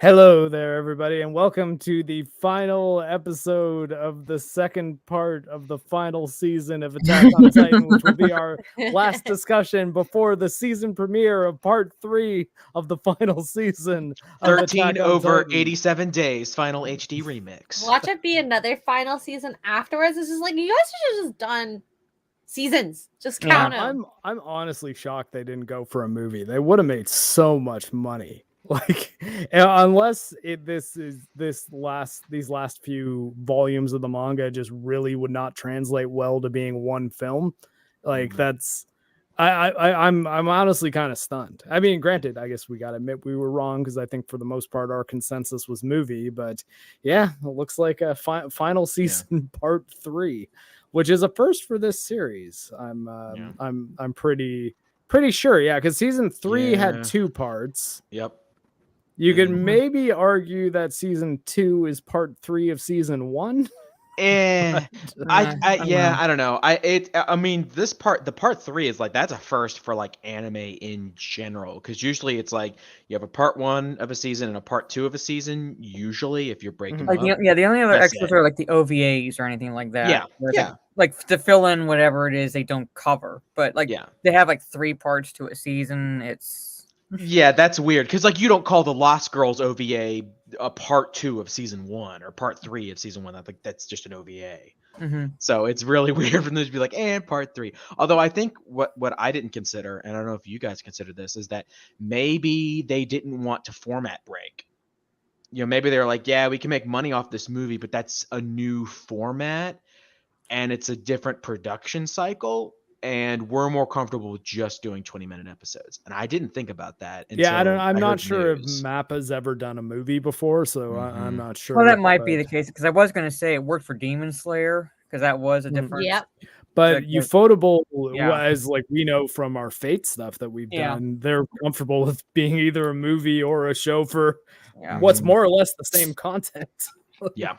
Hello there, everybody, and welcome to the final episode of the second part of the final season of Attack on Titan, which will be our last discussion before the season premiere of part 3 of the final season of 13 Attack on over Titan. 87 days, final HD remix. Watch it be another final season afterwards. This is like, you guys should have just done seasons. Just count them. I'm honestly shocked they didn't go for a movie. They would have made so much money. Like, unless these last few volumes of the manga just really would not translate well to being one film. Like, that's I'm honestly kind of stunned. I mean, granted, I guess we gotta admit we were wrong, because I think for the most part our consensus was movie. But yeah, it looks like a final season part 3, which is a first for this series. I'm pretty sure, yeah, because season 3 had 2 parts. Yep. You could maybe argue that season 2 is part 3 of season 1. I don't know. I mean, the part 3 is like, that's a first for like anime in general, because usually it's like you have a part 1 of a season and a part 2 of a season. Usually, if you're breaking like them up, the only other extras are like the OVAs or anything like that. Yeah. Like to fill in whatever it is they don't cover, but like they have like 3 parts to a season. Yeah, that's weird, because like you don't call the Lost Girls OVA a part 2 of season 1 or part 3 of season 1. I think that's just an OVA. So it's really weird for them to be like, and part 3. Although I think what I didn't consider, and I don't know if you guys consider this, is that maybe they didn't want to format break. You know, maybe they were like, yeah, we can make money off this movie, but that's a new format and it's a different production cycle, and we're more comfortable with just doing 20-minute episodes. And I didn't think about that. I'm not sure if Mappa's ever done a movie before, so I'm not sure. Well, that might be the case, because I was going to say it worked for Demon Slayer, because that was a different. Yep. But Ufotable, as like we know from our Fate stuff that we've done, they're comfortable with being either a movie or a show for what's more or less the same content. Yeah.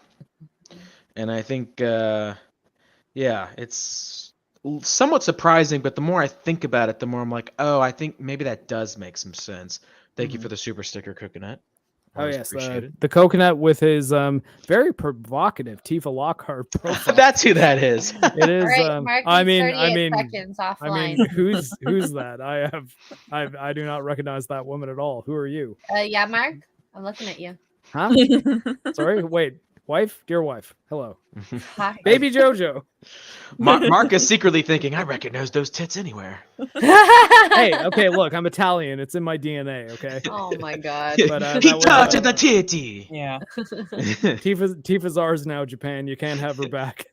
And I think, it's somewhat surprising, but the more I think about it, the more I'm like, oh, I think maybe that does make some sense. Thank you for the super sticker, Coconut. Oh yes, the Coconut with his very provocative Tifa Lockhart profile. That's who that is. It is. Mark, I mean, seconds offline. who's that? I do not recognize that woman at all. Who are you? Yeah, Mark, I'm looking at you. Huh? Sorry, wait. Wife, dear wife, hello. Hi. Baby Jojo. Mark is secretly thinking, I recognize those tits anywhere. Hey, okay, look, I'm Italian. It's in my DNA, okay? Oh my god. But, he touched the titty. Yeah. Tifa's ours now, Japan. You can't have her back.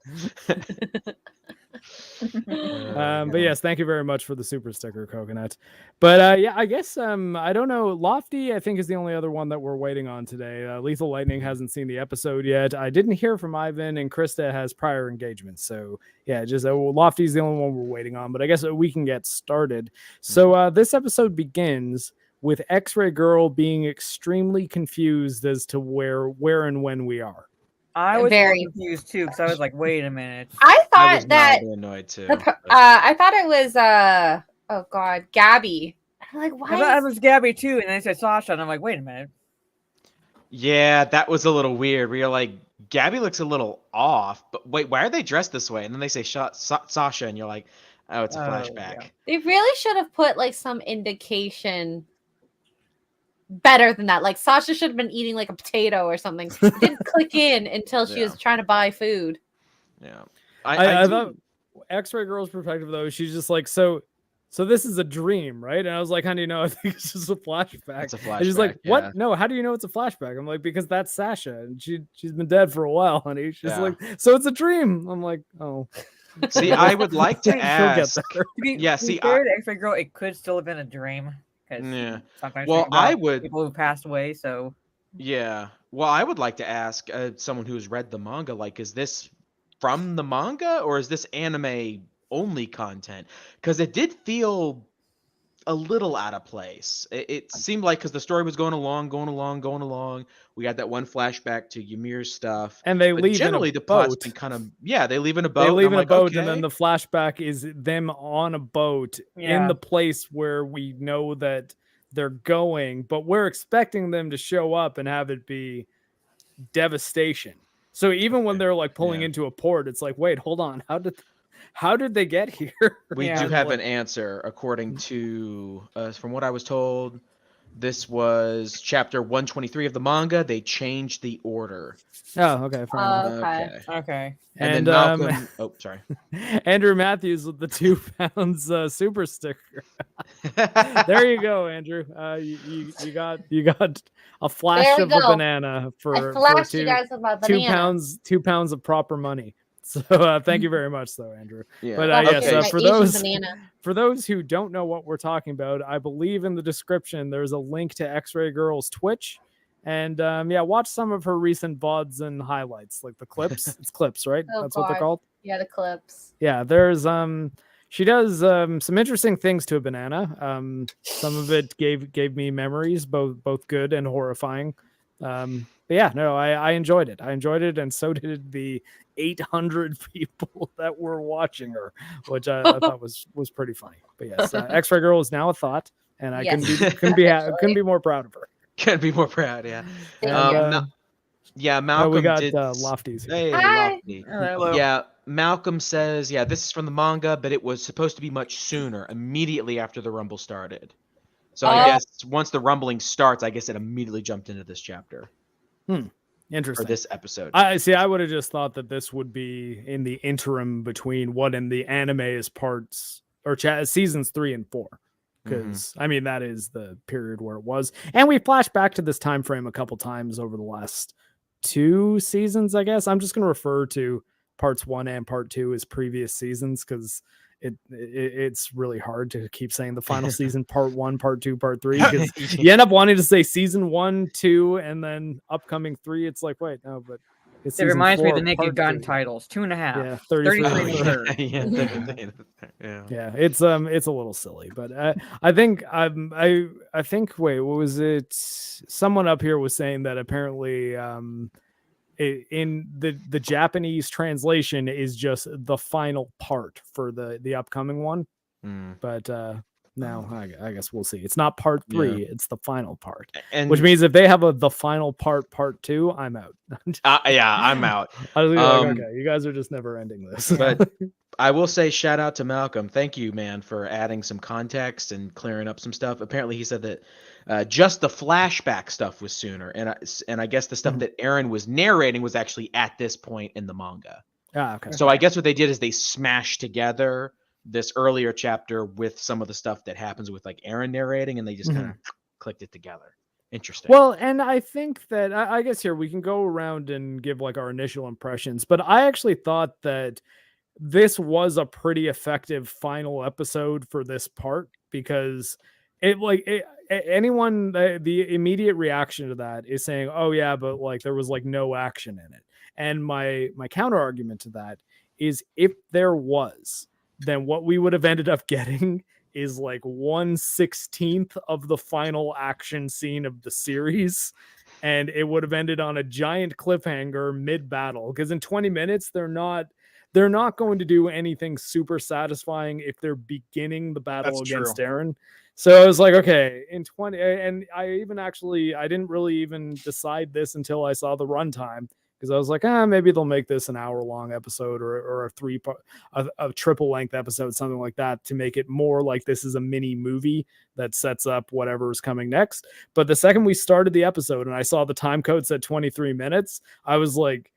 But yes, thank you very much for the super sticker, Coconut. But I guess I don't know. Lofty, I think, is the only other one that we're waiting on today. Lethal Lightning hasn't seen the episode yet. I didn't hear from Ivan, and Krista has prior engagements. So yeah, just Lofty's the only one we're waiting on. But I guess we can get started. So this episode begins with X-Ray Girl being extremely confused as to where and when we are. I was very confused too, because I was like, "Wait a minute." I thought that annoyed too. I thought it was Gabby. I'm like, why? I thought it was Gabby too, and then I said Sasha, and I'm like, "Wait a minute." Yeah, that was a little weird. Where you're like, Gabby looks a little off, but wait, why are they dressed this way? And then they say Sasha, and you're like, oh, it's a flashback. Yeah. They really should have put like some indication better than that. Like Sasha should have been eating like a potato or something. It didn't click in until she was trying to buy food. Yeah. I thought X-Ray Girl's perspective though, she's just like, so this is a dream, right? And I was like, how do you know? I think it's just a flashback. It's a flashback. And she's like, what? No, how do you know it's a flashback? I'm like, because that's Sasha, and she's been dead for a while, honey. She's like, so it's a dream. I'm like, oh. See, I would like to ask. X-Ray Girl, it could still have been a dream. Sometimes people who passed away. So I would like to ask someone who's read the manga, like, is this from the manga or is this anime only content? Because it did feel a little out of place. It seemed like, because the story was going along. We had that one flashback to Ymir's stuff, and they leave generally in a the plot's boat. been kind of they leave in a boat. They leave in a boat, and then the flashback is them on a boat in the place where we know that they're going, but we're expecting them to show up and have it be devastation. So even when they're like pulling into a port, it's like, wait, hold on, how did they get here? We do have an answer according to from what I was told. This was chapter 123 of the manga. They changed the order. Oh, okay. Fair enough. Okay. And then Malcolm. Oh, sorry. Andrew Matthews with the 2 pounds super sticker. There you go, Andrew. You got a flash of a banana for you guys with my banana. 2 pounds of proper money. So thank you very much, though, Andrew. Yeah. But yes, for those who don't know what we're talking about, I believe in the description there's a link to X-Ray Girl's Twitch, and watch some of her recent VODs and highlights, like the clips. It's clips, right? Oh, That's what they're called. Yeah, the clips. Yeah, there's she does some interesting things to a banana. Some of it gave me memories, both good and horrifying. But yeah, no, I enjoyed it. And so did the 800 people that were watching her, which I thought was pretty funny. But yes, X-Ray Girl is now a thought, and I couldn't be more proud of her. Couldn't be more proud, yeah. Malcolm. We got Lofties. Hey, Lofty. Hello. Yeah, Malcolm says, this is from the manga, but it was supposed to be much sooner, immediately after the Rumble started. So I guess once the rumbling starts, I guess it immediately jumped into this chapter. Interesting. For this episode. I would have just thought that this would be in the interim between what in the anime is parts or seasons 3 and 4. Because I mean, that is the period where it was. And we flashed back to this time frame a couple times over the last 2 seasons, I guess. I'm just going to refer to parts 1 and part 2 as previous seasons, because it's really hard to keep saying the final season, part 1, part 2, part 3, because you end up wanting to say season 1, 2, and then upcoming 3. It's like, wait, no, but it reminds me of the Naked Gun titles, 2.5. Yeah, 33 yeah, it's a little silly, but I think wait, what was it? Someone up here was saying that apparently in the Japanese translation is just the final part for the upcoming one. But now I guess we'll see. It's not part 3, it's the final part. And which means if they have the final part 2, I'm out. I'm out. I was like, okay, you guys are just never ending this. But I will say shout out to Malcolm. Thank you, man, for adding some context and clearing up some stuff. Apparently he said that just the flashback stuff was sooner, and I guess the stuff that Eren was narrating was actually at this point in the manga. Okay. So I guess what they did is they smashed together this earlier chapter with some of the stuff that happens with like Eren narrating, and they just kind of clicked it together. Interesting. Well, and I think that I guess here we can go around and give like our initial impressions, but I actually thought that this was a pretty effective final episode for this part, because anyone, the immediate reaction to that is saying, oh yeah, but like there was like no action in it. And my counter argument to that is, if there was, then what we would have ended up getting is like 1/16 of the final action scene of the series. And it would have ended on a giant cliffhanger mid-battle, because in 20 minutes, they're not going to do anything super satisfying if they're beginning the battle against Eren. So I was like, okay, in 20, and I didn't really even decide this until I saw the runtime, because I was like, maybe they'll make this an hour-long episode or a triple-length episode, something like that, to make it more like this is a mini movie that sets up whatever is coming next. But the second we started the episode and I saw the time code said 23 minutes, I was like,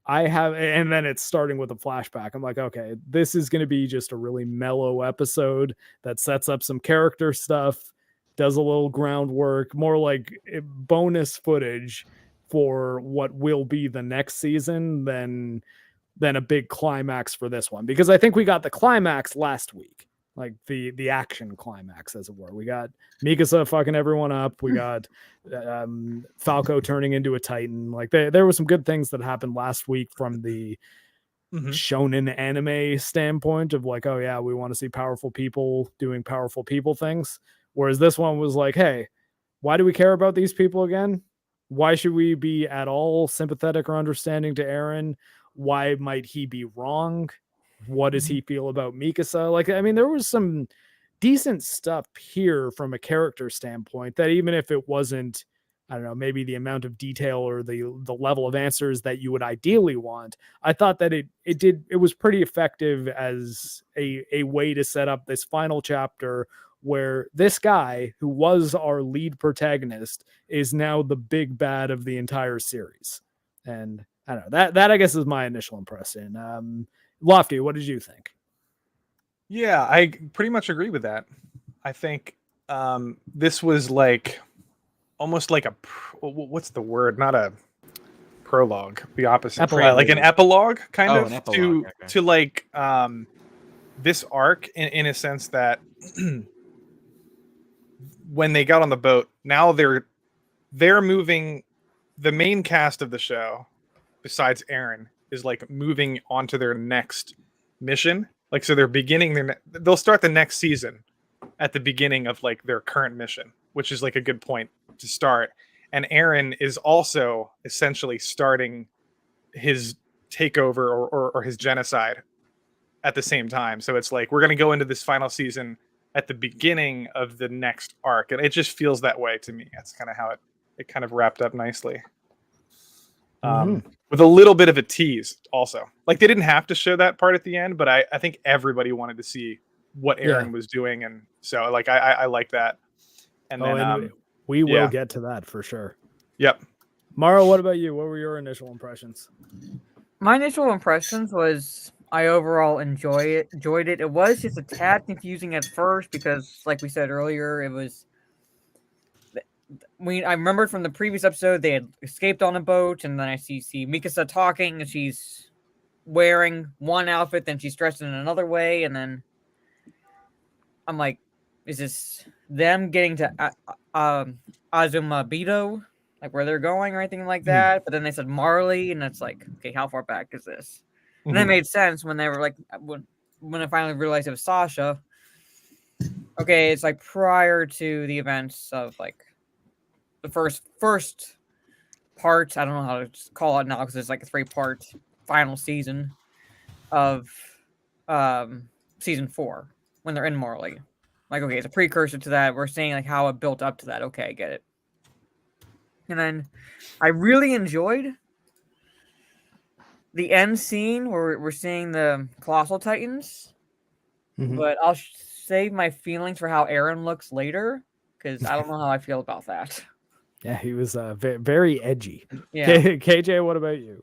and then it's starting with a flashback. I'm like, okay, this is going to be just a really mellow episode that sets up some character stuff, does a little groundwork, more like bonus footage for what will be the next season than a big climax for this one. Because I think we got the climax last week, like the action climax, as it were. We got Mikasa fucking everyone up. We got Falco turning into a Titan. Like there were some good things that happened last week from the shonen anime standpoint of like, oh yeah, we want to see powerful people doing powerful people things. Whereas this one was like, hey, why do we care about these people again? Why should we be at all sympathetic or understanding to Eren? Why might he be wrong? What does he feel about Mikasa? Like, I mean, there was some decent stuff here from a character standpoint, that even if it wasn't, I don't know, maybe the amount of detail or the level of answers that you would ideally want, I thought that it was pretty effective as a way to set up this final chapter where this guy who was our lead protagonist is now the big bad of the entire series. And I don't know, that I guess is my initial impression. Lofty, what did you think? Yeah, I pretty much agree with that. I think this was like almost like what's the word? Not a prologue, the opposite. Epilogue. Like an epilogue, kind of, an epilogue. to like this arc in a sense that when they got on the boat, now they're moving. The main cast of the show, besides Aaron, is like moving on to their next mission. Like, so they're beginning they'll start the next season at the beginning of like their current mission, which is like a good point to start. And Aaron is also essentially starting his takeover or his genocide at the same time. So it's like, we're going to go into this final season at the beginning of the next arc. And it just feels that way to me. That's kind of how it kind of wrapped up nicely. With a little bit of a tease also. Like, they didn't have to show that part at the end, but I think everybody wanted to see what Aaron was doing. And so like, I like that. And then we will get to that for sure. Yep. Mara, what about you? What were your initial impressions? My initial impressions was I overall enjoyed it. It was just a tad confusing at first because, like we said earlier, it was. I remembered from the previous episode they had escaped on a boat, and then I see Mikasa talking, and she's wearing one outfit, then she's dressed in another way, and then I'm like, is this them getting to Azumabito, like where they're going or anything like that? But then they said Marley, and it's like, okay, how far back is this? And that made sense when they were like, when I finally realized it was Sasha. Okay, it's like prior to the events of like the first part. I don't know how to call it now because it's like a 3-part final season of season 4 when they're in Marley. Like, okay, it's a precursor to that. We're seeing like how it built up to that. Okay, I get it. And then I really enjoyed the end scene where we're seeing the Colossal Titans. But I'll save my feelings for how Aaron looks later because I don't know how I feel about that. Yeah, he was very edgy. Yeah. KJ, what about you?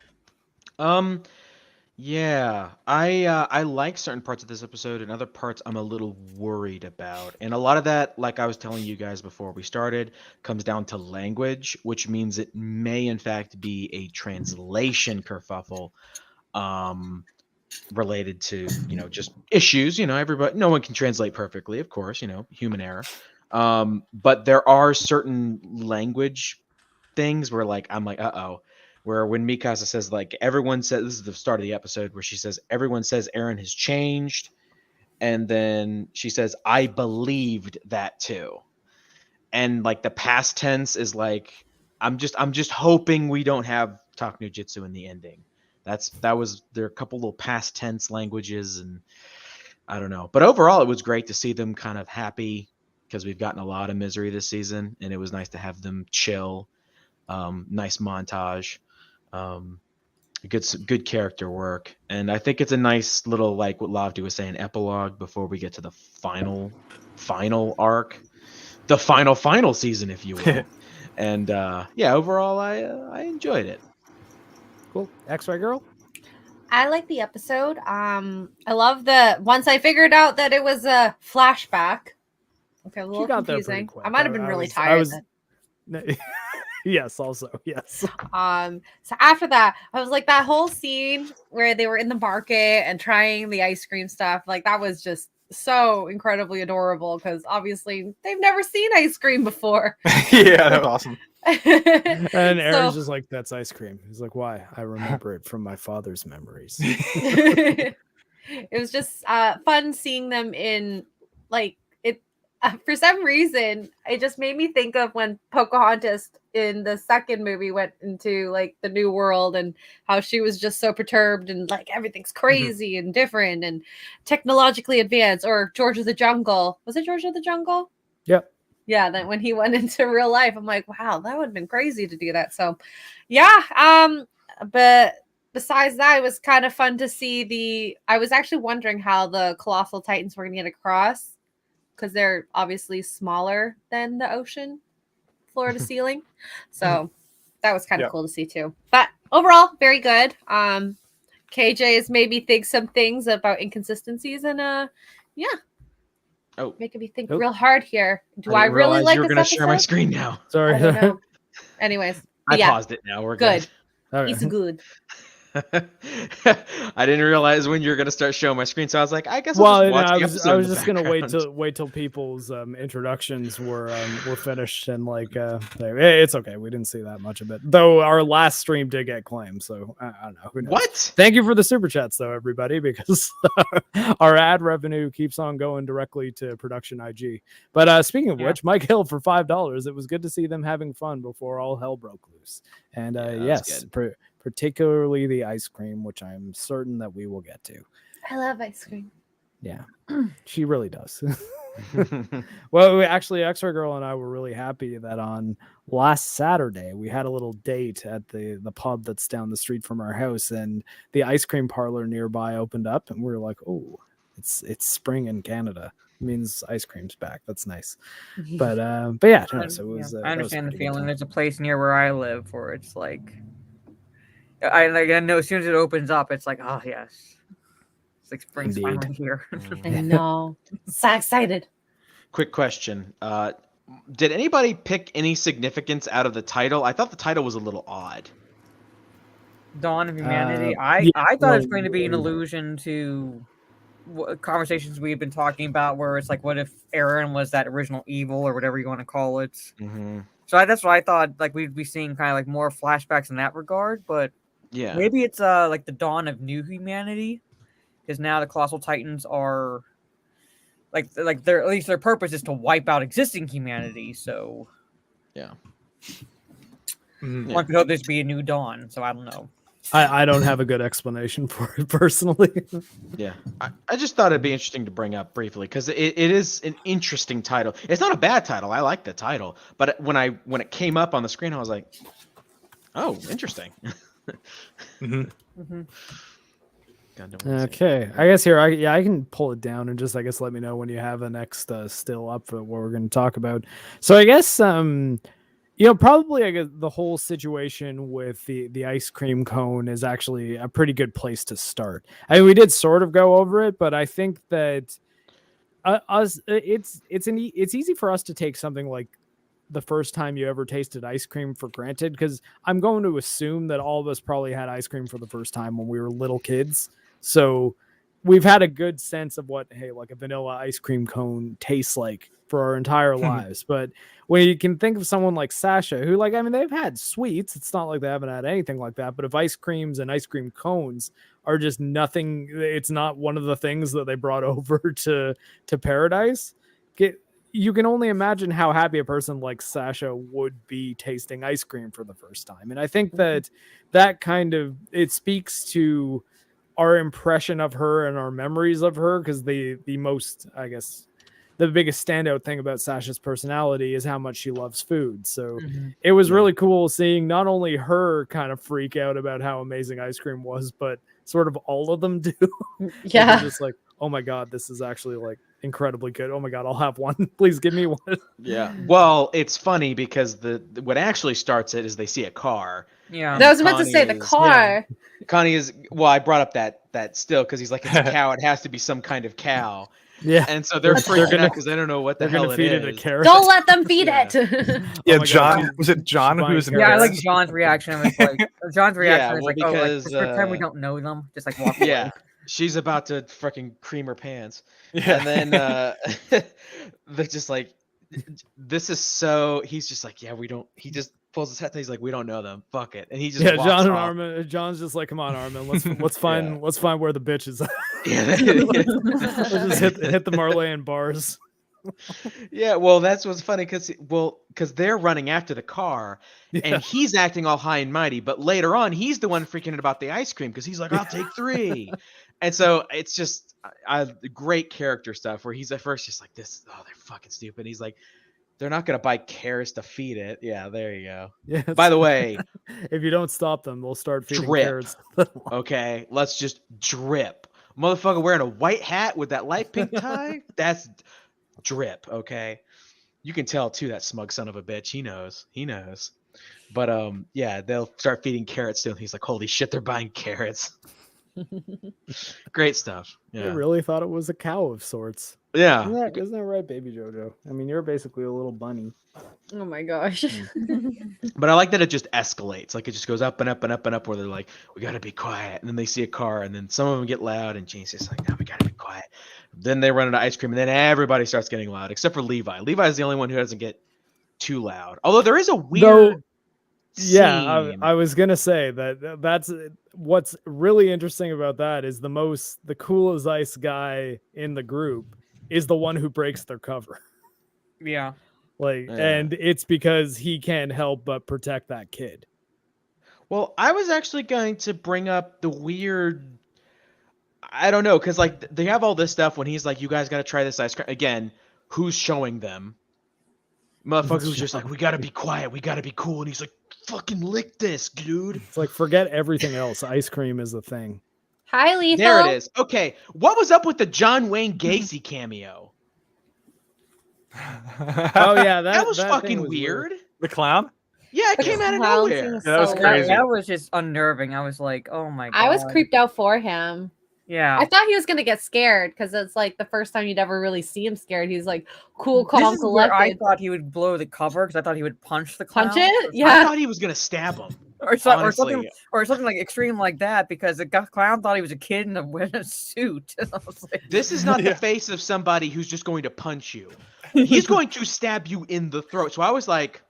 Yeah, I like certain parts of this episode, and other parts I'm a little worried about. And a lot of that, like I was telling you guys before we started, comes down to language, which means it may in fact be a translation kerfuffle, related to, just issues. Everybody, no one can translate perfectly, of course, human error. But there are certain language things where like I'm like, where when Mikasa says like everyone says, this is the start of the episode where she says everyone says Aaron has changed, and then she says I believed that too, and like the past tense is like I'm just hoping we don't have Talk No Jutsu in the ending. There are a couple little past tense languages, and I don't know, but overall it was great to see them kind of happy because we've gotten a lot of misery this season, and it was nice to have them chill. Nice montage, good character work, and I think it's a nice little, like what Lofty was saying, epilogue before we get to the final arc, the final season, if you will. And overall I enjoyed it. Cool. X-Ray Girl? I like the episode. I love once I figured out that it was a flashback. Okay, a little confusing. I might have been really tired. Yes, also, yes. So after that, I was like, that whole scene where they were in the market and trying the ice cream stuff, like that was just so incredibly adorable because obviously they've never seen ice cream before. Yeah, that was awesome. And Aaron's just like, that's ice cream. He's like, why? I remember it from my father's memories. It was just fun seeing them in like it. for some reason, it just made me think of when Pocahontas in the second movie went into like the New World and how she was just so perturbed and like everything's crazy and different and technologically advanced. Or George of the Jungle. Was it George of the Jungle? Yep. Yeah, then when he went into real life, I'm like, wow, that would have been crazy to do that. So yeah, but besides that, it was kind of fun to see I was actually wondering how the Colossal Titans were gonna get across, because they're obviously smaller than the ocean floor to ceiling. So that was kind of cool to see too. But overall, very good. KJ has made me think some things about inconsistencies and making me think real hard here. Do I really like you're this gonna share my episode? screen now? Sorry. I don't know. Anyways, I yeah, paused it now. We're good. Okay. It's good. I didn't realize when you were gonna start showing my screen, so I was like, I guess Well, I'll just watch the I episode was in the just gonna background. wait till people's introductions were finished and like it's okay. We didn't see that much of it, though. Our last stream did get claimed, so I don't know. Who knows? What? Thank you for the super chats, though, everybody, because our ad revenue keeps on going directly to Production IG. But speaking of which, Mike Hill for $5. It was good to see them having fun before all hell broke loose. And yes, particularly the ice cream, which I'm certain that we will get to. I love ice cream. Yeah, she really does. Well, actually, X-Ray Girl and I were really happy that on last Saturday we had a little date at the pub that's down the street from our house, and the ice cream parlor nearby opened up, and we were like, "Oh, it's spring in Canada. It means ice cream's back. That's nice." But yeah, no, so it was. I understand the feeling. There's a place near where I live where it's like, I know as soon as it opens up, it's like, oh yes, it's like spring's Indeed. finally here. I know. So excited. Quick question. Did anybody pick any significance out of the title? I thought the title was a little odd. Dawn of Humanity. yeah, I thought it was going to be an allusion to conversations we've been talking about, where it's like, what if Eren was that original evil or whatever you want to call it? Mm-hmm. So that's what I thought. Like we'd be seeing kind of like more flashbacks in that regard, but Yeah. maybe it's like the dawn of new humanity, because now the Colossal Titans are like their, at least their purpose is to wipe out existing humanity. So Yeah. one could hope there's be a new dawn. So I don't know. I don't have a good explanation for it personally. Yeah. I just thought it'd be interesting to bring up briefly because it is an interesting title. It's not a bad title. I like the title, but when it came up on the screen, I was like, oh, interesting. Okay, I guess here I can pull it down and just I guess let me know when you have the next still up for what we're going to talk about. So I guess probably I guess the whole situation with the ice cream cone is actually a pretty good place to start. I mean, we did sort of go over it, but I think that it's easy for us to take something like the first time you ever tasted ice cream for granted, because I'm going to assume that all of us probably had ice cream for the first time when we were little kids. So we've had a good sense of what, like a vanilla ice cream cone tastes like for our entire lives. But when you can think of someone like Sasha, who they've had sweets. It's not like they haven't had anything like that. But if ice creams and ice cream cones are just nothing, it's not one of the things that they brought over to Paradise. You can only imagine how happy a person like Sasha would be tasting ice cream for the first time. And I think that kind of, it speaks to our impression of her and our memories of her, because the most, I guess, the biggest standout thing about Sasha's personality is how much she loves food. So it was really cool seeing not only her kind of freak out about how amazing ice cream was, but sort of all of them do. Yeah. Just like, oh my God, this is actually like incredibly good. Oh my God, I'll have one. Please give me one. Yeah. Well, it's funny because what actually starts it is they see a car. Yeah. I was about to say the car. Connie is, well, I brought up that still because he's like, it's a cow. It has to be some kind of cow. Yeah. And so they're freaking out because they don't know what the hell it feed is. it a carrot. Don't let them feed Yeah. it. Yeah, my John. God. Was it John who was in Yeah, I there? like John's reaction. It was like John's reaction is well, like, oh, like, because, just pretend we don't know them. Just like walk Yeah. away. She's about to freaking cream her pants. Yeah. And then they're just like, this is so, he's just like, yeah, we don't, he just pulls his head and he's like, we don't know them. Fuck it. And he just walks John and off. Armin. John's just like, come on, Armin. Let's find where the bitch is. Yeah. Let's just hit the Marley bars. Yeah, well, that's what's funny because they're running after the car, Yeah. and he's acting all high and mighty. But later on, he's the one freaking out about the ice cream because he's like, "I'll take 3." And so it's just great character stuff where he's at first just like this. Oh, they're fucking stupid. He's like, they're not gonna buy carrots to feed it. Yeah, there you go. Yeah, By the way, if you don't stop them, they'll start feeding Drip. carrots. okay, let's just drip. Motherfucker wearing a white hat with that light pink tie. That's drip. Okay, you can tell too. That smug son of a bitch. He knows. He knows. But yeah, they'll start feeding carrots to him. He's like, holy shit, they're buying carrots. Great stuff. I Yeah. really thought it was a cow of sorts. Yeah. Isn't that right, baby Jojo? I mean, you're basically a little bunny. Oh my gosh. But I like that it just escalates. Like it just goes up and up and up and up where they're like, we got to be quiet. And then they see a car and then some of them get loud and Jane's just like, no, we got to be quiet. Then they run into ice cream and then everybody starts getting loud except for Levi. Levi's the only one who doesn't get too loud. Although there is a weird Yeah, scene. I was gonna say that's what's really interesting about that is the cool as ice guy in the group is the one who breaks their cover. Yeah. Like, Yeah. and it's because he can't help but protect that kid. Well, I was actually going to bring up the weird. I don't know, because like they have all this stuff when he's like, "You guys got to try this ice cream." Again, who's showing them? Motherfucker who's just like, "We got to be quiet, we got to be cool," and he's like, "Fucking lick this, dude." It's like forget everything else. Ice cream is the thing. Hi, Lethal. There it is. Okay, what was up with the John Wayne Gacy cameo? Oh yeah, That was thing fucking was weird. The clown? Yeah, it The came out of clown scene nowhere. was Yeah, that was so crazy. weird. That was just unnerving. I was like, oh my god. I was creeped out for him. Yeah. I thought he was gonna get scared because it's like the first time you'd ever really see him scared. He's like cool, This calm, is where I collected. thought he would blow the cover because I thought he would punch the clown. Punch it? I Yeah. thought he was gonna stab him. Or Honestly. something like extreme like that because the clown thought he was a kid in a suit. I was like, This is not Yeah. the face of somebody who's just going to punch you. He's going to stab you in the throat. So I was like,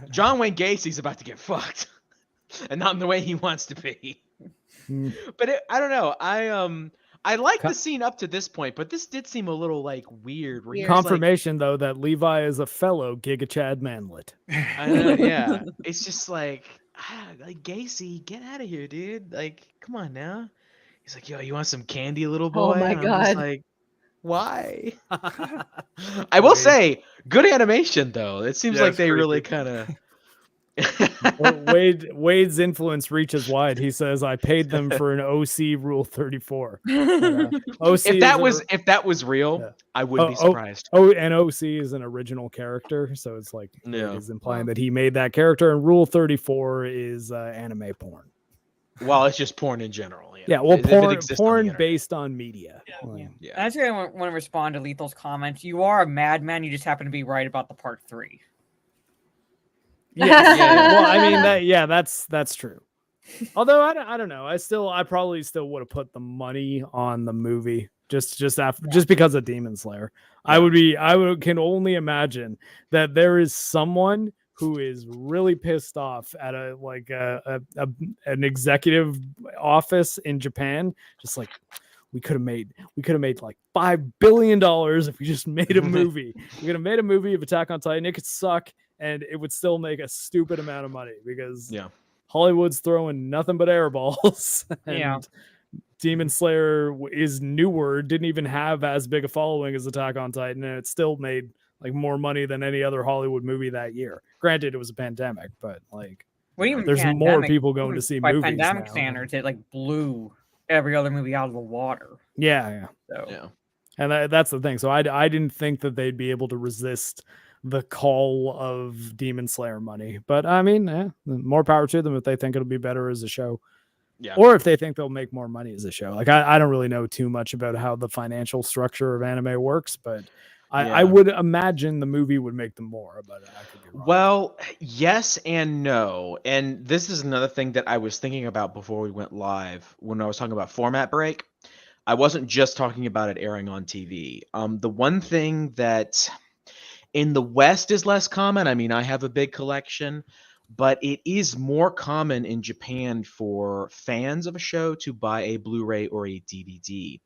John Wayne Gacy's about to get fucked, and not in the way he wants to be. Hmm. But I don't know. I like Co- the scene up to this point, but this did seem a little like weird. Where he Weird. was, like, Confirmation though that Levi is a fellow Giga Chad Manlet. I know, yeah, it's just like Gacy, get out of here, dude. Like, come on now. He's like, yo, you want some candy, little boy? Oh my And I'm just God. like, why? I will say, good animation though. It seems Yeah, like it's they really creepy. kind of. Well, Wade's influence reaches wide. He says, "I paid them for an OC Rule 34." OC If that is was real, Yeah. I wouldn't be Oh, surprised. and OC is an original character, so it's like Yeah. is implying that he made that character. And Rule 34 is anime porn. Well, it's just porn in general. Yeah. Yeah, well, If it porn exists on the porn internet. based on media. Like, Yeah. Actually, I want to respond to Lethal's comments. You are a madman. You just happen to be right about the part 3. yeah, Yeah. well, I mean that's true. Although I don't know. I probably still would have put the money on the movie just because of Demon Slayer. Can only imagine that there is someone who is really pissed off at an executive office in Japan, just like we could have made like $5 billion if we just made a movie. We could have made a movie of Attack on Titan. It could suck and it would still make a stupid amount of money because Yeah. Hollywood's throwing nothing but air balls. And Yeah. Demon Slayer is newer, didn't even have as big a following as Attack on Titan, and it still made like more money than any other Hollywood movie that year. Granted, it was a pandemic, but like Well, even there's more pandemic- people going even to see by movies pandemic now. standards. It like blew every other movie out of the water. Yeah. So Yeah. And that's the thing. So I didn't think that they'd be able to resist the call of Demon Slayer money. But I mean, more power to them if they think it'll be better as a show. Yeah. Or if they think they'll make more money as a show. Like I don't really know too much about how the financial structure of anime works, but I Yeah. would imagine the movie would make them more, but I could be wrong. Well, yes and no. And this is another thing that I was thinking about before we went live when I was talking about format break. I wasn't just talking about it airing on TV. The one thing that in the West is less common, I mean, I have a big collection, but it is more common in Japan for fans of a show to buy a Blu-ray or a DVD.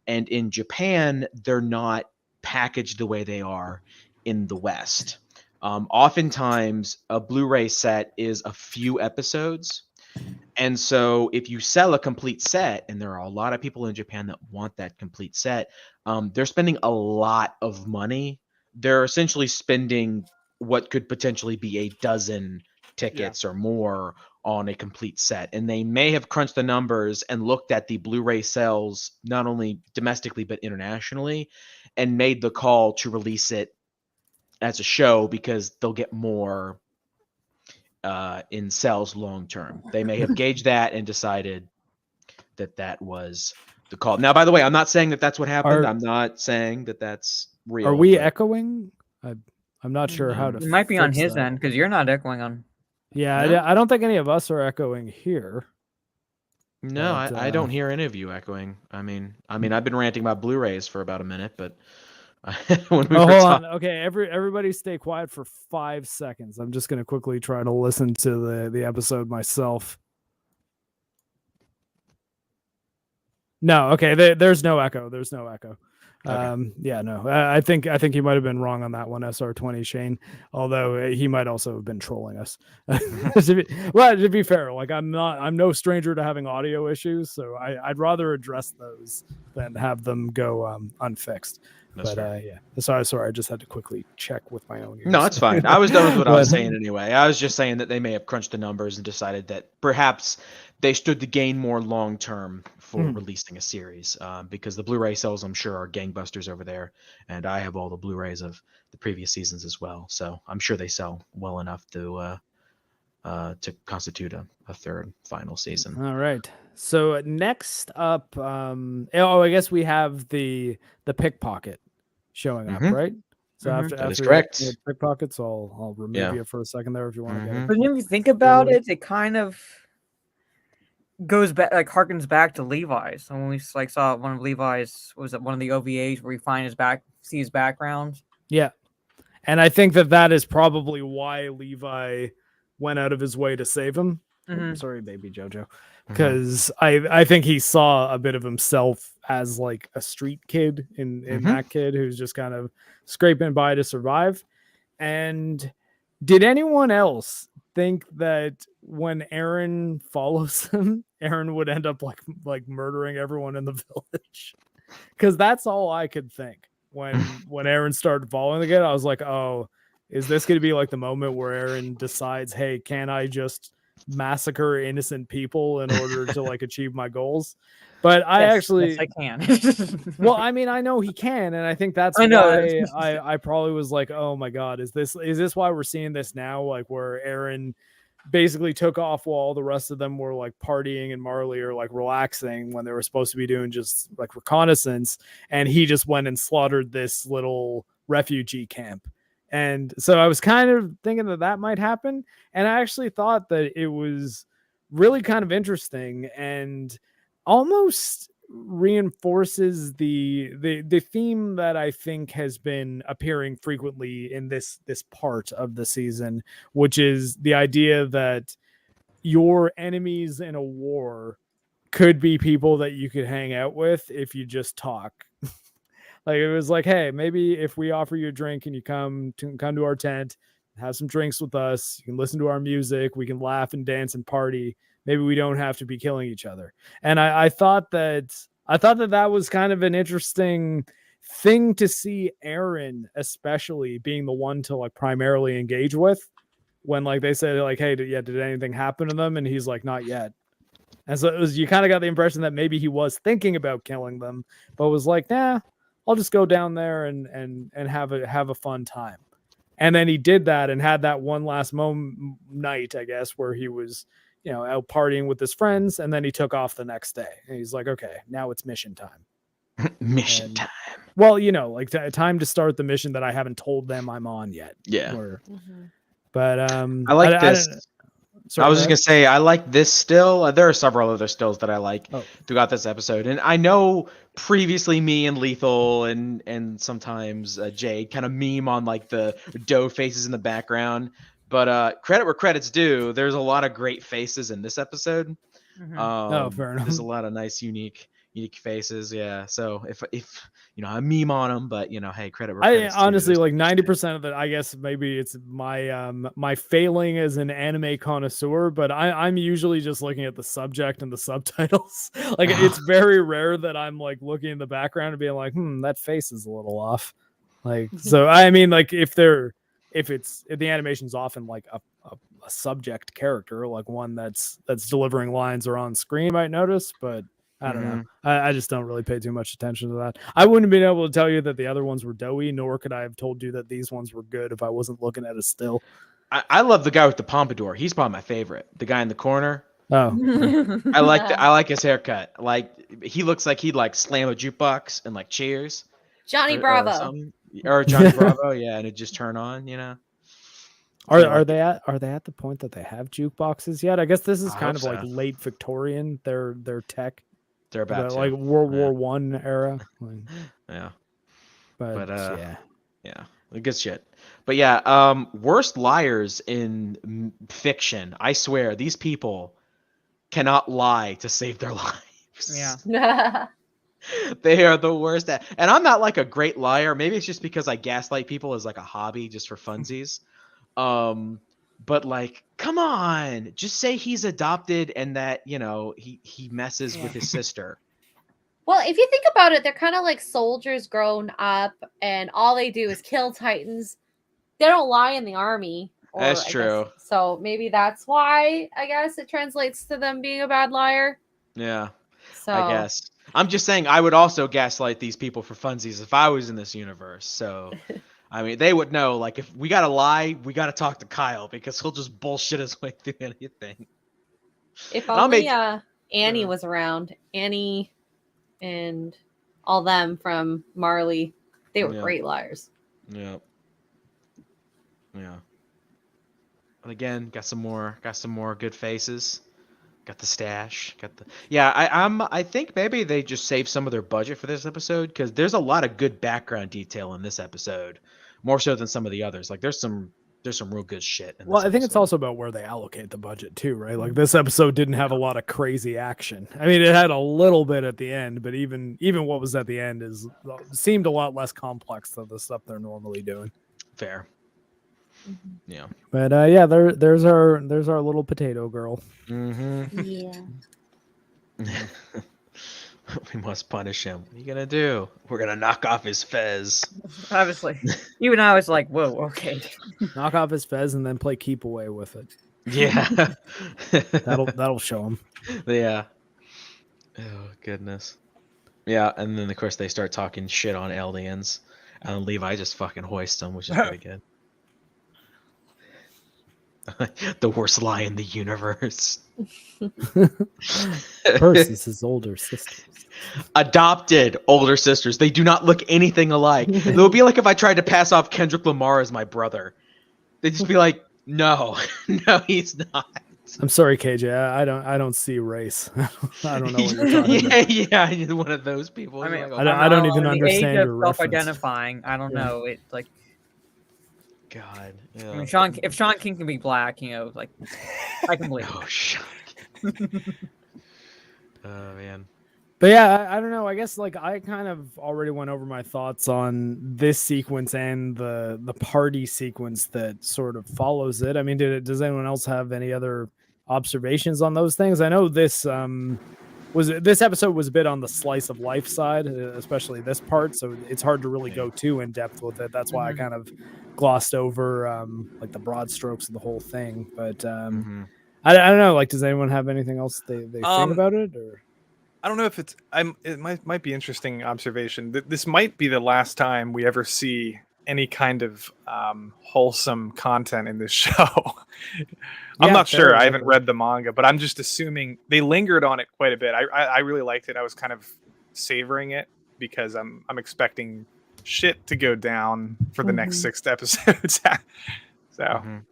And in Japan, they're not packaged the way they are in the West. Oftentimes, a Blu-ray set is a few episodes. And so if you sell a complete set, and there are a lot of people in Japan that want that complete set, they're spending a lot of money. They're essentially spending what could potentially be a dozen tickets or more on a complete set. And they may have crunched the numbers and looked at the Blu-ray sales, not only domestically, but internationally, and made the call to release it as a show because they'll get more in sales long term. They may have gauged that and decided that that was the call. Now, by the way, I'm not saying that that's what happened. I'm not saying that that's real. Are we echoing? I'm not sure how to. It might be on fix his that. end because you're not echoing on. Yeah, No? I don't think any of us are echoing here. No, But, I don't hear any of you echoing. I mean, I've been ranting about Blu-rays for about a minute, but when we Oh, were hold talking, on. Okay, everybody stay quiet for 5 seconds. I'm just gonna quickly try to listen to the episode myself. No, okay. There's no echo. There's no echo. Okay. Yeah, no. I think you might have been wrong on that one, SR20 Shane. Although he might also have been trolling us. To be fair, like I'm no stranger to having audio issues, so I'd rather address those than have them go unfixed. That's But fair. yeah, sorry, I just had to quickly check with my own ears. No, it's fine. I was done with what I was But- saying anyway. I was just saying that they may have crunched the numbers and decided that perhaps they stood to gain more long term for releasing a series, because the Blu-ray sales, I'm sure, are gangbusters over there, and I have all the Blu-rays of the previous seasons as well. So I'm sure they sell well enough to constitute a third final season. All right. So next up, I guess we have the pickpocket showing up, Mhm. right? So Mhm. after That is after correct. the pickpockets, I'll remove Yeah. you for a second there if you want to get Mhm. it. But if you think about Really? it, it kind of goes back, like harkens back to Levi's. When we like saw one of Levi's, was it one of the OVAs where we see his background? Yeah, and I think that is probably why Levi went out of his way to save him. Mhm. Sorry, baby Jojo, Mm-hmm. because I think he saw a bit of himself as like a street kid in Mhm. that kid who's just kind of scraping by to survive. And did anyone else think that when Aaron follows him, Aaron would end up like murdering everyone in the village? Because that's all I could think when Aaron started following the kid. I was like, oh, is this going to be like the moment where Aaron decides, hey, can I just massacre innocent people in order to like achieve my goals? But I actually, yes, I can. well, I mean, I know he can, and I think that's I know. why I probably was like, oh my god, is this why we're seeing this now? Like where Aaron basically took off while all the rest of them were like partying and Marley are like relaxing when they were supposed to be doing just like reconnaissance, and he just went and slaughtered this little refugee camp. And so I was kind of thinking that might happen, and I actually thought that it was really kind of interesting and almost reinforces the theme that I think has been appearing frequently in this part of the season, which is the idea that your enemies in a war could be people that you could hang out with if you just talk. Like it was like, hey, maybe if we offer you a drink and you come to our tent, have some drinks with us, you can listen to our music, we can laugh and dance and party. Maybe we don't have to be killing each other. And I thought that was kind of an interesting thing to see Aaron, especially being the one to like primarily engage with when like they said like, hey, did anything happen to them? And he's like, not yet. And so you kind of got the impression that maybe he was thinking about killing them, but was like, nah, I'll just go down there and have a fun time. And then he did that and had that one last night, I guess, where he was, out partying with his friends, and then he took off the next day. And he's like, okay, now it's mission time. Mission time. Well, like time to start the mission that I haven't told them I'm on yet. Yeah. But I like this. I was just gonna say I like this still. There are several other stills that I like throughout this episode, and I know previously me and Lethal and sometimes Jade kind of meme on like the doe faces in the background. But credit where credit's due. There's a lot of great faces in this episode. Mhm. fair enough. There's a lot of nice, unique unique faces. Yeah. So if I meme on them, but hey, credit where I credit's due. honestly There's like some shit. 90% of it. I guess maybe it's my my failing as an anime connoisseur, but I'm usually just looking at the subject and the subtitles. Like it's very rare that I'm like looking in the background and being like, that face is a little off. Like so, I mean, like if the animation's often like a subject character, like one that's delivering lines or on screen, you might notice, but I don't know. I just don't really pay too much attention to that. I wouldn't have been able to tell you that the other ones were doughy, nor could I have told you that these ones were good if I wasn't looking at a still. I love the guy with the pompadour. He's probably my favorite. The guy in the corner. Oh, I like his haircut. Like he looks like he'd like slam a jukebox and like cheers. Johnny Or Bravo. something. Or Johnny Bravo, yeah, and it just turn on, are they at the point that they have jukeboxes yet? I guess this is I kind of hope like so. late Victorian. Their tech, They're about to. like World War One era. Like, Yeah. but But, yeah. Good shit. But yeah, worst liars in fiction. I swear, these people cannot lie to save their lives. Yeah. They are the worst at, and I'm not like a great liar. Maybe it's just because I gaslight people as like a hobby, just for funsies. But like, come on, just say he's adopted and that he messes with his sister. Well, if you think about it, they're kind of like soldiers grown up, and all they do is kill Titans. They don't lie in the army. That's I true. guess, so maybe that's why I guess it translates to them being a bad liar. Yeah, So I guess. I'm just saying I would also gaslight these people for funsies if I was in this universe. So, I mean, they would know, like, if we got to lie, we got to talk to Kyle because he'll just bullshit his way through anything. if I'll only make- Annie was around, Annie and all them from Marley, they were Yeah. great liars. Yeah. Yeah. And again, got some more good faces. Got the stash. I think maybe they just saved some of their budget for this episode because there's a lot of good background detail in this episode, more so than some of the others. Like there's some real good shit. Well, I think it's also about where they allocate the budget too, right? Like this episode didn't have a lot of crazy action. I mean, it had a little bit at the end, but even what was at the end seemed a lot less complex than the stuff they're normally doing. fair. Yeah. But yeah, there's our little potato girl. Mm-hmm. Yeah. We must punish him. What are you gonna do? We're gonna knock off his fez. Obviously. Even I was like, whoa, okay. Knock off his fez and then play keep away with it. Yeah. That'll show him. Yeah. Oh goodness. Yeah, and then of course they start talking shit on aliens, and then Levi just fucking hoists them, which is pretty good. The worst lie in the universe. Versus his older sisters. Adopted older sisters. They do not look anything alike. It would be like if I tried to pass off Kendrick Lamar as my brother. They'd just be like, no, no, he's not. I'm sorry, KJ. I don't see race. I don't know what you're talking about. Yeah, you're one of those people. I mean, You're like, I don't even the understand age your of reference. self-identifying. I don't Yeah. know. It's like, God. I Yeah. mean, if Sean King can be black, like, I can believe it. Oh, shit. Oh, man. But yeah, I don't know. I guess like I kind of already went over my thoughts on this sequence and the party sequence that sort of follows it. I mean, does anyone else have any other observations on those things? I know this episode was a bit on the slice of life side, especially this part, so it's hard to really go too in depth with it. That's why I kind of glossed over like the broad strokes of the whole thing. But Mhm. I don't know. Like, does anyone have anything else they think about it? Or I don't know if it might be interesting observation. This might be the last time we ever see any kind of wholesome content in this show. I'm Yeah, not sure. fair, I haven't fair. read the manga, but I'm just assuming they lingered on it quite a bit. I really liked it. I was kind of savoring it because I'm expecting shit to go down for the next 6 episodes. So Mhm.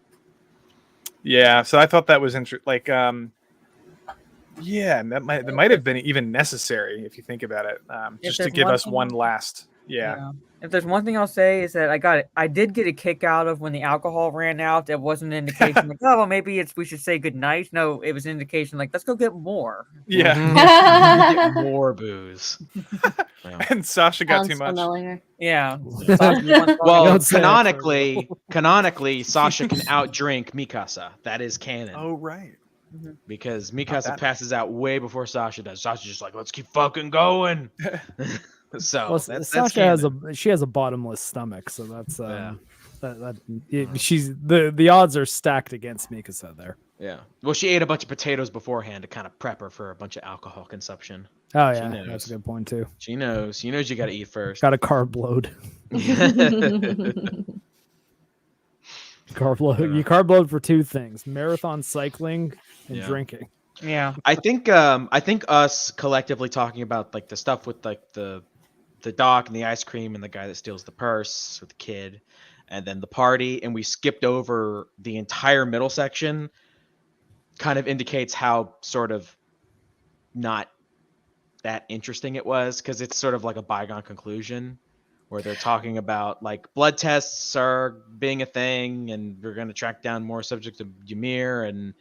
yeah, so I thought that was interesting. Yeah, that might have been even necessary if you think about it, just to there's give one us thing- one last Yeah. If there's one thing I'll say is that I did get a kick out of when the alcohol ran out. It wasn't an indication like, oh, well, maybe we should say good night. No, it was an indication like, let's go get more. Yeah. Get more booze. Yeah. And Sasha got Sounds too much. familiar. Yeah. Well, Don't say that, canonically, Sasha can outdrink Mikasa. That is canon. Oh, right. Because Mikasa bad. passes out way before Sasha does. Sasha's just like, let's keep fucking going. So Well, that's Sasha has a bottomless stomach, so that's she's the odds are stacked against Mikasa there. yeah. Well, she ate a bunch of potatoes beforehand to kind of prep her for a bunch of alcohol consumption. Oh She yeah, knows. that's a good point too. She knows you got to eat first. Got a carb load. Carb load. You carb load for two things: marathon cycling and Yeah. drinking. Yeah. I think us collectively talking about like the stuff with like the doc and the ice cream and the guy that steals the purse with the kid and then the party, and we skipped over the entire middle section, kind of indicates how sort of not that interesting it was, because it's sort of like a bygone conclusion where they're talking about like blood tests are being a thing and we're going to track down more subjects of Ymir, and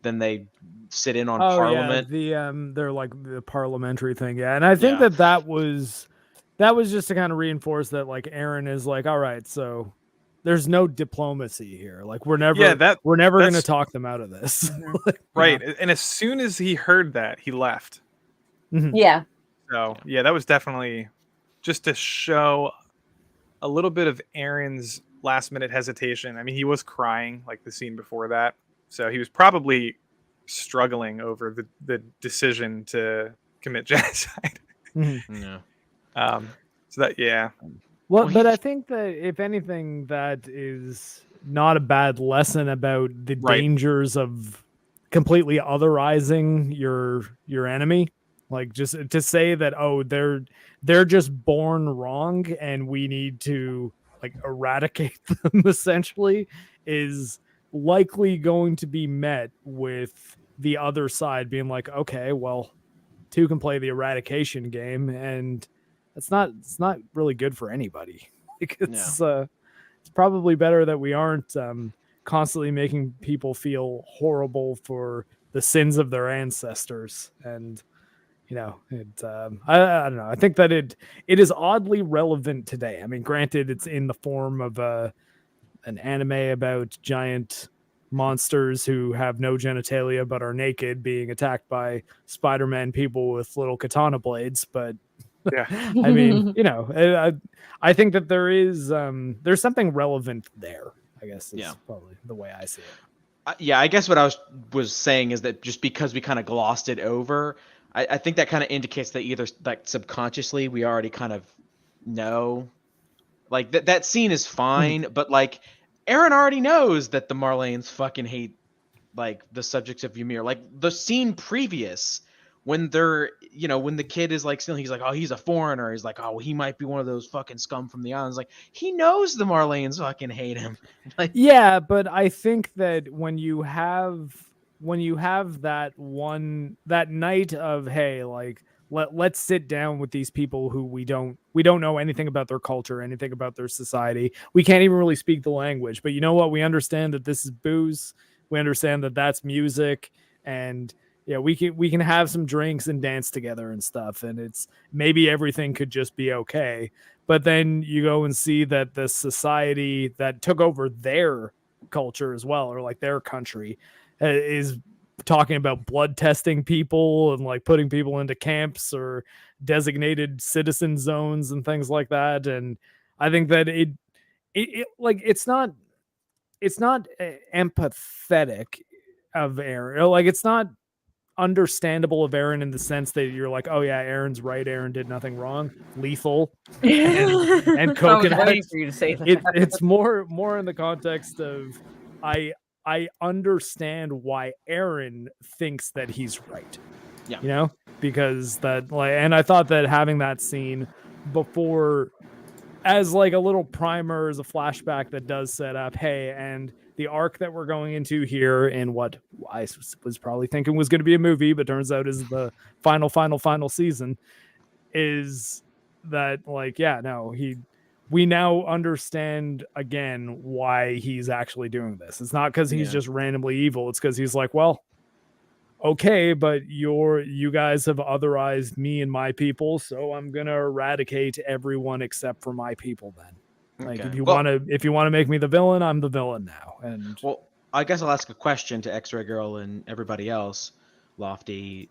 then they sit in on Parliament. Yeah, they're like the parliamentary thing. Yeah, and I think Yeah. that was just to kind of reinforce that like Aaron is like, all right, so there's no diplomacy here. Like we're never going to that's- talk them out of this. Right. And as soon as he heard that, he left. Yeah. So yeah, that was definitely just to show a little bit of Aaron's last minute hesitation. I mean, he was crying like the scene before that. So he was probably struggling over the decision to commit genocide. Yeah. So that, yeah. Well, Well, but he- I think that if anything, that is not a bad lesson about the Right. dangers of completely otherizing your enemy. Like just to say that, oh, they're just born wrong and we need to like eradicate them essentially is likely going to be met with the other side being like, okay, well, two can play the eradication game, and it's not really good for anybody. It's probably better that we aren't constantly making people feel horrible for the sins of their ancestors. And you know, I don't know. I think that it is oddly relevant today. I mean, granted, it's in the form of an anime about giant monsters who have no genitalia but are naked being attacked by Spider-Man people with little katana blades, but Yeah. I mean, you know, I think that there's something relevant there, I guess is probably the way I see it. Yeah, I guess what I was saying is that just because we kind of glossed it over, I think that kind of indicates that either like subconsciously we already kind of know, like that scene is fine, but like Aaron already knows that the Marleyans fucking hate like the subjects of Ymir. Like the scene previous when they're, you know, when the kid is like still, he's like, oh, he's a foreigner. He's like, oh, well, he might be one of those fucking scum from the islands. Like he knows the Marleyans fucking hate him. Like, Yeah, but I think that when you have that night of, hey, like let's sit down with these people who we don't know anything about their culture, anything about their society. We can't even really speak the language, but you know what? We understand that this is booze. We understand that that's music, and yeah, we can have some drinks and dance together and stuff, and it's maybe everything could just be okay. But then you go and see that the society that took over their culture as well, or like their country, is talking about blood testing people and like putting people into camps or designated citizen zones and things like that. And I think that it like it's not empathetic of Aaron. Like it's not understandable of Aaron in the sense that you're like, oh yeah, Aaron's right. Aaron did nothing wrong. Lethal and I was coconut. waiting for you to say that. It's more in the context of I understand why Aaron thinks that he's right. Yeah. You know, because that like, and I thought that having that scene before as like a little primer, as a flashback that does set up, hey, and the arc that we're going into here in what I was probably thinking was going to be a movie, but turns out is the final season, is that like, yeah, no, we now understand again why he's actually doing this. It's not because he's Yeah. just randomly evil. It's because he's like, well, okay, but you guys have otherized me and my people, so I'm gonna eradicate everyone except for my people then. Like Okay. if you Well- wanna make me the villain, I'm the villain now. And Well, I guess I'll ask a question to X-Ray Girl and everybody else. Lofty,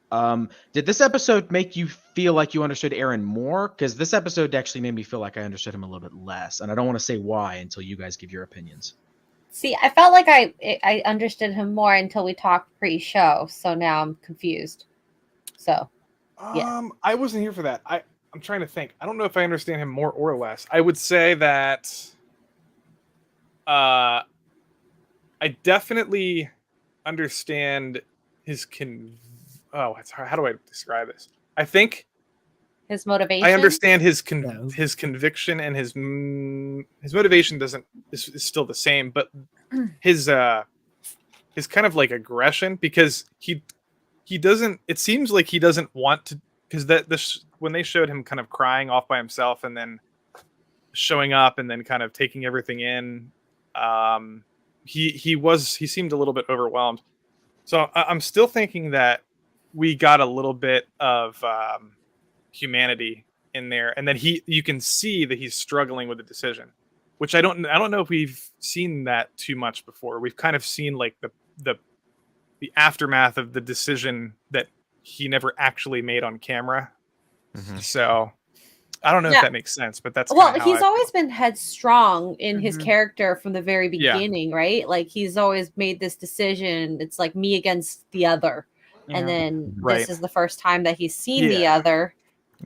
did this episode make you feel like you understood Aaron more? Because this episode actually made me feel like I understood him a little bit less, and I don't want to say why until you guys give your opinions. See, I felt like I understood him more until we talked pre-show, so now I'm confused. So Yeah. I wasn't here for that. I'm trying to think. I don't know if I understand him more or less. I would say that I definitely understand his how do I describe this? I think his motivation. I understand his Yeah. his conviction and his motivation is still the same, but his kind of like aggression, because he doesn't. It seems like he doesn't want to, because when they showed him kind of crying off by himself and then showing up and then kind of taking everything in, he seemed a little bit overwhelmed. So I'm still thinking that we got a little bit of humanity in there, and then you can see that he's struggling with the decision, which I don't know if we've seen that too much before. We've kind of seen like the aftermath of the decision that he never actually made on camera. So I don't know if that makes sense, but that's well, kinda he's how always been headstrong in his Mhm. character from the very Yeah. beginning, right? Like he's always made this decision. It's like me against the other. And Yeah. then Right. this is the first time that he's seen the Yeah.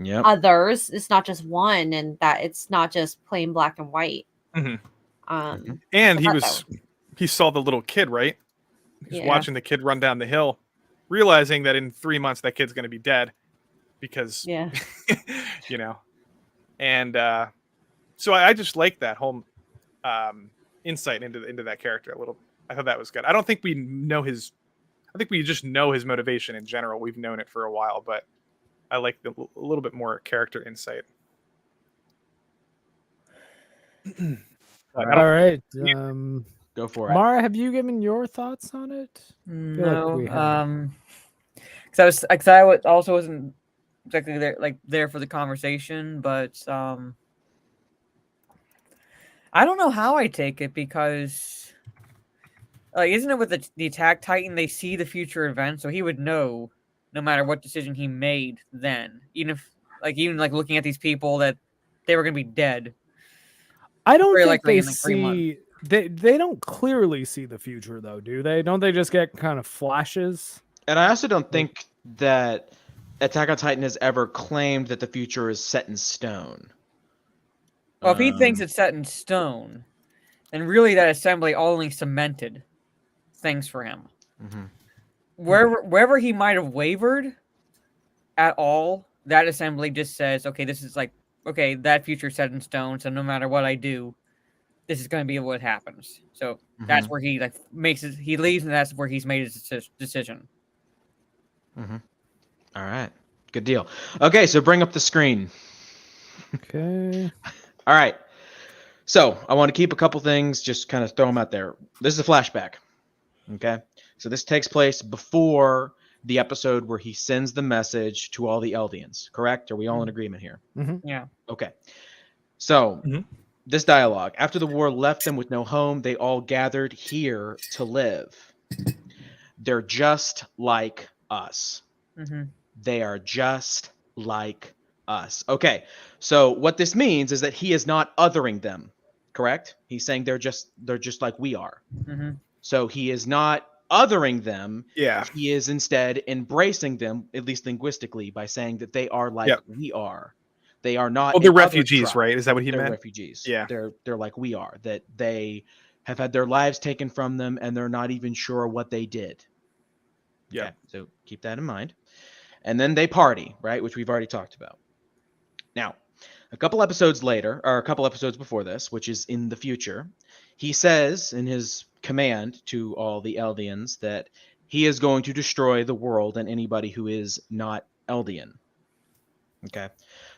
Yep. others. It's not just one, and that it's not just plain black and white. Mhm. Um, And I he thought was that he saw the little kid, right? He's Yeah. watching the kid run down the hill, realizing that in 3 months that kid's going to be dead because yeah. you know. And so I just like that whole insight into that character a little. I thought that was good. I don't think we know his. I think we just know his motivation in general. We've known it for a while, but I like a little bit more character insight. all right. Go for it. Mara, have you given your thoughts on it? feel like we No, have. because I also wasn't exactly there for the conversation, but I don't know how I take it, because like, isn't it with the Attack Titan, they see the future events, so he would know no matter what decision he made then, even looking at these people that they were gonna be dead. I don't Very think likely they in, like, 3 months. see they don't clearly see the future though, do they? Don't they just get kind of flashes? And I also don't think that Attack on Titan has ever claimed that the future is set in stone. Well, if he thinks Um, it's set in stone, then really that assembly only cemented things for him. mhm. Wherever he might have wavered at all, that assembly just says, okay, this is like, okay, that future set in stone, so no matter what I do, this is going to be what happens. So that's where he he leaves, and that's where he's made his decision. All right. Good deal. Okay, so bring up the screen. Okay. All right. So I want to keep a couple things, just kind of throw them out there. This is a flashback. Okay. So this takes place before the episode where he sends the message to all the Eldians, correct? Are we all in agreement here? Yeah. Okay. So Mhm. this dialogue: after the war left them with no home, they all gathered here to live. They're just like us. Mm-hmm. They are just like us. Okay. So what this means is that he is not othering them, correct? He's saying they're just like we are. Mm-hmm. So he is not othering them. Yeah. He is instead embracing them, at least linguistically, by saying that they are like Yep. we are. They are not. Well, they're another refugees, tribe. right? Is that what he They're meant? refugees. Yeah. They're like we are. That they have had their lives taken from them, and they're not even sure what they did. Yeah. Okay, so keep that in mind. And then they party, right? Which we've already talked about. Now, a couple episodes later, or a couple episodes before this, which is in the future, he says in his command to all the Eldians that he is going to destroy the world and anybody who is not Eldian. Okay.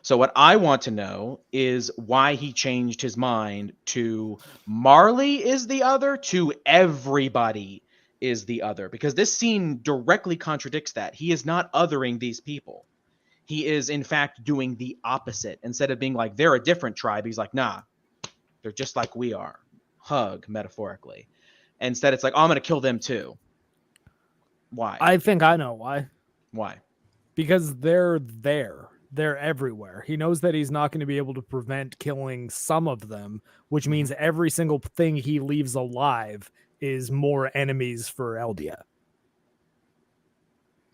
So what I want to know is why he changed his mind to Marley is the other to everybody is the other, because this scene directly contradicts that. He is not othering these people. He is in fact doing the opposite. Instead of being like, they're a different tribe, he's like, nah, they're just like we are. Hug, metaphorically. Instead, it's like, oh, I'm going to kill them too. Why? I think I know why. Why? Because they're there. They're everywhere. He knows that he's not going to be able to prevent killing some of them, which means every single thing he leaves alive is more enemies for Eldia.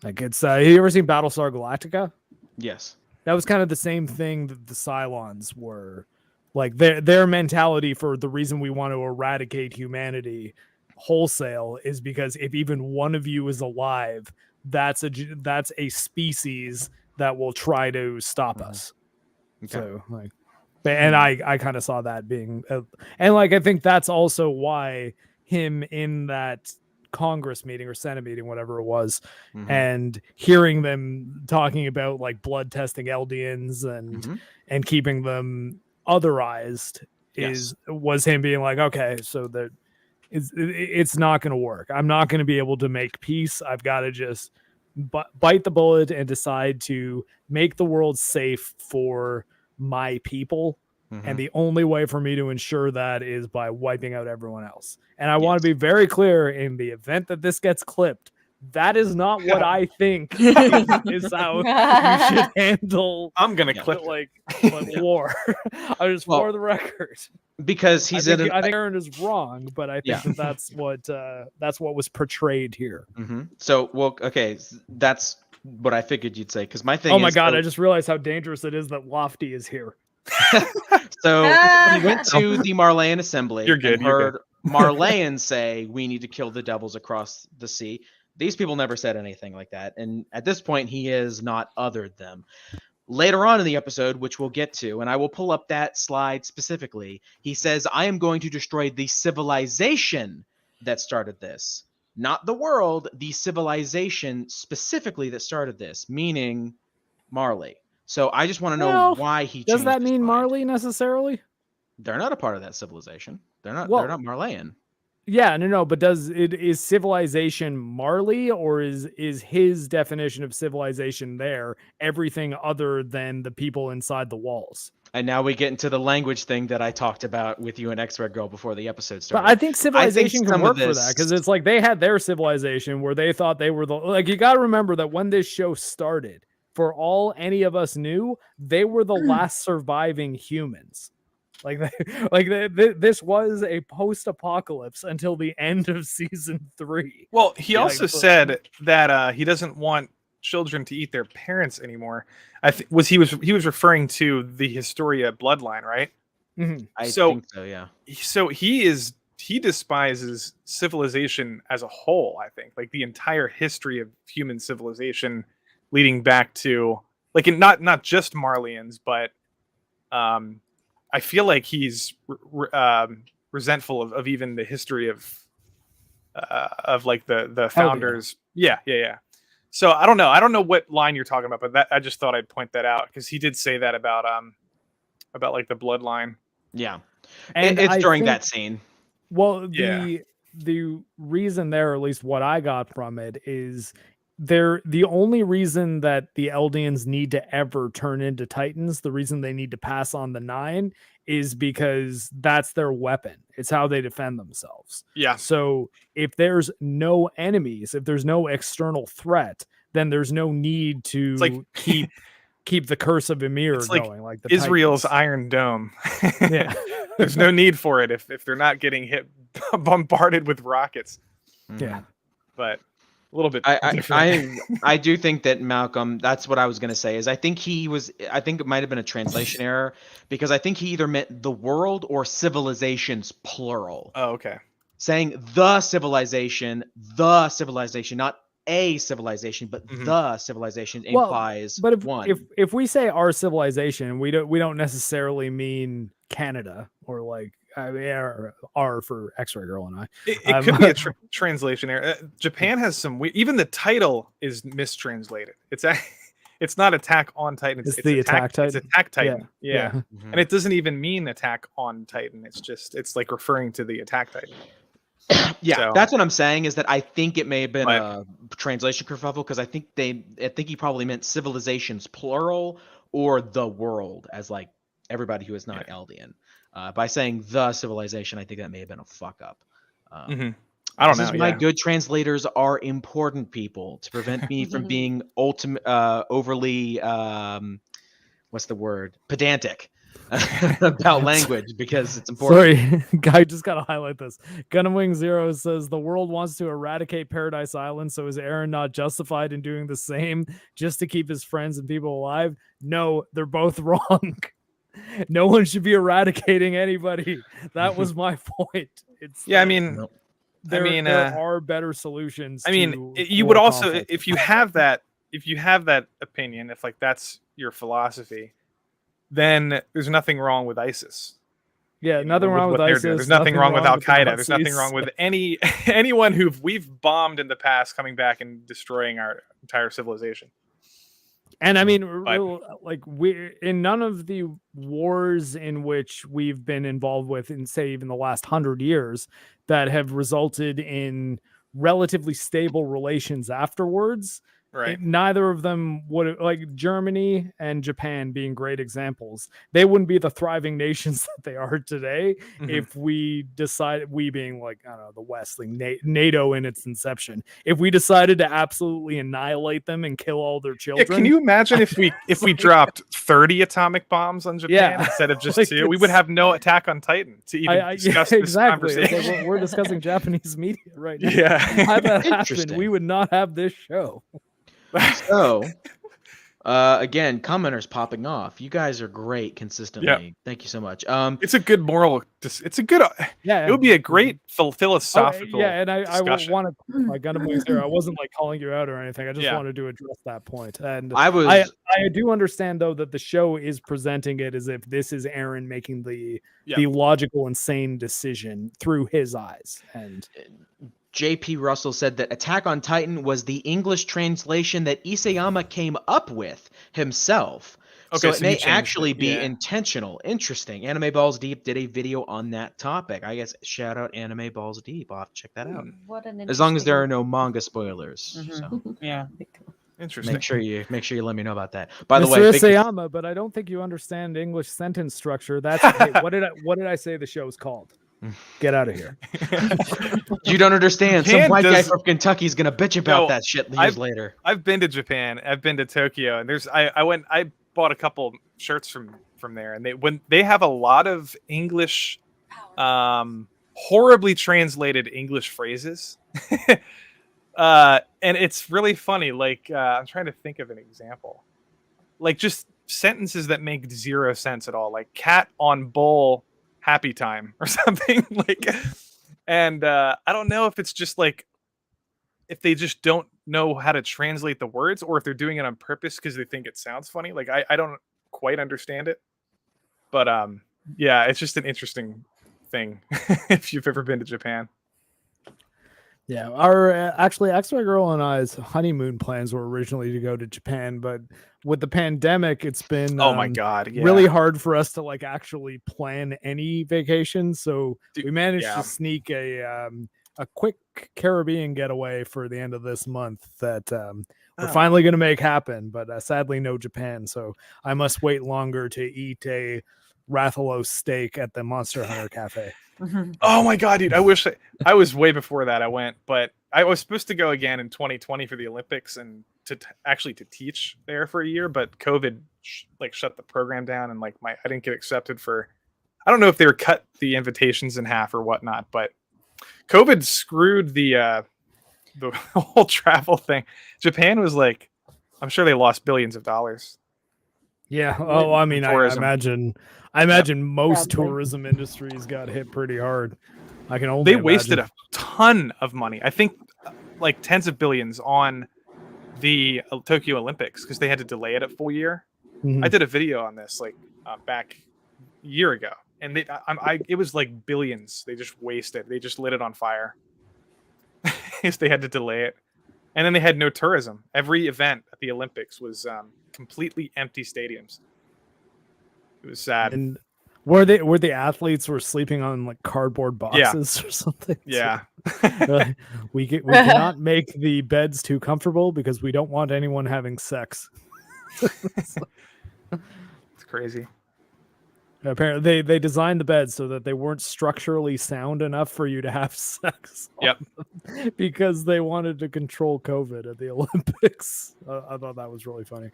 Like it's have you ever seen Battlestar Galactica? Yes. That was kind of the same thing that the Cylons were. Like their mentality for the reason we want to eradicate humanity wholesale is because if even one of you is alive, that's a species that will try to stop us. Okay. So like, and I kind of saw that being, and like I think that's also why him in that Congress meeting or Senate meeting, whatever it was, and hearing them talking about like blood testing Eldians and keeping them otherized was him being like, okay, so that it's not going to work. I'm not going to be able to make peace. I've got to just bite the bullet and decide to make the world safe for my people. And the only way for me to ensure that is by wiping out everyone else. And I want to be very clear, in the event that this gets clipped, that is not what I think is how you should handle. I'm gonna clip like war. I just for the record, because he's I think Aaron is wrong, but I think that's what was portrayed here. So okay, that's what I figured you'd say. Because my thing. Oh my god! I just realized how dangerous it is that Lofty is here. So when he went to the Marleyan assembly, you're good. And heard Marleyan say, "We need to kill the devils across the sea." These people never said anything like that, and at this point, he has not othered them. Later on in the episode, which we'll get to, and I will pull up that slide specifically, he says, "I am going to destroy the civilization that started this, not the world. The civilization specifically that started this, meaning Marley." So I just want to know why he does that changed his mean mind. Marley necessarily? They're not a part of that civilization. They're not Marleyan. Yeah, no, but is civilization Marley, or is his definition of civilization there everything other than the people inside the walls? And now we get into the language thing that I talked about with you and X-Red Girl before the episode started. But I think civilization can work for that, this- because it's like they had their civilization where they thought they were you got to remember that when this show started, for all any of us knew, they were the last surviving humans. This was a post-apocalypse until the end of season 3. Well, he also said that he doesn't want children to eat their parents anymore. He was referring to the Historia bloodline, right? I think so, yeah. So he despises civilization as a whole. I think like the entire history of human civilization, leading back to like not just Marleyans, but I feel like he's resentful of even the history of like the founders. Yeah. So I don't know what line you're talking about, but I just thought I'd point that out because he did say that about like the bloodline. Yeah, and it's during that scene. Well, the reason there, or at least what I got from it, is the only reason that the Eldians need to ever turn into Titans, the reason they need to pass on the 9, is because that's their weapon. It's how they defend themselves. Yeah. So if there's no enemies, if there's no external threat, then there's no need to keep the curse of Ymir going. Like the Israel's Titans. Iron Dome. Yeah. There's no need for it if they're not getting bombarded with rockets. Yeah. But a little bit I do think that Malcolm, that's what I was going to say, is I think it might have been a translation error, because I think he either meant the world or civilizations plural. Oh, okay. Saying the civilization, not a civilization, but the civilization implies but one. If we say our civilization, we don't necessarily mean Canada or like R for X-Ray Girl and I. It could be a translation error. Japan has some even the title is mistranslated. It's not Attack on Titan. It's the Attack Titan. It's Attack Titan. Yeah. Mhm. And it doesn't even mean Attack on Titan. It's like referring to the Attack Titan. Yeah, So- that's what I'm saying. Is that I think it may have been But- a translation kerfuffle because I think he probably meant civilizations plural or the world as like everybody who is not Eldian. By saying the civilization, I think that may have been a fuck up. Mhm. I don't This know. is why Yeah. good translators are important, people, to prevent me from being overly what's the word, pedantic about language because it's important. Sorry, guy, just gotta highlight this. Gunham Wing Zero says the world wants to eradicate Paradise Island, so is Aaron not justified in doing the same just to keep his friends and people alive? No, they're both wrong. No one should be eradicating anybody. That was my point. It's Yeah, I mean, Nope. there are better solutions. I mean, to you would war also, conflict. if you have that opinion, if like that's your philosophy, then there's nothing wrong with ISIS. Yeah, nothing wrong with what they're ISIS. doing. There's nothing wrong with Al the Qaeda. There's nothing Nazis. wrong with anyone who we've bombed in the past coming back and destroying our entire civilization. And I mean, But- like we in none of the wars in which we've been involved with in say even the last 100 years that have resulted in relatively stable relations afterwards. Right. Neither of them would, like Germany and Japan being great examples. They wouldn't be the thriving nations that they are today Mhm. if we decided, we being like, I don't know, the West, like NATO in its inception, if we decided to absolutely annihilate them and kill all their Yeah, children. can you imagine if we dropped 30 atomic bombs on Japan Yeah. instead of just Like, 2? We would it's- have no Attack on Titan to even yeah, discuss this exactly. It's like conversation. we're discussing Japanese media right now. Yeah. Had that happened, Interesting. we would not have this show. So, again, commenters popping off. You guys are great consistently. Thank you so much. It's a good moral. It's a good. Yeah, It would be a great philosophical. yeah, and I discussion. want to. I got to there. I wasn't like calling you out or anything. I just Yeah. wanted to address that point. And I was I do understand though that the show is presenting it as if this is Aaron making the logical and sane decision through his eyes. And J.P. Russell said that Attack on Titan was the English translation that Isayama came up with himself. Okay, so it so he may changed actually it, be yeah. intentional. Interesting. Anime Balls Deep did a video on that topic. I guess shout out Anime Balls Deep. I'll have to check that out. What an As long as there are interesting- no manga spoilers. Mhm. So Yeah. Interesting. make sure you let me know about that. By the Mr. way, big- Isayama, but I don't think you understand English sentence structure. That's hey, what did I say the show's called? Get out of here. you don't understand. Some Japan white guy does- from Kentucky is gonna bitch about No, that shit years I've- later. I've been to Japan. I've been to Tokyo, and I bought a couple shirts from there, and they have a lot of English, horribly translated English phrases, and it's really funny. Like I'm trying to think of an example, like just sentences that make zero sense at all, like cat on bull, happy time or something like. And I don't know if it's just like if they just don't know how to translate the words or if they're doing it on purpose because they think it sounds funny. Like I don't quite understand it. But yeah, it's just an interesting thing if you've ever been to Japan. Yeah, our actually X-Ray Girl and I's honeymoon plans were originally to go to Japan, but with the pandemic, it's been Oh my god, yeah. really hard for us to like actually plan any vacation. So Dude, we managed yeah. to sneak a quick Caribbean getaway for the end of this month that we're Oh. finally going to make happen. But sadly, no Japan, so I must wait longer to eat a Rathalos steak at the Monster Hunter Cafe. Oh my god, dude! I wish I was way before that. I went, but I was supposed to go again in 2020 for the Olympics and actually to teach there for a year. But COVID shut the program down, and I didn't get accepted for. I don't know if they were cut the invitations in half or whatnot, but COVID screwed the whole travel thing. Japan was like, I'm sure they lost billions of dollars. Yeah. Oh, I mean, I Tourism. imagine most Probably. tourism industries got hit pretty hard. I can only They imagine. wasted a ton of money. I think like tens of billions on the Tokyo Olympics because they had to delay it a full year. Mhm. I did a video on this back a year ago, and it was like billions. They just wasted. They just lit it on fire. Because they had to delay it. And then they had no tourism. Every event at the Olympics was completely empty stadiums. It was sad. And were the athletes were sleeping on like cardboard boxes or something? Yeah. Like, we cannot make the beds too comfortable because we don't want anyone having sex. It's crazy. Apparently, they designed the beds so that they weren't structurally sound enough for you to have sex. on Yep. them because they wanted to control COVID at the Olympics. I thought that was really funny.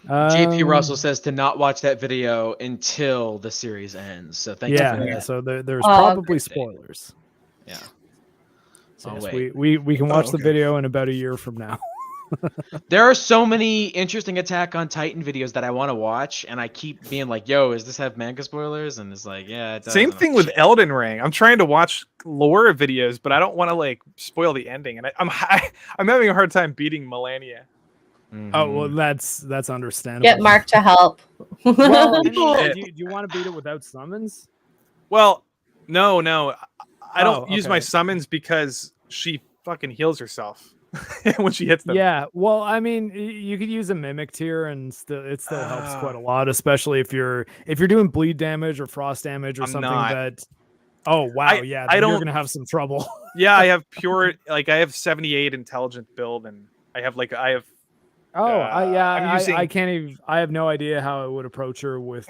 JP Um, Russell says to not watch that video until the series ends. So thank you for Yeah, that. so there's Oh, probably okay. spoilers. Yeah. So Oh, yes, wait. we can watch the okay. video in about a year from now. There are so many interesting Attack on Titan videos that I want to watch, and I keep being like, "Yo, does this have manga spoilers?" And it's like, "Yeah, it does." Same And I'm thing like, with Elden Ring. I'm trying to watch lore videos, but I don't want to like spoil the ending. And I'm having a hard time beating Melania. "Mhm." Oh well, that's understandable. Get Mark to help. Well, I mean, Shit. do you want to beat it without summons? Well, no. I don't Oh, use my okay. summons because she fucking heals herself when she hits them. Yeah, well, I mean, you could use a mimic tier, and it still helps quite a lot, especially if you're doing bleed damage or frost damage or I'm something not. that. Oh wow, yeah, I then you're don't- gonna have some trouble. Yeah, I have pure like I have 78 intelligent build, and I have I'm using- I can't even. I have no idea how I would approach her with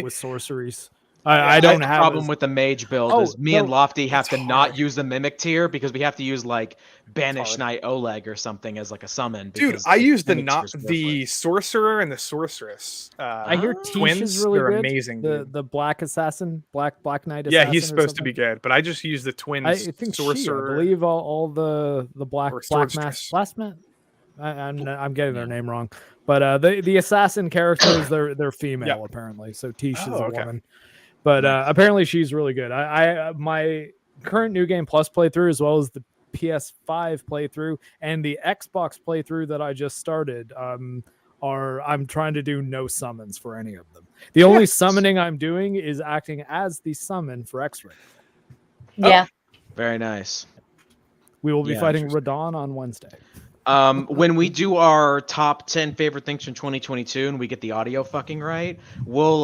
with sorceries. Yeah, I don't the have problem as- with the mage build Oh, is me and no, Lofty have to it's not hard. use the mimic tier because we have to use like Banish hard. Knight Oleg or something as like a summon. Dude, because I use the mimic tier's the worthless. sorcerer and the sorceress. I hear Oh. Tish twins. is really They're good. amazing. The dude. the black assassin, black knight. Yeah, Assassin he's or supposed to be something. good, but I just use the twins. I think I sorcerer. believe all the black Or black sorceress. mask I'm getting their name wrong, but the assassin characters they're female apparently. So Tish is Oh, a okay. woman, but apparently she's really good. I my current New Game Plus playthrough as well as the PS5 playthrough and the Xbox playthrough that I just started I'm trying to do no summons for any of them. The only summoning I'm doing is acting as the summon for X-Ray. Yeah. Very nice. We will be Yeah, fighting Radon on Wednesday. When we do our top 10 favorite things from 2022 and we get the audio fucking right, we'll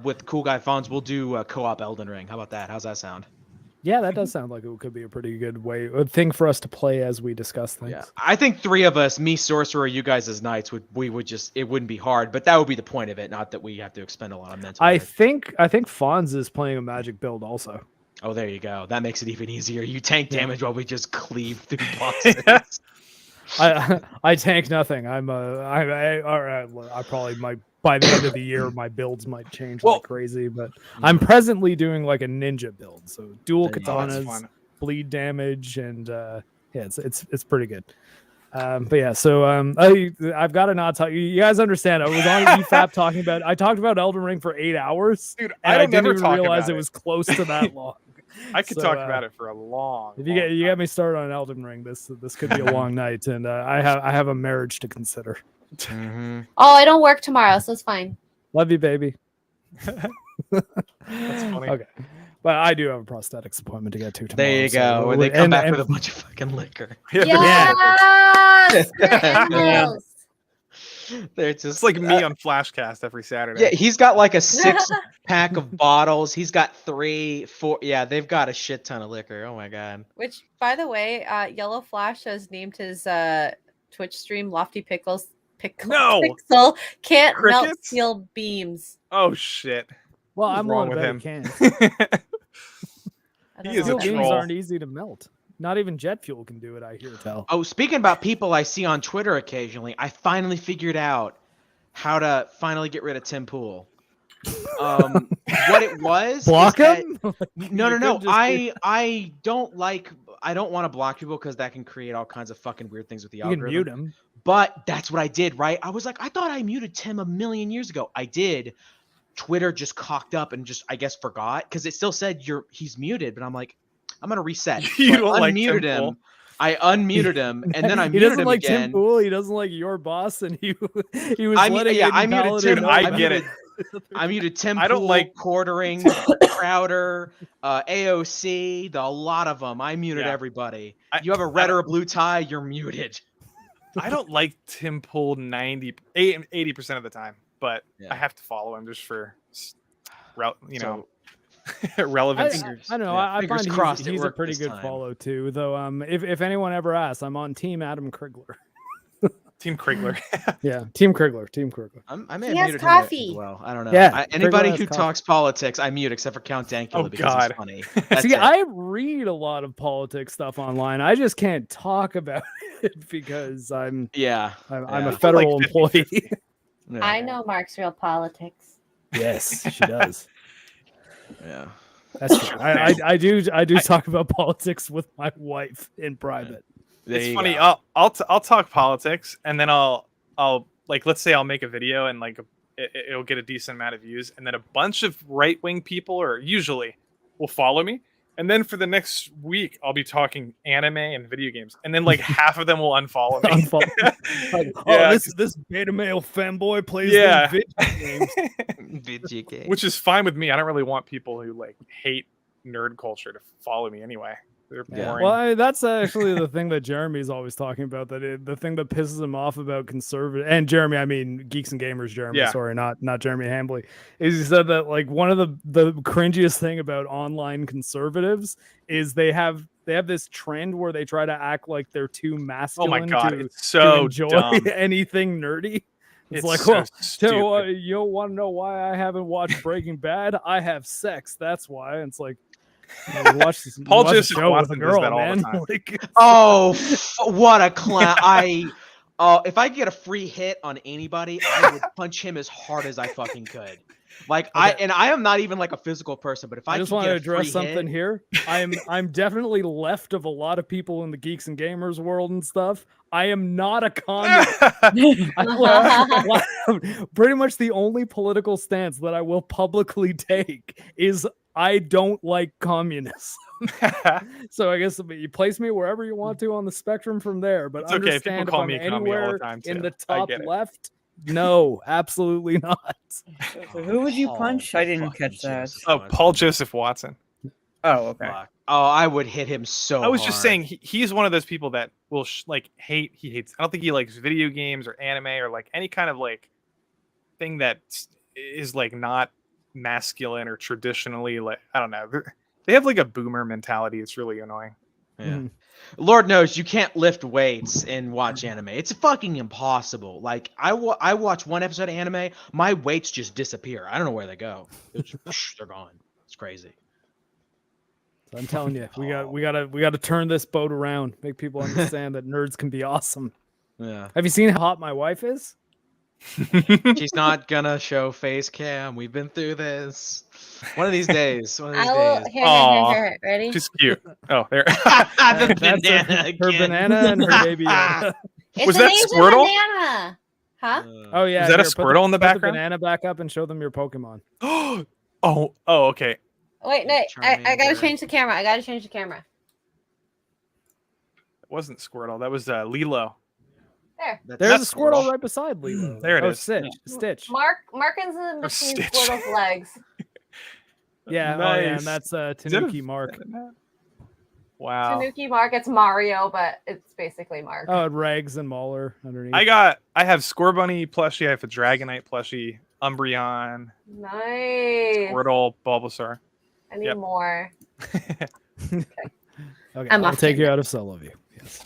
with Cool Guy Fonz, we'll do co-op Elden Ring. How about that? How's that sound? Yeah, that does sound like it could be a pretty good thing for us to play as we discuss things. Yeah, I think three of us, me, Sorcerer, you guys as Knights, it wouldn't be hard, but that would be the point of it, not that we have to expend a lot of mental. I effort. think Fonz is playing a magic build also. Oh, there you go. That makes it even easier. You tank damage while we just cleave through bosses. I tank nothing. I probably might by the end of the year my builds might change Well- like crazy, but I'm presently doing like a ninja build, so dual There you go. Oh, that's katanas, fun. bleed damage, and yeah, it's pretty good. But yeah, so I've got to not talk. You guys understand? I was on EFAP talking about. I talked about Elden Ring for 8 hours, Dude, and I don't didn't never even talk realize about it was close to that long. I could So, talk about it for a long. If you get me started on Elden Ring, this could be a long night, and I have a marriage to consider. Mhm. Oh, I don't work tomorrow, so it's fine. Love you, baby. That's funny. Okay, but I do have a prosthetics appointment to get to tomorrow. There you so go. When they and- come back and- with a bunch of fucking liquor. Yeah, Yes! Animals! They're just it's like me on Flashcast every Saturday. Yeah, he's got like a 6-pack of bottles. He's got 3, 4. Yeah, they've got a shit ton of liquor. Oh my god. Which, by the way, Yellow Flash has named his Twitch stream Lofty Pickles. No! Pixel can't melt Crickets? steel beams. Oh shit. Well, What's I'm wrong willing with to bet him? it can. I don't He is know a what Steel that beams troll. aren't easy to melt. Not even jet fuel can do it. I hear tell. Oh, speaking about people I see on Twitter occasionally, I finally figured out how to finally get rid of Tim Pool. What it was? Block is that- him? No, You no, no. could just do- I don't want to block people because that can create all kinds of fucking weird things with the You can algorithm. mute him. But that's what I did, right? I was like, I thought I muted Tim a million years ago. I did. Twitter just cocked up and just, I guess, forgot because it still said he's muted. But I'm like, I'm gonna reset. You So I don't like unmuted Tim him. Pool? I unmuted him, and then I he muted doesn't him like again. Tim Pool. He doesn't like your boss, and he was I mu- letting yeah, Aiden I muted Paladin Tim. know I about get muted- it. I muted Tim I don't Pool, like- Quartering, Crowder, AOC, a lot of them. I muted Yeah. everybody. I- You have a red or a blue tie, you're muted. I don't like Tim Pool 80% of the time, but Yeah. I have to follow him just for you know I relevance. don't know. Yeah, I fingers find crossed it he's a worked pretty this good time. follow too. Though, if anyone ever asks, I'm on Team Adam Krigler. Team Krigler. Yeah, Team Krigler. I may He have has muted coffee. him as well. I don't know. Yeah, Anybody Krigler has who coffee. talks politics, I mute except for Count Dankula Oh, because God. he's funny. That's See, it. I read a lot of politics stuff online. I just can't talk about it because I'm yeah. a Yeah. federal Like employee. 50-50. Yeah. I know Mark's real politics. Yes, she does. Yeah. That's true. I do talk about politics with my wife in private. There It's you funny. go. I'll talk politics, and then I'll like, let's say I'll make a video and like it'll get a decent amount of views, and then a bunch of right wing people or usually will follow me, and then for the next week I'll be talking anime and video games, and then like half of them will unfollow me. Like, Yeah, this beta male fanboy plays Yeah. video games. VGK. which is fine with me. I don't really want people who like hate nerd culture to follow me anyway. They're Yeah. boring. Well, that's actually the thing that Jeremy's always talking about. The thing that pisses him off about conservative and Jeremy, I mean Geeks and Gamers, Jeremy. Yeah. Sorry, not Jeremy Hambley. Is he said that like one of the cringiest thing about online conservatives is they have this trend where they try to act like they're too Oh masculine my god, to it's so enjoy dumb. anything nerdy. It's like, so well, stupid. you don't want to know why I haven't watched Breaking Bad? I have sex. That's why. And it's like, you know, you watch this, you Paul watch a Joseph show with a Watson does girl, that all the man. time. Like, Oh, what a clown! If I could get a free hit on anybody, I would punch him as hard as I fucking could. Like I am not even like a physical person, but if I I just could want to get a address free something hit, here. I'm definitely left of a lot of people in the Geeks and Gamers world and stuff. I am not a communist. Pretty much the only political stance that I will publicly take is I don't like communists. So I guess you place me wherever you want to on the spectrum from there. But It's okay, people understand call if I'm me a commie all the anywhere time, in too. the I top get it. left, no, absolutely not. So who would you Paul punch? I didn't fucking catch that. Joseph Oh, Watson. Paul Joseph Watson. Oh, okay. Fuck. Oh, I would hit him so. I was just hard. saying he's one of those people that will like hate. He hates. I don't think he likes video games or anime or like any kind of like thing that is like not masculine or traditionally like, I don't know. They have like a boomer mentality. It's really annoying. Yeah. Mhm. Lord knows you can't lift weights and watch anime. It's fucking impossible. Like I watch one episode of anime, my weights just disappear. I don't know where they go. They're, just, they're gone. It's crazy. So I'm telling you, we got to turn this boat around, make people understand that nerds can be awesome. Yeah. Have you seen how hot my wife is? She's not gonna show face cam. We've been through this. One of these days. One of these I will. days. Here. Ready? She's cute. Oh, there. The That's banana her again. banana and her baby. It's Was an that Asian Squirtle? banana. Huh? Oh yeah, Is that a here, put Squirtle in the put background? banana back up and show them your Pokemon. oh, okay. Wait, no. I gotta Charmander. change the camera. I gotta change the camera. It wasn't Squirtle. That was Lilo. There. There's That's a Squirtle Squirtle. right beside Lilo. There it oh, is. Stitch. Markins in between Stitch. Squirtle's legs. Yeah, oh yeah, and Nice. that's that a- Tanuki Mark. Wow. Tanuki Mark. It's Mario, but it's basically Mark. Oh, and Rags and Mauler underneath. I have Scorbunny plushie. I have a Dragonite plushie. Umbreon. Nice. Squirtle. Bulbasaur. I need Yep. more. Okay, I'm I'll off take to you out of solo view. Yes,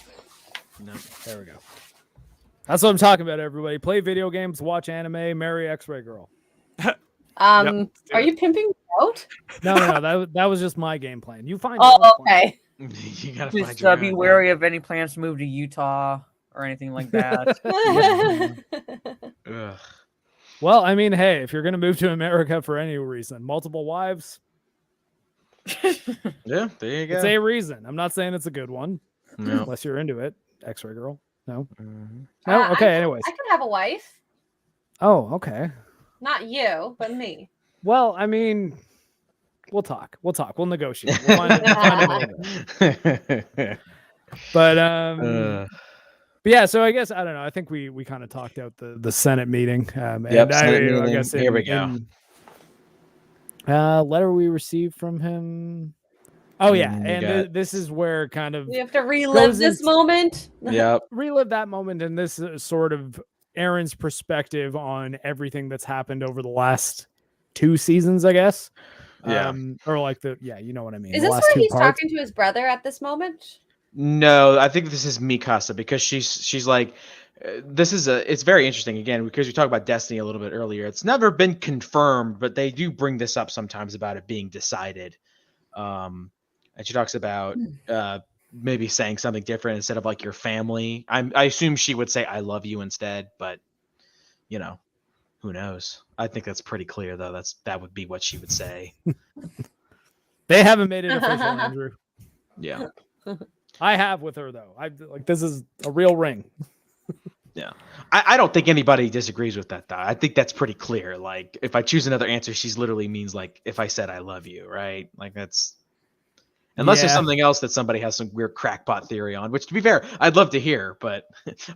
No. there we go. That's what I'm talking about, everybody. Play video games, watch anime, marry X-Ray Girl. Are it. you pimping me out? No, that was just my game plan. You find your Oh, own plan. okay. You gotta find Just your be own, wary of any plans to move to Utah or anything like that. Ugh. Well, I mean, hey, if you're gonna move to America for any reason, multiple wives, Yeah, there you go. it's a reason. I'm not saying it's a good one, No. unless you're into it. X-Ray Girl. No. Mhm. No. I Okay. could- Anyways. I could have a wife. Oh, okay. Not you, but me. Well, I mean, we'll talk. We'll negotiate. We'll find a middle ground. But But yeah, so I guess I don't know. I think we kind of talked out the Senate meeting. Yep, and Senate I meeting. guess Here we go. Letter we received from him. Oh yeah, We and got- this is where kind of We have to relive goes this into- moment. Yep. relive that moment, and this is sort of Aaron's perspective on everything that's happened over the last 2 seasons, I guess. Yeah. Or like you know what I mean. Is the this last where 2 he's parts. talking to his brother at this moment? No, I think this is Mikasa because she's like, it's very interesting again because we talked about Destiny a little bit earlier. It's never been confirmed, but they do bring this up sometimes about it being decided. And she talks about maybe saying something different instead of like your family. I assume she would say I love you instead, but you know, who knows? I think that's pretty clear though. That would be what she would say. They haven't made it official, Andrew. Yeah. I have with her though. This is a real ring. Yeah. I don't think anybody disagrees with that though. I think that's pretty clear. Like if I choose another answer, she's literally means like if I said I love you, right? Like that's unless there's Yeah. something else that somebody has some weird crackpot theory on, which to be fair, I'd love to hear, but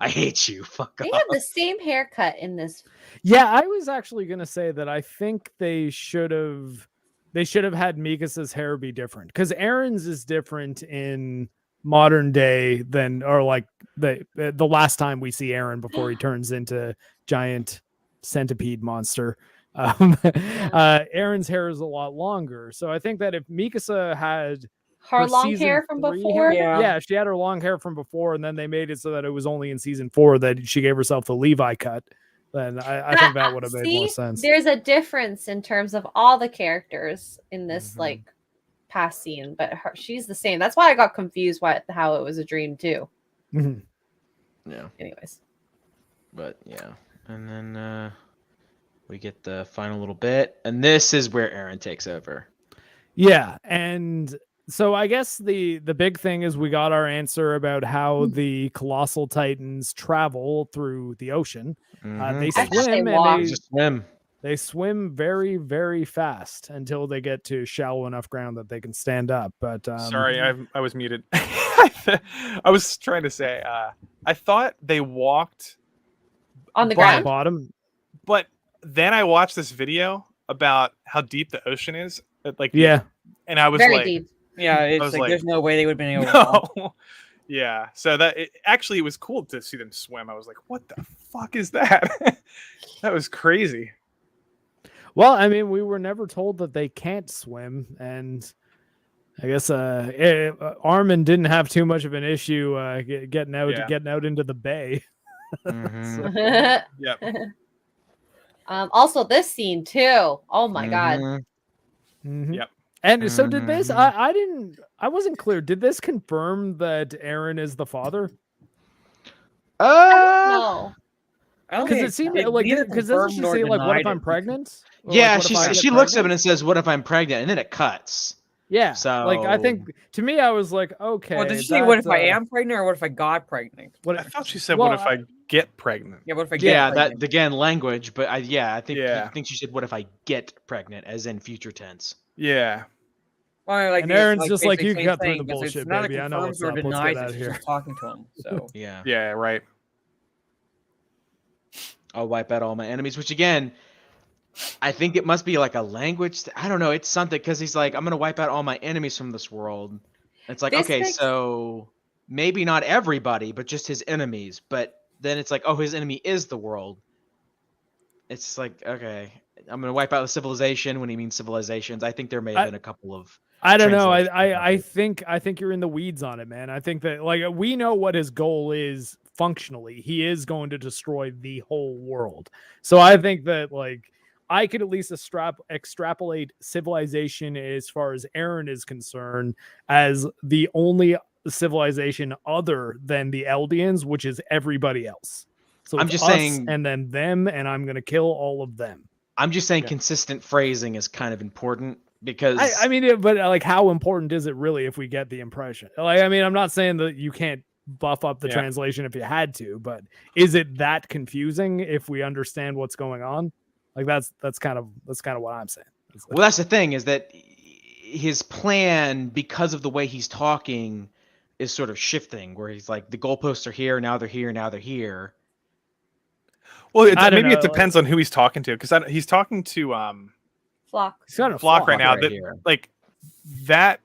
I hate you. Fuck They off. have the same haircut in this. Yeah, I was actually gonna say that I think they should have had Mikasa's hair be different because Aaron's is different in modern day than or like the last time we see Aaron before he turns into giant centipede monster. Aaron's hair is a lot longer, so I think that if Mikasa had Her her long season hair from 3 before. Yeah. yeah, if she had her long hair from before, and then they made it so that it was only in season 4 that she gave herself the Levi cut, then I think that would have made more See, sense. There's a difference in terms of all the characters in this Mhm. like past scene, but she's the same. That's why I got confused how it was a dream too. Mhm. Yeah. Anyways, But yeah. And then we get the final little bit. And this is where Aaron takes over. Yeah, and so I guess the big thing is we got our answer about how the colossal titans travel through the ocean. They Mhm. I thought they swim walked. and Just swim. they swim very, very fast until they get to shallow enough ground that they can stand up. But Sorry, I was muted. I was trying to say, I thought they walked, on the But- on the ground. bottom. but then I watched this video about how deep the ocean is. Like, Yeah, and I was Very like, deep. Yeah, it's was like, like, there's no way they would have been able to. no. Yeah. So it was cool to see them swim. I was like, what the fuck is that? That was crazy. well, I mean, we were never told that they can't swim, and I guess Armin didn't have too much of an issue getting out into the bay. Mhm. Yep. Also, this scene too. Oh my god. Mhm. Mhm. Yep. And so did this? Mhm. I wasn't clear. Did this confirm that Aaron is the father? No. I don't Because think it seemed it like neither because doesn't she confirmed nor say like, "What if denied I'm it. pregnant?" Or, Yeah, like, "What if I get she looks at it pregnant?" and says, "What if I'm pregnant?" And then it cuts. Yeah. Like I think So- to me, I was like, okay. Well, did she say what if I that, am pregnant or what if I got pregnant? What I thought she said, well, what if I get pregnant? Yeah, what if I get Yeah, pregnant? that again language, but I think Yeah. I think she said, "What if I get pregnant?" As in future tense. Yeah. Well, like, And it's, Aaron's just like, basically "You cut same through the thing, 'cause it's bullshit, neither baby. I know confirms what's or up. Let's get denies out it, of she's here." just talking to him. So Yeah. Yeah. Right. I'll wipe out all my enemies, which again, I think it must be like a language. I don't know. It's something because he's like, I'm gonna wipe out all my enemies from this world. It's like, This okay, makes- so maybe not everybody, but just his enemies. But then it's like, oh, his enemy is the world. It's like, okay, I'm gonna wipe out the civilization when he means civilizations. I think there may have been a couple of. I don't know. translation I think you're in the weeds on it, man. I think that like we know what his goal is functionally. He is going to destroy the whole world. So I think that like I could at least extrapolate civilization as far as Aaron is concerned as the only civilization other than the Eldians, which is everybody else. So I'm it's just us saying- and then them, and I'm gonna kill all of them. I'm just saying Yeah. consistent phrasing is kind of important because I mean, but like, how important is it really if we get the impression? Like, I mean, I'm not saying that you can't buff up the Yeah. translation if you had to, but is it that confusing if we understand what's going on? Like, that's kind of what I'm saying. It's like- well, that's the thing is that his plan, because of the way he's talking, is sort of shifting, where he's like the goalposts are here, now they're here, now they're here. Well, I don't maybe it know, depends on who he's talking to, because he's talking to Flock. He's got a Flock right now. right That here. like that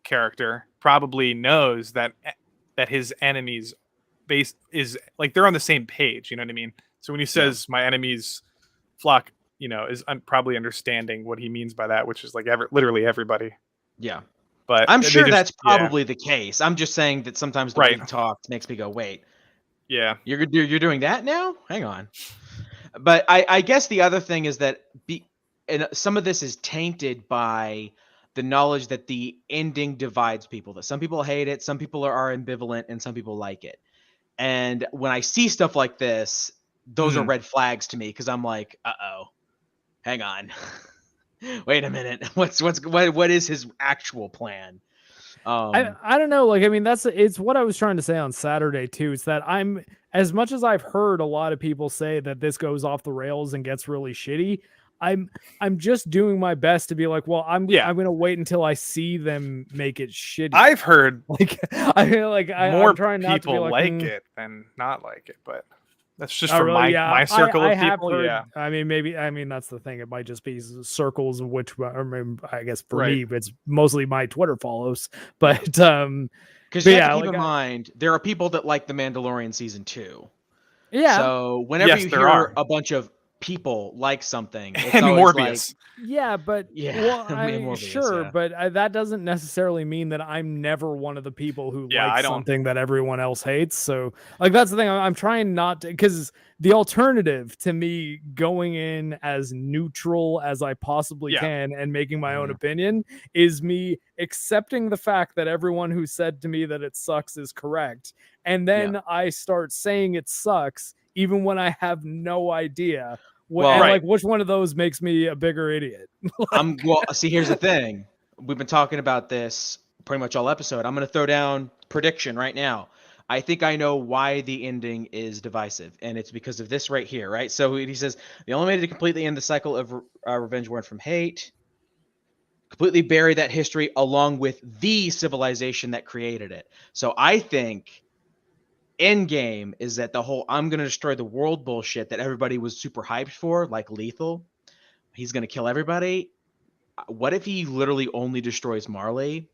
character probably knows that his enemies base is like they're on the same page. You know what I mean? So when he says my enemies, Flock, is probably understanding what he means by that, which is like literally everybody. Yeah. But I'm they sure just- that's yeah. probably the case. I'm just saying that sometimes the way Right. he talks makes me go, wait, Yeah. you're doing that now? Hang on. But I guess the other thing is that and some of this is tainted by the knowledge that the ending divides people. That some people hate it, some people are ambivalent, and some people like it. And when I see stuff like this, those are red flags to me, because I'm like, uh-oh, hang on. Wait a minute. What is his actual plan? I don't know. Like, I mean, it's what I was trying to say on Saturday too. It's that as much as I've heard a lot of people say that this goes off the rails and gets really shitty, I'm just doing my best to be like, well, I'm gonna wait until I see them make it shitty. I've heard like, I feel like more I'm trying not to be people like, like it than not like it, but that's just Oh, from really? my circle I of have people. heard- Yeah. I mean, that's the thing. It might just be circles of which, I guess for Right. me, it's mostly my Twitter follows. But Because But you yeah, have to keep like in mind, there are people that like The Mandalorian season 2. yeah, So whenever Yes, you there hear are. a bunch of people like something, it's And always Morbius. yeah, but Yeah, well, and Morbius, sure, yeah. but that doesn't necessarily mean that I'm never one of the people who Yeah, I likes don't- something that everyone else hates. So, like, that's the thing. I'm trying not to, because the alternative to me going in as neutral as I possibly Yeah. can and making my own Mhm. opinion is me accepting the fact that everyone who said to me that it sucks is correct, and then I start saying it sucks even when I have no idea. Well- And, Right. like, which one of those makes me a bigger idiot? Well, see, here's the thing. We've been talking about this pretty much all episode. I'm going to throw down prediction right now. I think I know why the ending is divisive, and it's because of this right here, right? So he says, the only way to completely end the cycle of revenge born from hate, completely bury that history along with the civilization that created it. So I think Endgame is that the whole I'm going to destroy the world bullshit that everybody was super hyped for, like Lethal. He's going to kill everybody. What if he literally only destroys Marley?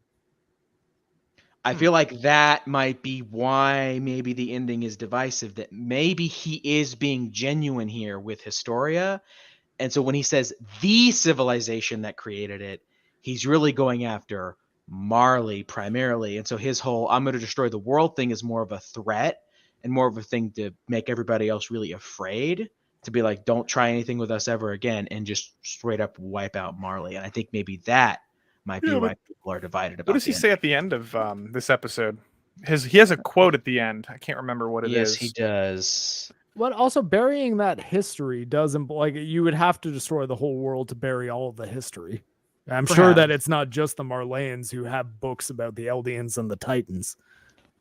I feel like that might be why maybe the ending is divisive, that maybe he is being genuine here with Historia. And so when he says the civilization that created it, he's really going after Marley primarily. And so his whole I'm going to destroy the world thing is more of a threat and more of a thing to make everybody else really afraid, to be like, don't try anything with us ever again, and just straight up wipe out Marley. And I think maybe that might be Yeah, why people are divided about What does he the say at the end of this episode? He has a quote at the end. I can't remember what it yes, is. he does. But also burying that history doesn't, like, you would have to destroy the whole world to bury all of the history. I'm sure that Perhaps. it's not just the Marleyans who have books about the Eldians and the Titans.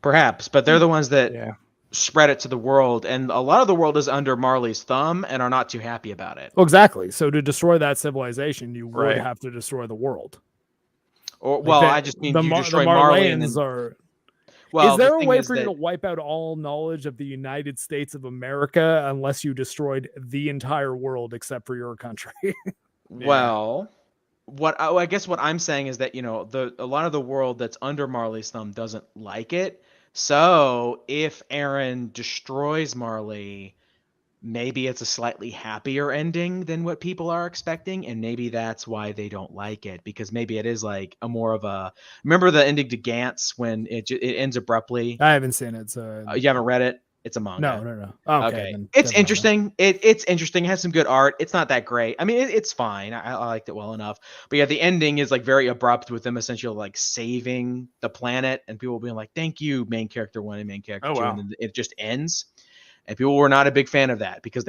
Perhaps, but they're the ones that Yeah. spread it to the world, and a lot of the world is under Marley's thumb and are not too happy about it. Well, exactly. So to destroy that civilization, you would Right. have to destroy the world. Or Like well, the- I just mean the you Mar- destroy the Marley and Marleyans then, are. well, is there the a thing way is for you that- to wipe out all knowledge of the United States of America unless you destroyed the entire world except for your country? Well, I guess what I'm saying is that a lot of the world that's under Marley's thumb doesn't like it. So if Aaron destroys Marley, maybe it's a slightly happier ending than what people are expecting, and maybe that's why they don't like it, because maybe it is like a more of a. Remember the ending to Gantz when it ends abruptly? I haven't seen it, so You haven't read it? It's a manga. no. Okay, Okay, then it's doesn't matter. interesting. It's interesting. It has some good art. It's not that great. I mean, it's fine. I liked it well enough. But yeah, the ending is like very abrupt, with them essentially like saving the planet, and people being like, "Thank you, main character 1 and main character Oh, 2," wow. and then it just ends. And people were not a big fan of that because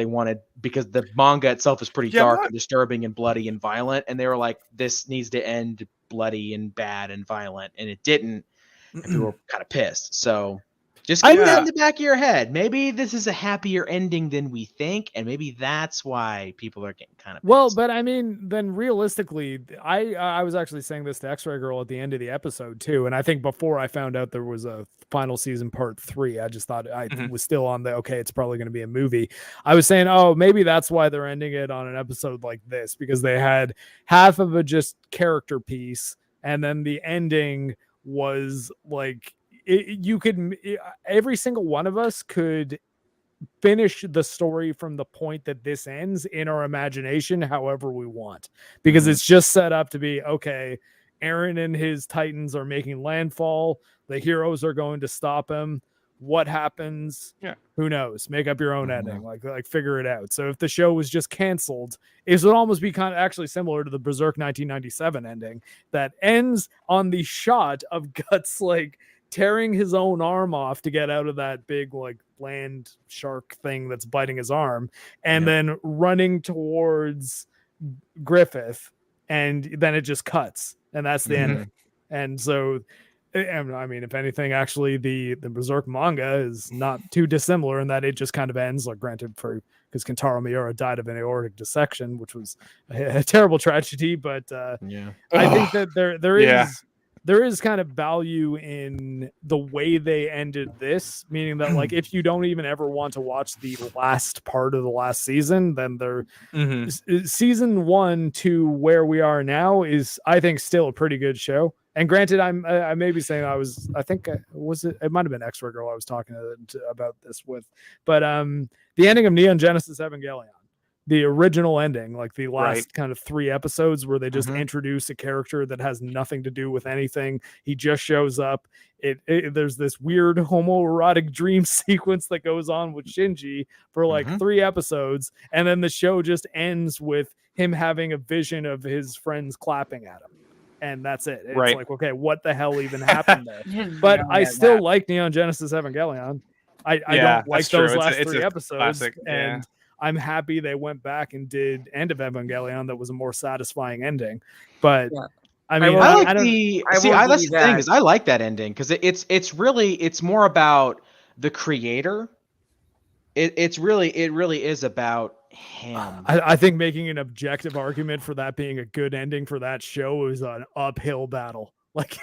because the manga itself is pretty Yeah, dark what? and disturbing and bloody and violent, and they were like, "This needs to end bloody and bad and violent," and it didn't. And people were kind of pissed. So Just keep that Yeah. in the back of your head. Maybe this is a happier ending than we think, and maybe that's why people are getting kind of Well, pissed. but I mean, then realistically, I was actually saying this to X-Ray Girl at the end of the episode too, and I think before I found out there was a final season part 3, I just thought I Mhm. was still on the okay, it's probably going to be a movie. I was saying, oh, maybe that's why they're ending it on an episode like this, because they had half of a just character piece, and then the ending was like every single one of us could finish the story from the point that this ends in our imagination however we want, because Mhm. it's just set up to be okay. Aaron and his titans are making landfall, the heroes are going to stop him. What happens? Yeah. Who knows? Make up your own Mhm. ending, like figure it out. So if the show was just canceled, it would almost be kind of actually similar to the Berserk 1997 ending that ends on the shot of Guts like tearing his own arm off to get out of that big like land shark thing that's biting his arm, and Yeah. then running towards Griffith, and then it just cuts, and that's the Mhm. ending. And so, and I mean, if anything, actually, the Berserk manga is not too dissimilar in that it just kind of ends. Like, granted, for because Kentaro Miura died of an aortic dissection, which was a terrible tragedy, but Yeah. I think that there is Yeah. there is kind of value in the way they ended this, meaning that like if you don't even ever want to watch the last part of the last season, then there Mhm. season 1 to where we are now is, I think, still a pretty good show. And granted, I may be saying I think it might have been X-Ray Girl I was talking about this with, but the ending of Neon Genesis Evangelion, the original ending, like the last Right. kind of 3 episodes where they just Mhm. introduce a character that has nothing to do with anything. He just shows up. There's this weird homoerotic dream sequence that goes on with Shinji for like Mhm. 3 episodes, and then the show just ends with him having a vision of his friends clapping at him, and that's it. It's Right. like, okay, what the hell even happened there? Didn't But know I that. still like Neon Genesis Evangelion. I Yeah, don't like that's true. those It's a- last it's 3 a episodes, classic, yeah. and I'm happy they went back and did End of Evangelion. That was a more satisfying ending. But Yeah. I mean, will I give- like I don't. the I see. will I give that's you the thing that. is I like that ending because it's more about the creator. It really is about him. I think making an objective argument for that being a good ending for that show is an uphill battle. Like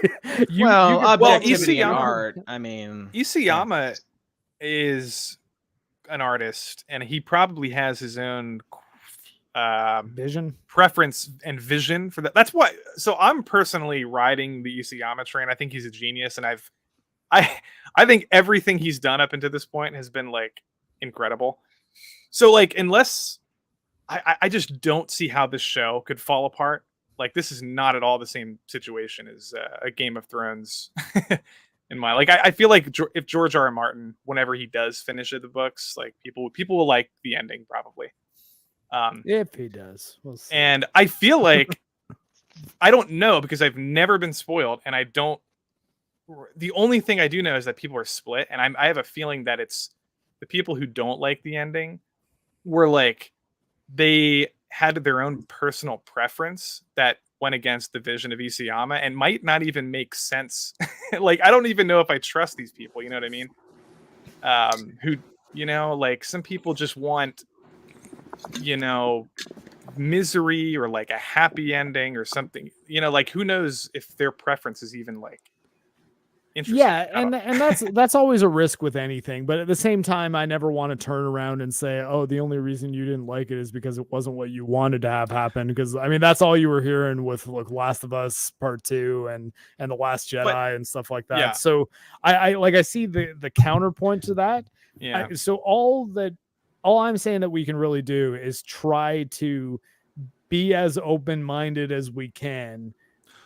you, well, you could objectivity in Isayama- art. I mean, Isayama is an artist, and he probably has his own vision. preference and vision for that. That's why. So I'm personally riding the Isayama train. I think he's a genius, and I think everything he's done up until this point has been like incredible. So like, unless I just don't see how this show could fall apart. Like, this is not at all the same situation as a Game of Thrones. In my I feel like if George R. R. Martin, whenever he does finish the books, like people will like the ending probably. If he does, we'll see. And I feel like I don't know because I've never been spoiled, and I don't. The only thing I do know is that people are split, and I have a feeling that it's the people who don't like the ending were like they had their own personal preference that went against the vision of Isayama and might not even make sense. Like, I don't even know if I trust these people. You know what I mean? Who, like some people just want, misery or like a happy ending or something. Like who knows if their preference is even like interesting. Yeah, and that's always a risk with anything. But at the same time, I never want to turn around and say, "Oh, the only reason you didn't like it is because it wasn't what you wanted to have happen." Because I mean, that's all you were hearing with like Last of Us Part 2 and The Last Jedi and stuff like that. yeah. So I see the counterpoint to that. Yeah. So all I'm saying that we can really do is try to be as open-minded as we can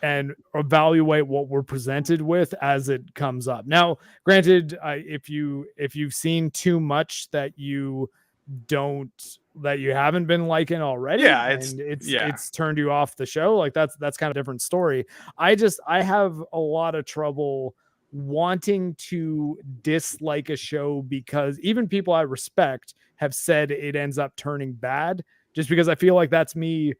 and evaluate what we're presented with as it comes up. Now, granted, if you've seen too much that you haven't been liking already, Yeah, it's turned you off the show, like that's kind of a different story. I have a lot of trouble wanting to dislike a show because even people I respect have said it ends up turning bad, just because I feel like that's me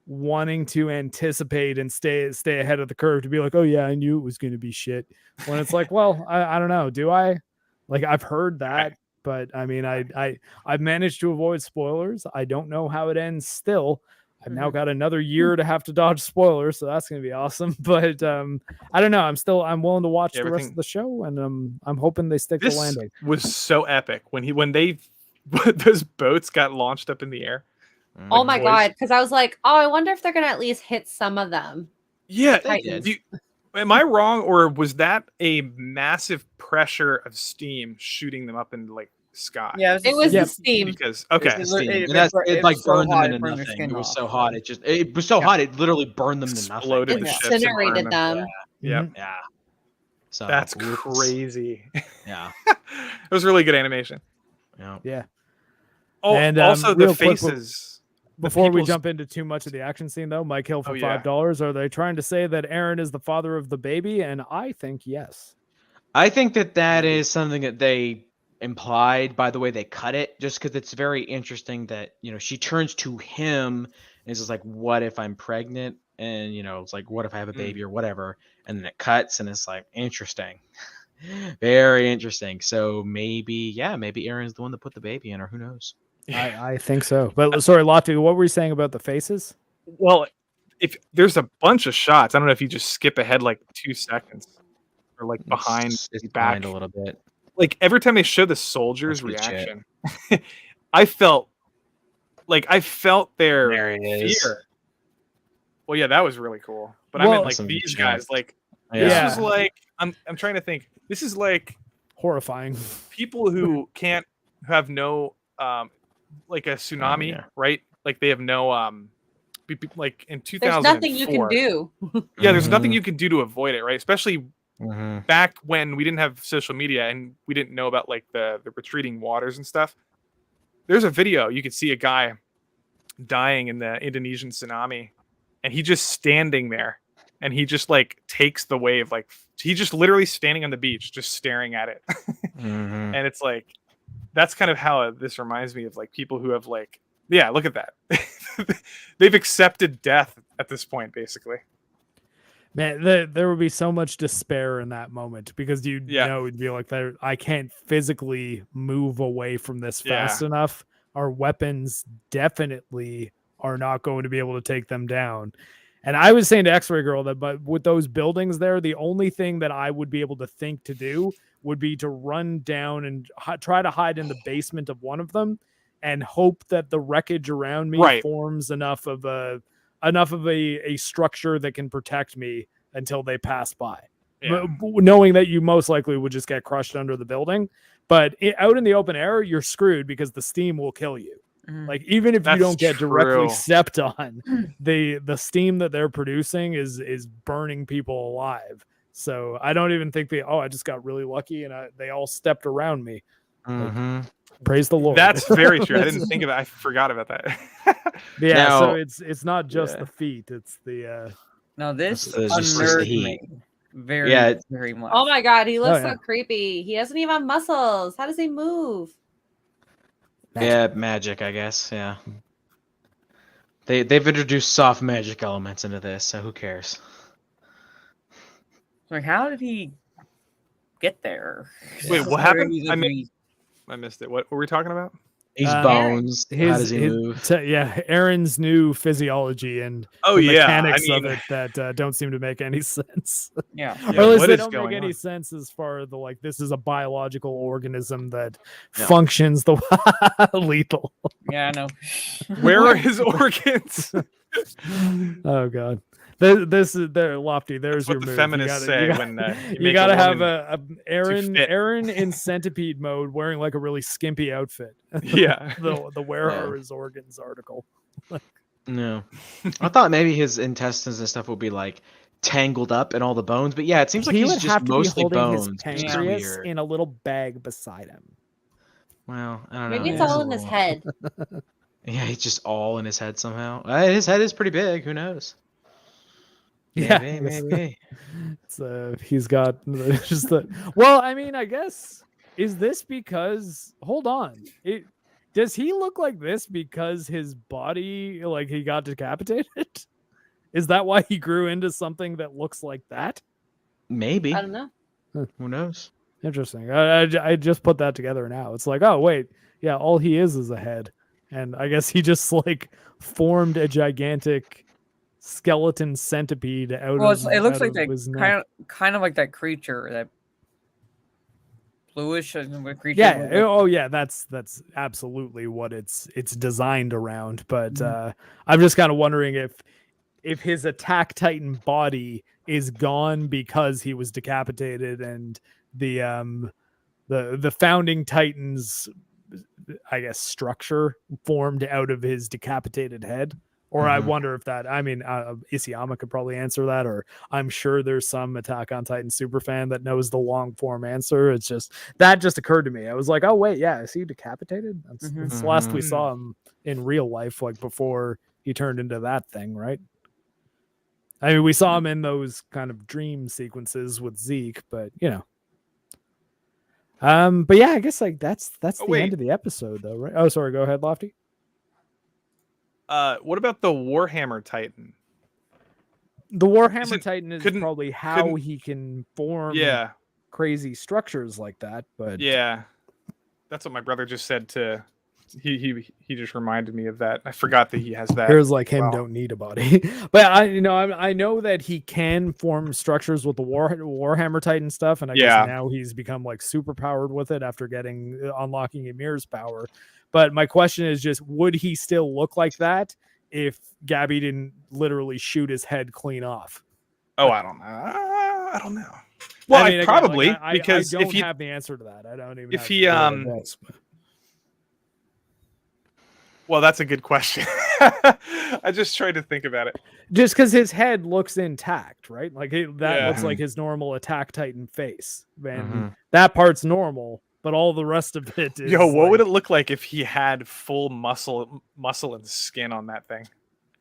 wanting to anticipate and stay ahead of the curve to be like, oh yeah, I knew it was going to be shit, when it's like, well, I don't know, do I? Like I've heard that, Okay. but I mean, I've managed to avoid spoilers. I don't know how it ends still. I've now got another year to have to dodge spoilers, so that's gonna be awesome. But I don't know. I'm willing to watch the rest of Everything- the show, and I'm hoping they stick the This landing. was so epic when those boats got launched up in the air. Oh my boys. god, because I was like, oh, I wonder if they're gonna at least hit some of them. Yeah, They Titans. did. am I wrong, or was that a massive pressure of steam shooting them up into like the sky? Yeah, It was Yeah. the steam. Because okay, It- Steam. it- And that's, it it like was so burned them hot, into it burned their nothing. skin It was off. so hot. It was so Yeah. hot. It literally burned them to nothing. Exploded the It ships and incinerated burned them. Yeah. Mhm. Yeah. So That's whoops. crazy. Yeah. It was really good animation. Yeah. Yeah. Oh, And, also real the quick, faces. the Before we people's- jump into too much of the action scene, though, Mike Hill for Oh, yeah. $5. Are they trying to say that Aaron is the father of the baby? And I think yes. I think that is something that they implied by the way they cut it, just because it's very interesting that, she turns to him and is just like, what if I'm pregnant? And, it's like, what if I have a baby or whatever? And then it cuts and it's like, interesting. Very interesting. So maybe Aaron's the one that put the baby in, or who knows? I think so. But sorry, Lottie, what were you saying about the faces? Well, if there's a bunch of shots, I don't know if you just skip ahead like 2 seconds or like behind, It's back. behind a little bit. Like every time they show the soldiers' That's good shit. reaction, I felt their There he is. fear. Well, yeah, that was really cool. But I meant Well- like Some these shots. guys, like Yeah. this is like I'm trying to think. This is like Horrifying. people who can't have no like a tsunami, yeah. right? Like they have no like in 2004. There's nothing you can do. Yeah, there's nothing Mhm. you can do to avoid it, right? Especially Mhm. back when we didn't have social media and we didn't know about like the retreating waters and stuff. There's a video you could see a guy dying in the Indonesian tsunami, and he just standing there, and he just like takes the wave, like he just literally standing on the beach, just staring at it, Mhm. and it's like that's kind of how this reminds me of like people who have like, yeah, look at that, they've accepted death at this point, basically. Man, there would be so much despair in that moment because you Yeah. know it'd be like I can't physically move away from this fast enough. Our weapons definitely are not going to be able to take them down. And I was saying to X-Ray Girl that, but with those buildings there, the only thing that I would be able to think to do would be to run down and try to hide in the basement of one of them, and hope that the wreckage around me Right. forms enough of a structure that can protect me until they pass by. Yeah. Knowing that you most likely would just get crushed under the building, but out in the open air, you're screwed because the steam will kill you. Mhm. Like even if That's you don't get directly true. stepped on, the steam that they're producing is burning people alive. So I don't even think I just got really lucky and they all stepped around me. Mhm. Praise the Lord. That's very true. I didn't think of it. I forgot about that. Yeah, so Now- it's not just Yeah. the feet; it's the No, this It's just the unnerved heat. me very, Yeah, it- very much. Oh my god, he looks yeah. so creepy. He doesn't even have muscles. How does he move? Yeah, magic, I guess. Yeah. They've introduced soft magic elements into this, so who cares? Like, how did he get there? Wait, what Where happened? he's I like, mean- I missed it. What were we talking about? He's Uh, bones. How does he move? Aaron's new physiology and Oh the yeah, mechanics I mean, of it that don't seem to make any sense. yeah. Yeah, Or at least what they is don't make going any on? sense as far as like this is a biological organism that Yeah. functions the lethal. Yeah, I know. where are his organs? Oh god. This is there, Lofty. There's That's what your the move. You feminists gotta- say you gotta- when you you make gotta a have woman a fit. Aaron in centipede mode wearing like a really skimpy outfit. Yeah. the where Yeah. are his organs article. No. I thought maybe his intestines and stuff would be like tangled up in all the bones, but yeah, it seems like He he's would just have to be mostly holding bones. his which is pancreas weird. in a little bag beside him. Well, I don't know. Maybe it's man. all in his head. Yeah, it's just all in his head somehow. His head is pretty big. Who knows? Yeah, Maybe, maybe. So he's got just the. Well, I mean, I guess is this because? Hold on, does he look like this because his body, like he got decapitated? Is that why he grew into something that looks like that? Maybe. I don't know. Who knows? Interesting. I just put that together now. It's like, oh wait, yeah, all he is a head, and I guess he just like formed a gigantic skeleton centipede out Well, of. it looks out like of that his neck. kind of like that creature, that bluish creature. Yeah. with, like- Oh yeah. That's absolutely what it's designed around. But I'm just kind of wondering if his Attack Titan body is gone because he was decapitated, and the founding Titans, I guess, structure formed out of his decapitated head. Or I wonder if that, I mean, Isayama could probably answer that, or I'm sure there's some Attack on Titan super fan that knows the long form answer. It's just, that just occurred to me. I was like, oh, wait, yeah, is he decapitated? That's the last we saw him in real life, like before he turned into that thing, right? I mean, we saw him in those kind of dream sequences with Zeke, but you know. But yeah, I guess like that's the end of the episode, though, right? Oh, sorry, go ahead, Lofty. What about the Warhammer Titan? The Warhammer Isn't- Titan is couldn't- probably how he can form Yeah, crazy structures like that, but yeah. That's what my brother just said to. He just reminded me of that. I forgot that he has that. here's like him Wow. don't need a body. But I know that he can form structures with the Warhammer Titan stuff, and I Yeah. guess now he's become like super powered with it after unlocking Ymir's power. But my question is just, would he still look like that if Gabby didn't literally shoot his head clean off? Oh, I don't know. I don't know. Well, I mean, again, probably like, because I don't if he have the answer to that. I don't even. if have he, the answer to this, but- well, that's a good question. I just tried to think about it. just because his head looks intact, right? Like that Yeah. looks like his normal Attack Titan face, and Mhm. that part's normal, but all the rest of it is. Yo, what would like, it look like if he had full muscle and skin on that thing?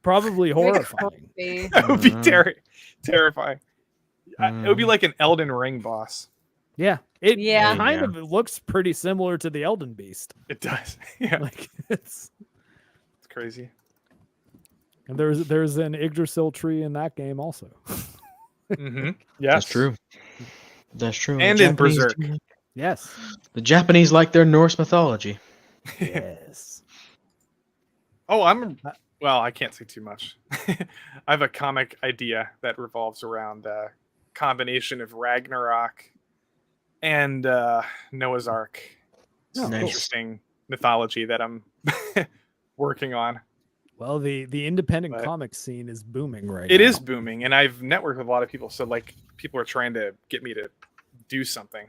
Probably horrifying. Be- That would be Mhm. terrifying. It would be Mhm. like an Elden Ring boss. Yeah, it Yeah. kind Yeah. of looks pretty similar to the Elden Beast. It does. Yeah, Like it's crazy. and there's an Yggdrasil tree in that game also. Mm-hmm. Yes, That's true. That's true. And The in Japanese Berserk. do- Yes. The Japanese like their Norse mythology. Yes. Oh, well, I can't say too much. I have a comic idea that revolves around a combination of Ragnarok and Noah's Ark. It's Oh, an cool. interesting mythology that I'm working on. Well, the independent But- comic scene is booming right It now. is booming, and I've networked with a lot of people. So, like, people are trying to get me to do something.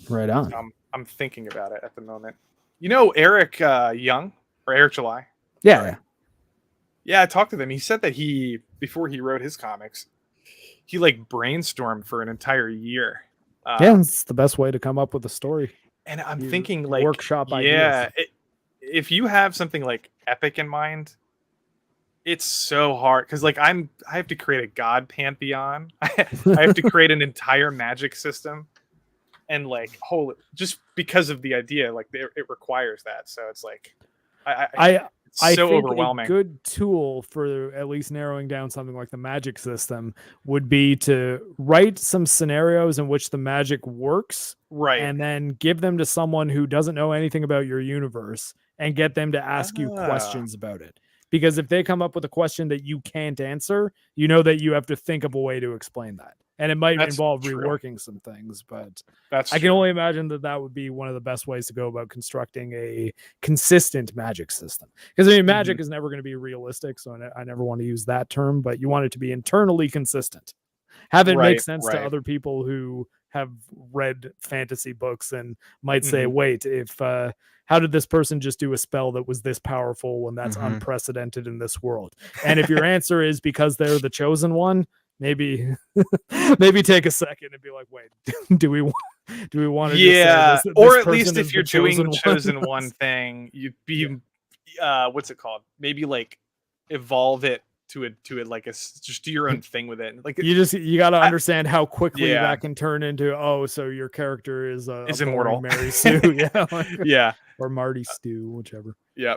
Right on. I'm thinking about it at the moment. You know, Eric Young or Eric July? Yeah. Yeah, I talked to them. He said that before he wrote his comics, he like brainstormed for an entire year. Yeah, it's the best way to come up with a story. And I'm You thinking like workshop yeah, ideas. if you have something like epic in mind, it's so hard because like I have to create a god pantheon. I have to create an entire magic system, and like just because of the idea, like it requires that. So it's like it's I so think overwhelming. a good tool for at least narrowing down something like the magic system would be to write some scenarios in which the magic works Right. and then give them to someone who doesn't know anything about your universe and get them to ask you Ah. questions about it. Because if they come up with a question that you can't answer, you know that you have to think of a way to explain that. And it might That's involve true. reworking some things, but That's I can only imagine that would be one of the best ways to go about constructing a consistent magic system. Because I mean, magic is never going to be realistic, so I never want to use that term. But you want it to be internally consistent. Have it make Right, sense to right. other people who have read fantasy books and might say, Mhm. "Wait, if how did this person just do a spell that was this powerful when that's Mhm. unprecedented in this world?" And if your answer is because they're the chosen one, maybe maybe take a second and be like, wait, do we want to yeah, just say or this at least person is if you're the doing the one? chosen one thing, you'd be what's it called? Maybe like evolve it to like just do your own thing with it. Like you got to understand how quickly yeah. that can turn into so your character is a immortal. boring Mary Sue, yeah, like- yeah, or Marty Stew, whichever. yeah.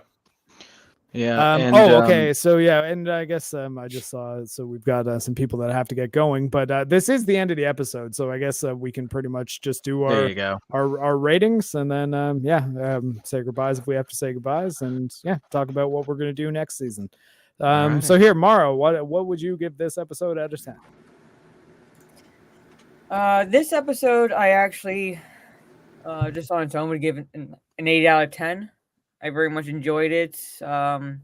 Yeah. Okay. So yeah, and I guess I just saw. So we've got some people that have to get going, but this is the end of the episode. So I guess we can pretty much just do There our you go. our ratings, and then say goodbyes if we have to say goodbyes, and talk about what we're gonna do next season. Alright. So here, Morrow, what would you give this episode out of 10? This episode, I actually just on its own would give it an 8 out of 10. I very much enjoyed it. I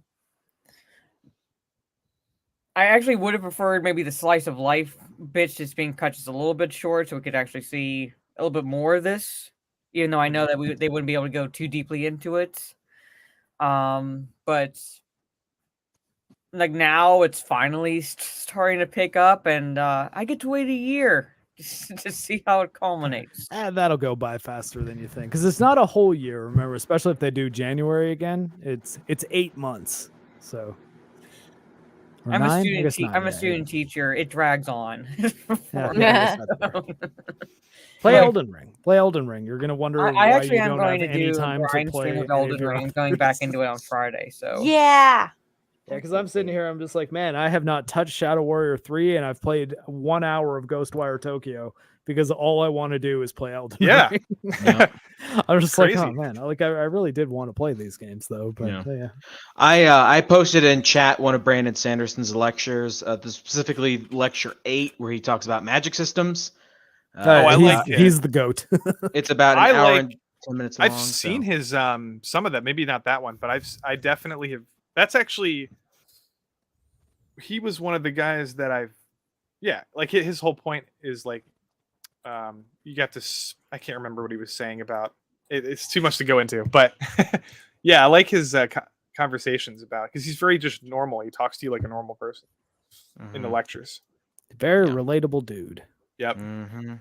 actually would have preferred maybe the slice of life bits just being cut just a little bit short, so we could actually see a little bit more of this. Even though I know that they wouldn't be able to go too deeply into it. But like now, it's finally starting to pick up, and I get to wait a year to see how it culminates. That'll go by faster than you think, because it's not a whole year. Remember, especially if they do January again, it's 8 months. So or I'm a 9? I student. guess 9, I'm a yeah, student teacher. It drags on. Yeah, Yeah. I guess that's fair. Play Like- Elden Ring. Play Elden Ring. You're gonna wonder I why actually you am don't going have to any do time to grind play stream with any of Elden your Ring. I'm going back others. into it on Friday. So Yeah. Yeah, because I'm sitting here, I'm just like, man, I have not touched Shadow Warrior 3, and I've played 1 hour of Ghostwire Tokyo because all I want to do is play Elden Yeah. Ring. Yeah. I'm just like, Crazy. oh man, I really did want to play these games though, but Yeah. yeah. I posted in chat one of Brandon Sanderson's lectures, specifically lecture 8, where he talks about magic systems. I like it. He's the goat. It's about an I hour like- and 10 minutes long. I've seen his some of that, maybe not that one, but I definitely have. That's actually, he was one of the guys that like his whole point is like, you got to, I can't remember what he was saying about it. It's too much to go into, but yeah, I like his conversations about, because he's very just normal. He talks to you like a normal person in the lectures. Very Yeah. relatable dude. Yep. Mm-hmm.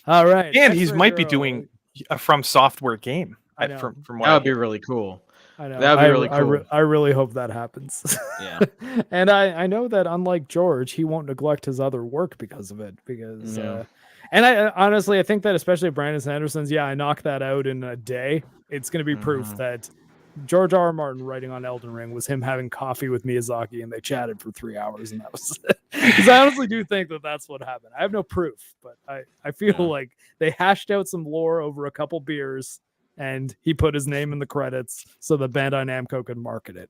All right. And he X-Ray might be Girl. doing a From Software game. I know. From what That I would be hear. really cool. I know. That would be really cool. I really hope that happens. Yeah. And I know that unlike George, he won't neglect his other work because of it. Because No. and I honestly, I think that especially Brandon Sanderson's, I knocked that out in a day. It's going to be proof Mhm. that George R. R. Martin writing on Elden Ring was him having coffee with Miyazaki, and they chatted for 3 hours, and that was it. Because I honestly do think that that's what happened. I have no proof, but I feel Yeah. like they hashed out some lore over a couple beers, and he put his name in the credits so that Bandai Namco could market it.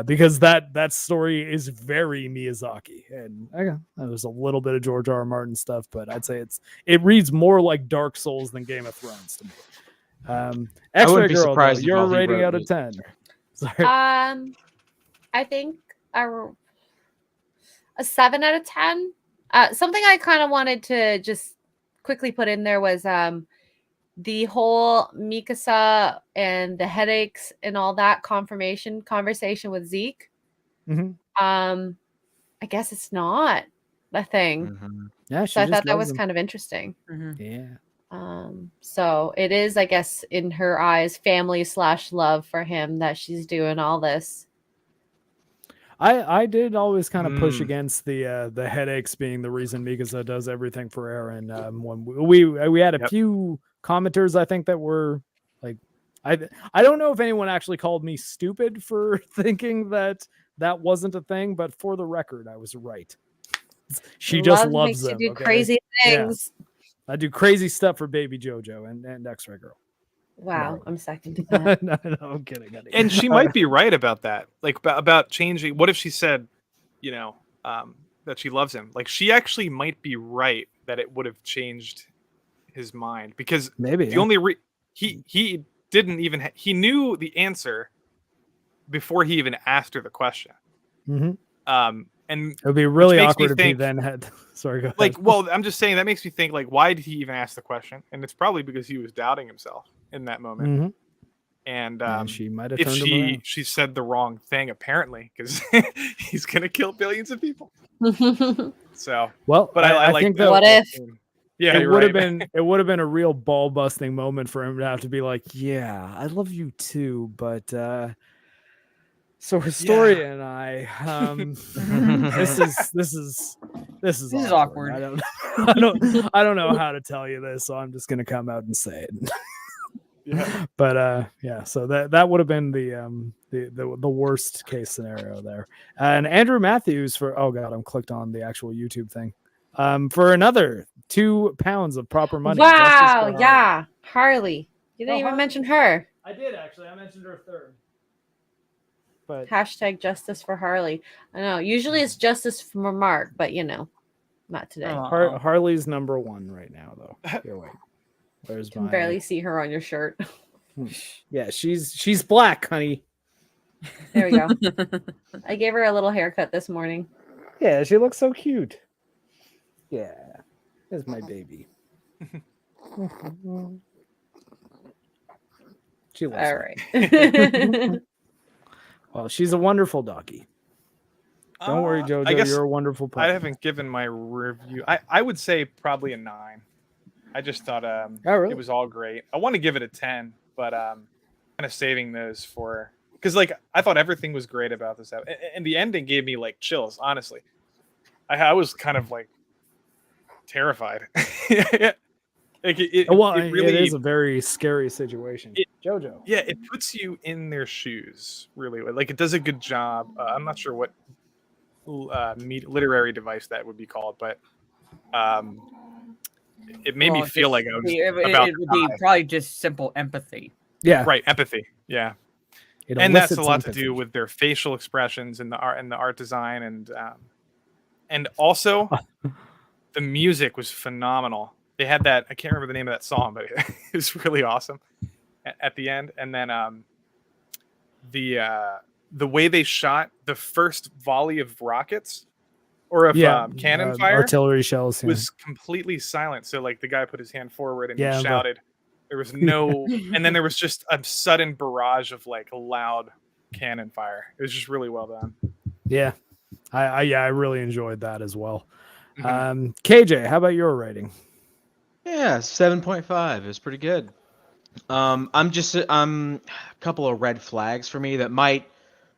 Because that story is very Miyazaki, and there's a little bit of George R. R. Martin stuff, but I'd say it reads more like Dark Souls than Game of Thrones to me. X-Ray wouldn't be Girl, surprised if your all he rating wrote out of was- 10. Sorry. I think a 7 out of 10. Something I kind of wanted to just quickly put in there was the whole Mikasa and the headaches and all that conversation with Zeke. Mhm. I guess it's not a thing. Mm-hmm. Yeah, she So I just thought that loves was him. kind of interesting. Mhm. Yeah. So it is, I guess, in her eyes, family/love for him that she's doing all this. I did always kind of push Mm. against the headaches being the reason Mikasa does everything for Eren. When we had a Yep. few commenters, I think, that were like, I don't know if anyone actually called me stupid for thinking that wasn't a thing, but for the record, I was right. She just Love loves makes them. you do okay? crazy Yeah. things. I do crazy stuff for Baby JoJo and X-Ray Girl. Wow, No. I'm seconding that. no, I'm kidding. And she might be right about that, like about changing. What if she said, that she loves him? Like, she actually might be right that it would have changed his mind, because maybe the only he didn't even he knew the answer before he even asked her the question. Mhm. And It would be really makes me awkward if he think- then had. Sorry, go ahead. like, well, I'm just saying that makes me think, like, why did he even ask the question? And it's probably because he was doubting himself in that moment. Mhm. And And she might have if turned him around. she said the wrong thing, apparently, because he's gonna kill billions of people. So, Well, but I like think that. that What if? Yeah, it you're would have right. been it would have been a real ball busting moment for him to have to be like, yeah, I love you too, but so Historia and I this is awkward. I don't know how to tell you this, so I'm just gonna come out and say it. Yeah. But yeah, so that would have been the worst case scenario there. And Andrew Matthews for oh god, I'm clicked on the actual YouTube thing. For another 2 pounds of proper money. Justice for Wow, Harley. yeah, Harley. You didn't Oh, even Harley. mention her. I did actually. I mentioned her third. But Hashtag justice for Harley. I know. Usually it's justice for Mark, but not today. Oh. Harley's number 1 right now, though. Here, wait. Where's Can my? barely see her on your shirt. Yeah, she's black, honey. There we go. I gave her a little haircut this morning. Yeah, she looks so cute. Yeah, that's my baby. She loves All it. right. Well, she's a wonderful doggy. Don't worry, Jojo. I guess You're a wonderful puppy. I haven't given my review. I would say probably a 9. I just thought Oh, really? it was all great. I want to give it a 10, but kind of saving those for because like I thought everything was great about this episode, and the ending gave me like chills. Honestly, I was kind of like terrified. It really is a very scary situation. Jojo. Yeah, it puts you in their shoes, really. Like, it does a good job. I'm not sure what literary device that would be called, but it made me feel like I was about it would be probably just simple empathy. Yeah. Right, empathy. Yeah. It And that's a elicits lot empathy. to do with their facial expressions and the art design and also the music was phenomenal. They had that, I can't remember the name of that song, but it was really awesome at the end. And then the way they shot the first volley of rockets or of cannon fire, artillery shells was completely silent. So like the guy put his hand forward and Yeah, he shouted. There was no, and then there was just a sudden barrage of like loud cannon fire. It was just really well done. Yeah, I really enjoyed that as well. Mhm. KJ, how about your rating? Yeah, 7.5. It was pretty good. I'm a couple of red flags for me that might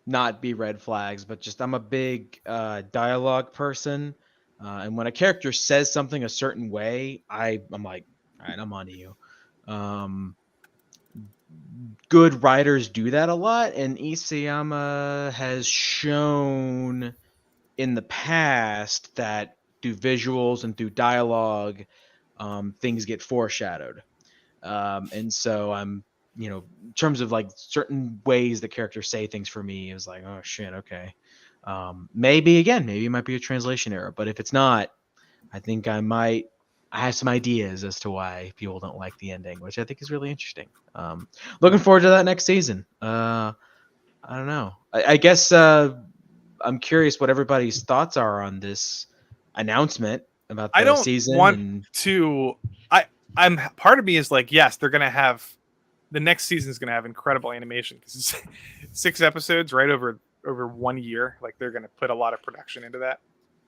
not be red flags, but just I'm a big dialogue person, and when a character says something a certain way, I'm like, all right, I'm on to you. Good writers do that a lot, and Isayama has shown in the past that through visuals and through dialogue, things get foreshadowed. And so I'm, in terms of like certain ways the characters say things for me, it was like, oh shit, okay. Maybe it might be a translation error, but if it's not, I think I have some ideas as to why people don't like the ending, which I think is really interesting. Looking forward to that next season. I don't know. I guess I'm curious what everybody's thoughts are on this announcement about the season. I'm part of me is like, yes, they're gonna have the next season is gonna have incredible animation because it's 6 episodes right over 1 year. Like they're gonna put a lot of production into that.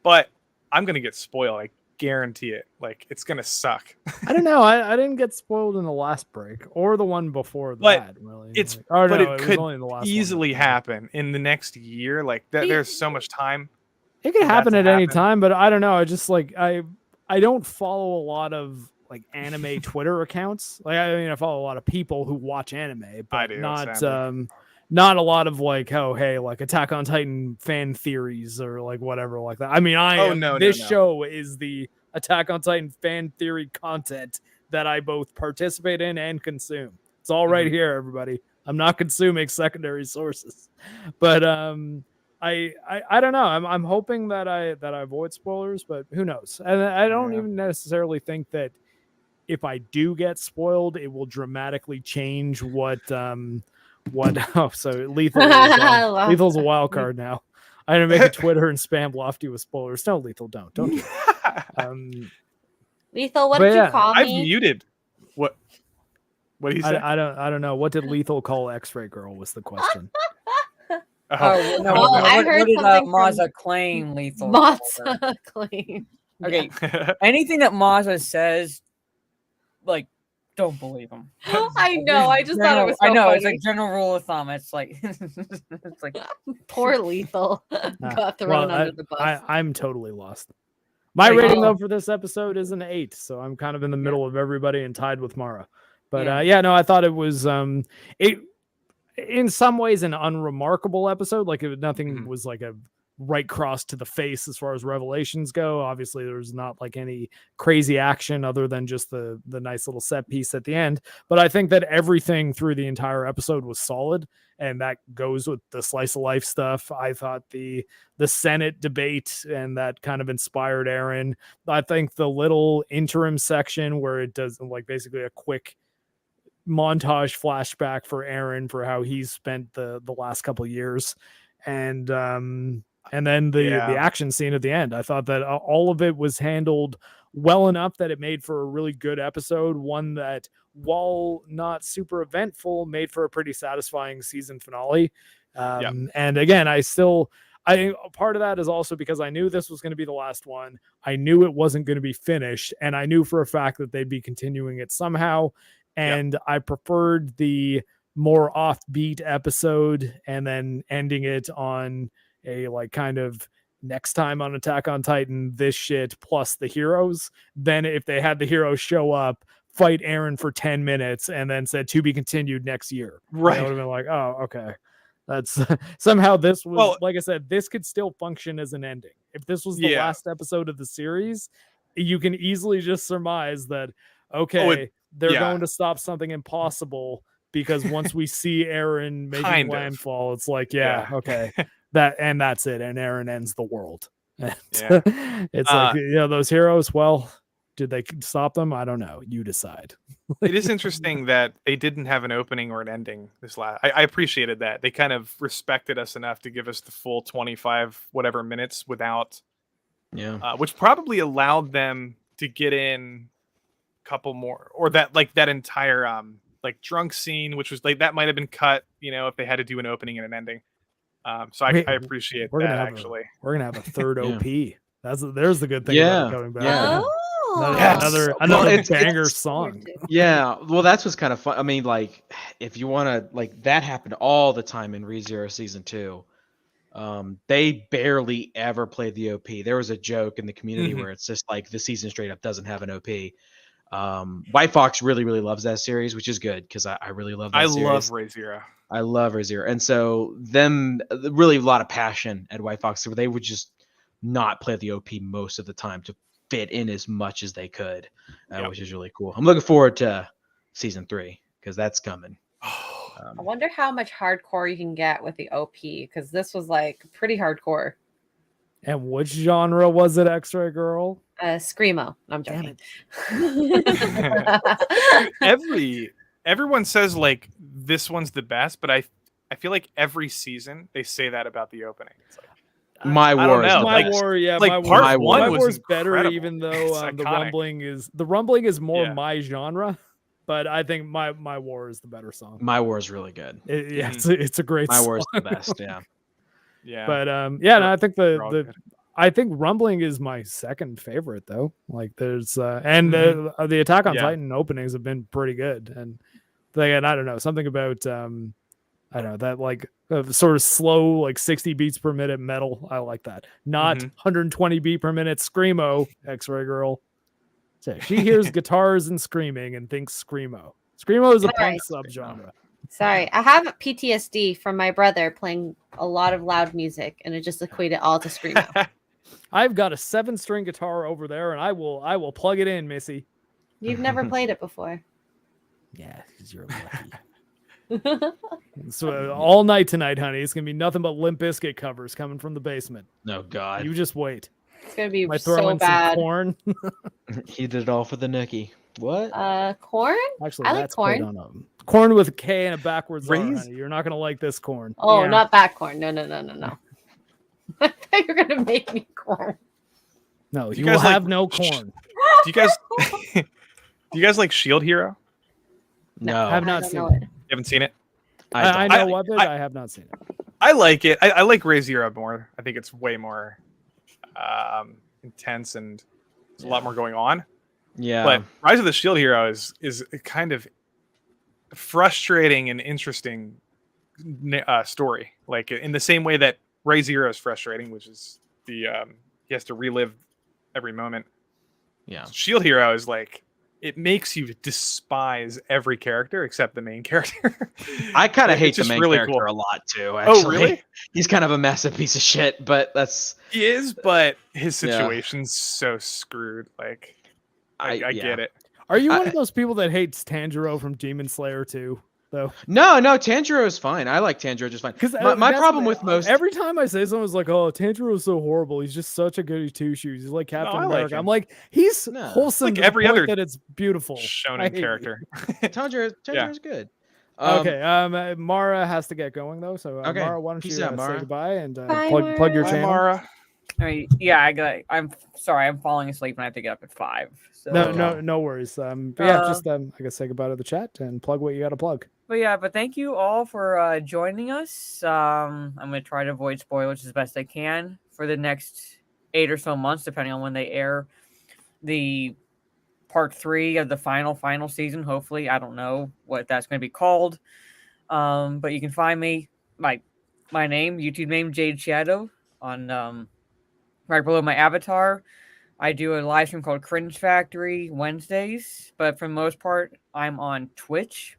But I'm gonna get spoiled. I guarantee it. Like it's gonna suck. I don't know. I didn't get spoiled in the last break or the one before But that. Really, it's like, but no, it was could only in the last easily one. happen in the next year. Like there's so much time. It could for that happen to at any happen. time, but I don't know. I just like I don't follow a lot of like anime Twitter accounts. Like I follow a lot of people who watch anime, but I do, not sadly. not a lot of like, oh hey, like Attack on Titan fan theories or like whatever like that. I mean, this show is the Attack on Titan fan theory content that I both participate in and consume. It's all right here, everybody. I'm not consuming secondary sources, but I don't know. I'm hoping that I avoid spoilers, but who knows? And I don't even necessarily think that if I do get spoiled, it will dramatically change what oh, so Lethal's a wild card now. I'm gonna make a Twitter and spam Lofty with spoilers. No, Lethal, don't do it. Lethal, what did you call I've me? muted. What did he say? I don't know. What did Lethal call X-Ray Girl was the question. Oh, no, Oh, I what heard did something from Maza claim Lethal? called her? Matza claim. Okay, anything that Maza says, like, don't believe him. I know. I just thought it was so I know. funny. It's like general rule of thumb. It's like, it's like Poor Lethal got thrown under the bus. I'm totally lost. My rating though for this episode is an 8, so I'm kind of in the middle of everybody and tied with Mara. But Yeah. yeah, no, I thought it was it in some ways an unremarkable episode. Like nothing Mhm. was like a right cross to the face as far as revelations go. Obviously, there's not like any crazy action other than just the nice little set piece at the end. But I think that everything through the entire episode was solid, and that goes with the slice of life stuff. I thought the Senate debate and that kind of inspired Aaron. I think the little interim section where it does like basically a quick montage flashback for Aaron for how he's spent the last couple of years, and then the Yeah. action scene at the end. I thought that all of it was handled well enough that it made for a really good episode, one that, while not super eventful, made for a pretty satisfying season finale. And again, I think part of that is also because I knew this was going to be the last one. I knew it wasn't going to be finished, and I knew for a fact that they'd be continuing it somehow. And I preferred the more offbeat episode and then ending it on a like kind of next time on Attack on Titan, this shit plus the heroes. Then if they had the heroes show up, fight Aaron for 10 minutes, and then said to be continued next year. Right. I would have been like, oh, okay. That's somehow this was, Well- like I said, this could still function as an ending. If this was the Yeah. last episode of the series, you can easily just surmise that, okay, they're yeah. going to stop something impossible, because once we see Aaron making Kind of. landfall, it's like, Yeah. okay, that's it, and Aaron ends the world. And Yeah. it's like, those heroes, well, did they stop them? I don't know. You decide. It is interesting that they didn't have an opening or an ending this last. I appreciated that. They kind of respected us enough to give us the full 25 whatever minutes without, Yeah. which probably allowed them to get in a couple more, or that entire like drunk scene, which was like that might have been cut, if they had to do an opening and an ending. So I appreciate We're that gonna have actually. We're gonna have a third Yeah. OP. There's the good thing Yeah. about it coming back. Yeah. Oh, Yes. Another Well, it's- banger it's- song. Yeah, well, that's what's kind of fun. I mean, like, if you want to, like, that happened all the time in ReZero season 2. They barely ever played the OP. There was a joke in the community Mhm. where it's just like the season straight up doesn't have an OP. White Fox really, really loves that series, which is good because I really love that I series. love ReZero. I love ReZero. And so really a lot of passion at White Fox where they would just not play the OP most of the time to fit in as much as they could, Yep. which is really cool. I'm looking forward to season 3 because that's coming. I wonder how much hardcore you can get with the OP, because this was like pretty hardcore. And which genre was it, X-Ray Girl? Screamo. I'm Damn joking. Everyone says like this one's the best, but I feel like every season they say that about the opening. It's like, My I don't War is know, the My like- best. War, yeah, like my part War, one my was War's better, incredible. even though It's the iconic. rumbling is more Yeah. my genre. But I think my War is the better song. My War is really good. Yeah, Mhm. it's a great My song. War is the best. Yeah. yeah. But yeah, no, I think They're all the good. I think Rumbling is my second favorite though. Like there's and the Attack on Yeah. Titan openings have been pretty good. And again, I don't know, something about I don't know, that like sort of slow, like 60 beats per minute metal. I like that. Not Mhm. 120 beat per minute screamo. X-Ray Girl. So she hears guitars and screaming and thinks screamo. Screamo is a punk subgenre. Sorry, I have PTSD from my brother playing a lot of loud music, and it just equated all to screamo. I've got a 7-string guitar over there, and I will plug it in, Missy. You've never played it before. Yeah, because you're lucky. So all night tonight, honey, it's gonna be nothing but Limp Bizkit covers coming from the basement. No, God. You just wait. It's gonna be Might throw so in some bad. corn. He did it all for the nookie. What? Corn? Actually, I like that's played corn. on corn with a K and a backwards R, Raised- honey. You're not gonna like this corn. Oh, Yeah. not that corn. No. I thought you were gonna make me corn. No, Do you you will guys like- have no corn. Do you guys do you guys like Shield Hero? No. have I not don't seen know it. it. You haven't seen it? I don't. know of it. I have not seen it. I like it. I like ReZero more. I think it's way more intense and there's a lot more going on. Yeah. But Rise of the Shield Hero is a kind of frustrating and interesting story. Like in the same way that ReZero is frustrating, which is the he has to relive every moment. yeah. Shield Hero is like it makes you despise every character except the main character. I kind of It's hate the just main really character cool. a lot too. Actually. Oh, really? He's kind of a massive piece of shit, but that's He is, but his Yeah. situation's so screwed. Like, I yeah. get it. Are you one I- of those people that hates Tanjiro from Demon Slayer too? Though, No, Tanjiro is fine. I like Tanjiro just fine. because My problem with most every time I say someone's like, "Oh, Tanjiro is so horrible. He's just such a goody two shoes. He's like Captain I like America." him. I'm like, he's No. wholesome Like to the every point other that it's beautiful. I Shonen hate it. character. Tanjiro Yeah. is good. Okay, Mara has to get going though, so Okay, Mara, why don't peace you out, say Mara. goodbye and Bye, plug your Mara. Hi, channel? Mara. I mean, yeah, I'm sorry, I'm falling asleep and I have to get up at 5. So, No worries. But yeah, just I guess say goodbye to the chat and plug what you got to plug. But thank you all for joining us. I'm gonna try to avoid spoilers as best I can for the next 8 or so months, depending on when they air the part 3 of the final season. Hopefully, I don't know what that's going to be called. But you can find me my name, YouTube name, Jade Shadow, on right below my avatar. I do a live stream called Cringe Factory Wednesdays, but for the most part, I'm on Twitch.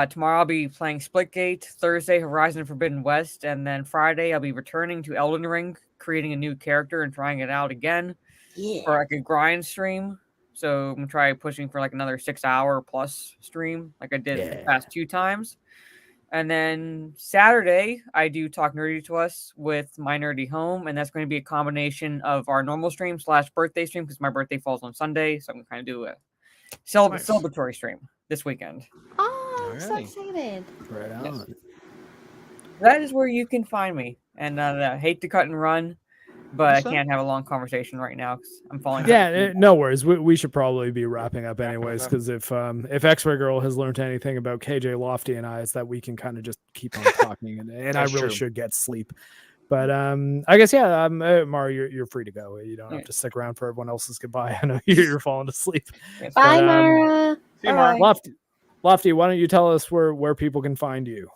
Tomorrow I'll be playing Splitgate, Thursday Horizon Forbidden West, and then Friday I'll be returning to Elden Ring, creating a new character and trying it out again for like a grind stream. So I'm gonna try pushing for like another 6-hour plus stream, like I did the past 2 times. And then Saturday, I do Talk Nerdy to Us with My Nerdy Home, and that's going to be a combination of our normal stream / birthday stream because my birthday falls on Sunday, so I'm going to kind of do a celebratory stream this weekend. Oh, I'm so Alrighty. excited. Right on. Yes. That is where you can find me. And I hate to cut and run, but That's I fine. can't have a long conversation right now because I'm falling. Yeah, asleep. no worries. We should probably be wrapping up Yeah, anyways, wrap because if X-Ray Girl has learned anything about KJ Lofty and I, it's that we can kind of just keep on talking, and I That's really true. should get sleep. But I guess Mara, you're free to go. You don't have Yeah. to stick around for everyone else's goodbye. I know you're falling asleep. Yes. Bye, But, Mara. See you, Mara. Bye-bye. Lofty, why don't you tell us where people can find you?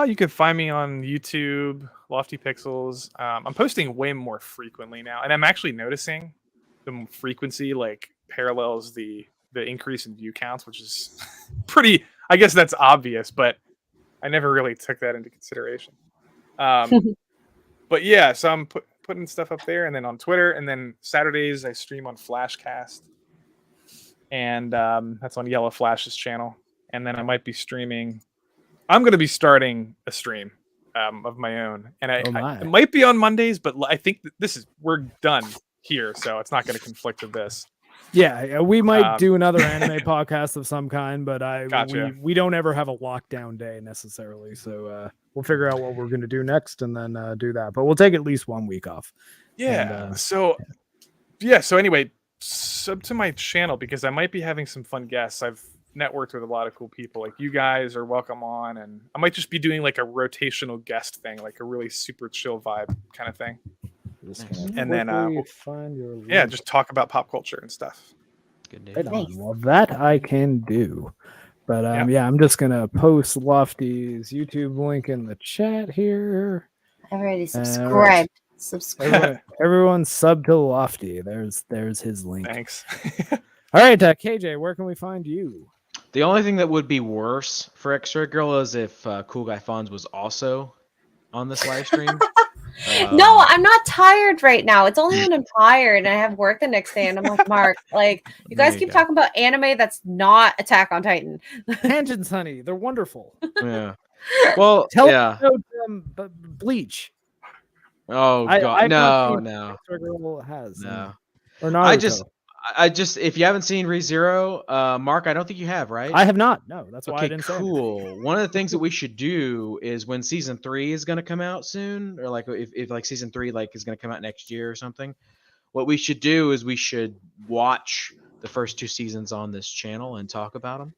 You can find me on YouTube, Lofty Pixels. I'm posting way more frequently now, and I'm actually noticing the frequency like parallels the increase in view counts, which is pretty. I guess that's obvious, but I never really took that into consideration. But yeah, so I'm putting stuff up there, and then on Twitter, and then Saturdays I stream on Flashcast, and that's on Yellow Flash's channel, and then I might be streaming. I'm going to be starting a stream of my own, and Oh my. it might be on Mondays, but I think that we're done here, so it's not going to conflict with this. Yeah, we might Um, do another anime podcast of some kind, but Gotcha. we don't ever have a lockdown day necessarily. So we'll figure out what we're going to do next and then do that. But we'll take at least 1 week off. Yeah. And, So anyway, sub to my channel because I might be having some fun guests. I've networked with a lot of cool people. Like you guys are welcome on, and I might just be doing like a rotational guest thing, like a really super chill vibe kind of thing. And then, find your Yeah, link. just talk about pop culture and stuff. Good dude. Right on. Nice. Well, that I can do. But yeah, I'm just gonna post Lofty's YouTube link in the chat here. Already subscribed. Subscribe. Everyone sub to Lofty. There's his link. Thanks. All right, KJ, where can we find you? The only thing that would be worse for X-Ray Girl is if Cool Guy Fonz was also on this live stream. No, I'm not tired right now. It's only when I'm tired and I have work the next day, and I'm like, Mark, like you guys There you keep go. talking about anime that's not Attack on Titan. Tangents, honey. They're wonderful. Yeah. Well, Tell yeah. Bleach. Oh I've god, not seen no. X-Ray Girl has. No. Or not. I just if you haven't seen ReZero, Mark, I don't think you have, right? I have not. No, that's why I Okay, didn't say anything. cool. One of the things that we should do is when season 3 is going to come out soon, or like if like season 3 like is going to come out next year or something, what we should do is we should watch the first 2 seasons on this channel and talk about them.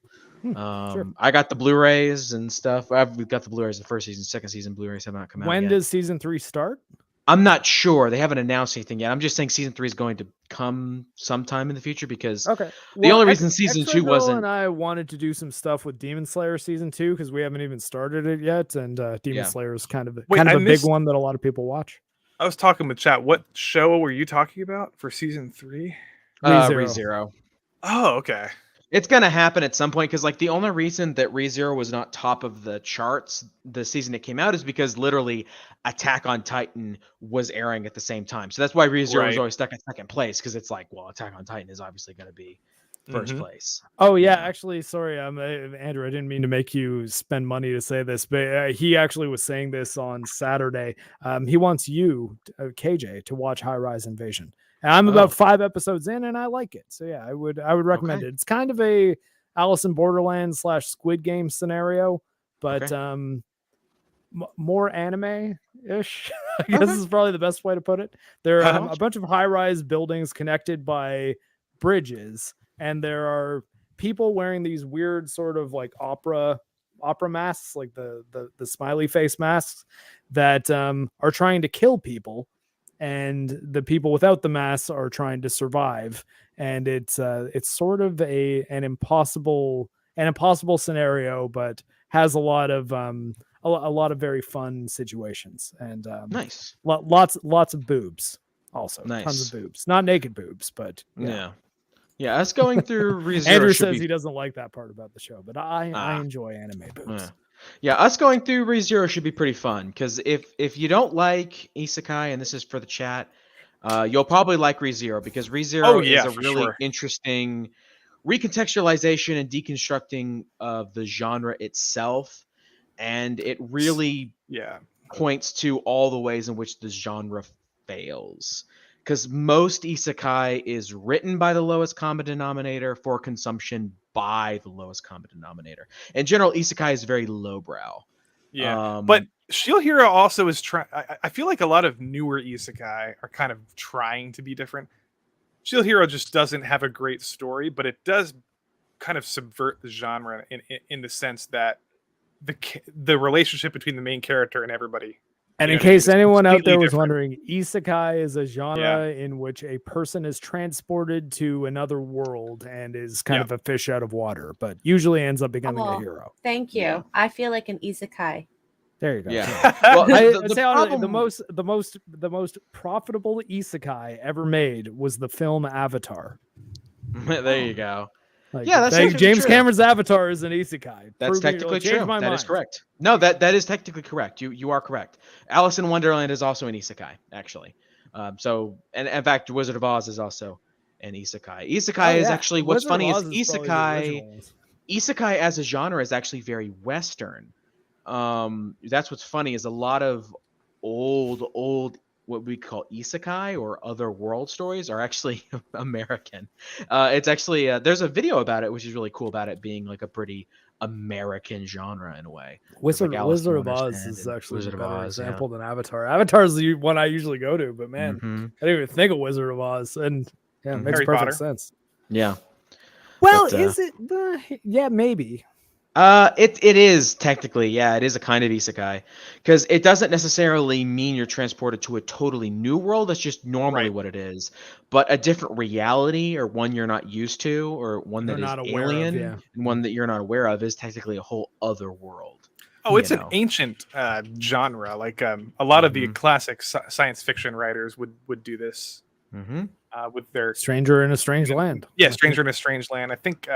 Sure. I got the Blu-rays and stuff. We've got the Blu-rays the first season, second season Blu-rays have not come out When yet. does season 3 start? I'm not sure. They haven't announced anything yet. I'm just saying season 3 is going to come sometime in the future because Okay. The only reason season X-Ray 2 Girl wasn't- and I wanted to do some stuff with Demon Slayer season 2 because we haven't even started it yet, and Demon Yeah. Slayer is kind of Wait, a I big missed- one that a lot of people watch. I was talking with chat. What show were you talking about for season 3? ReZero. ReZero. Oh, okay. It's gonna happen at some point because like the only reason that ReZero was not top of the charts the season it came out is because literally Attack on Titan was airing at the same time. So that's why ReZero was Right. always stuck at second place because it's like, well, Attack on Titan is obviously gonna be first Mhm. place. Oh yeah, Yeah. actually, sorry, Andrew. I didn't mean to make you spend money to say this, but he actually was saying this on Saturday. He wants you, KJ, to watch High Rise Invasion. And I'm Oh. about 5 episodes in, and I like it. So yeah, I would recommend Okay. it. It's kind of a Alice in Borderland / Squid Game scenario, but Okay. more anime ish. I guess is probably the best way to put it. There are a bunch of high rise buildings connected by bridges, and there are people wearing these weird sort of like opera masks, like the smiley face masks that are trying to kill people, and the people without the masks are trying to survive. And it's sort of an impossible scenario, but has a lot of a lot of very fun situations, and Nice. lots of boobs also. Tons Nice. of boobs, not naked boobs, but Yeah. Yeah, us going through ReZero Andrew should says be he doesn't like that part about the show, but I enjoy anime boobs. Yeah, us going through ReZero should be pretty fun because if you don't like Isekai, and this is for the chat, you'll probably like ReZero because ReZero is a for really sure. interesting recontextualization and deconstructing of the genre itself, and it really Yeah. points to all the ways in which this genre fails. Because most isekai is written by the lowest common denominator for consumption by the lowest common denominator. In general, isekai is very lowbrow. Yeah. But Shield Hero also is trying. I feel like a lot of newer isekai are kind of trying to be different. Shield Hero just doesn't have a great story, but it does kind of subvert the genre in the sense that the relationship between the main character and everybody. And You in know what I mean? case It's anyone out completely there was different. wondering, isekai is a genre in which a person is transported to another world and is kind of a fish out of water, but usually ends up becoming a Oh. hero. Thank you. Yeah. I feel like an isekai. There you go. Yeah. Well, I'd say honestly, problem- the most profitable isekai ever made was the film Avatar. there you go. Like, Yeah, that's technically James true. Cameron's Avatar is an isekai. That's Proving- technically changed true. my That is mind. correct. No, that is technically correct. You are correct. Alice in Wonderland is also an isekai, actually. So, and in fact, Wizard of Oz is also an isekai. Isekai is actually what's Wizard of funny is Oz probably the isekai. original ones. Isekai as a genre is actually very Western. That's what's funny is a lot of old what we call isekai or other world stories are actually American. It's actually there's a video about it, which is really cool about it being like a pretty American genre in a way. Wizard like Alice in of Oz Wonderland is and actually Wizard a of better Oz, yeah. example than Avatar. Avatar is the one I usually go to, but man, Mhm. I didn't even think of Wizard of Oz, and yeah, it makes Harry perfect Potter. sense. Yeah. Well, But, is it? Yeah, maybe. It is technically, yeah, it is a kind of isekai because it doesn't necessarily mean you're transported to a totally new world. That's just normally Right. what it is, but a different reality or one you're not used to or one You're that is not aware of, alien yeah. and one that you're not aware of is technically a whole other world. Oh, it's you an know. ancient genre. Like a lot of the Mhm. classic science fiction writers would do this Mm-hmm. with their Stranger in a Strange Land. Stranger in a Strange Land. I think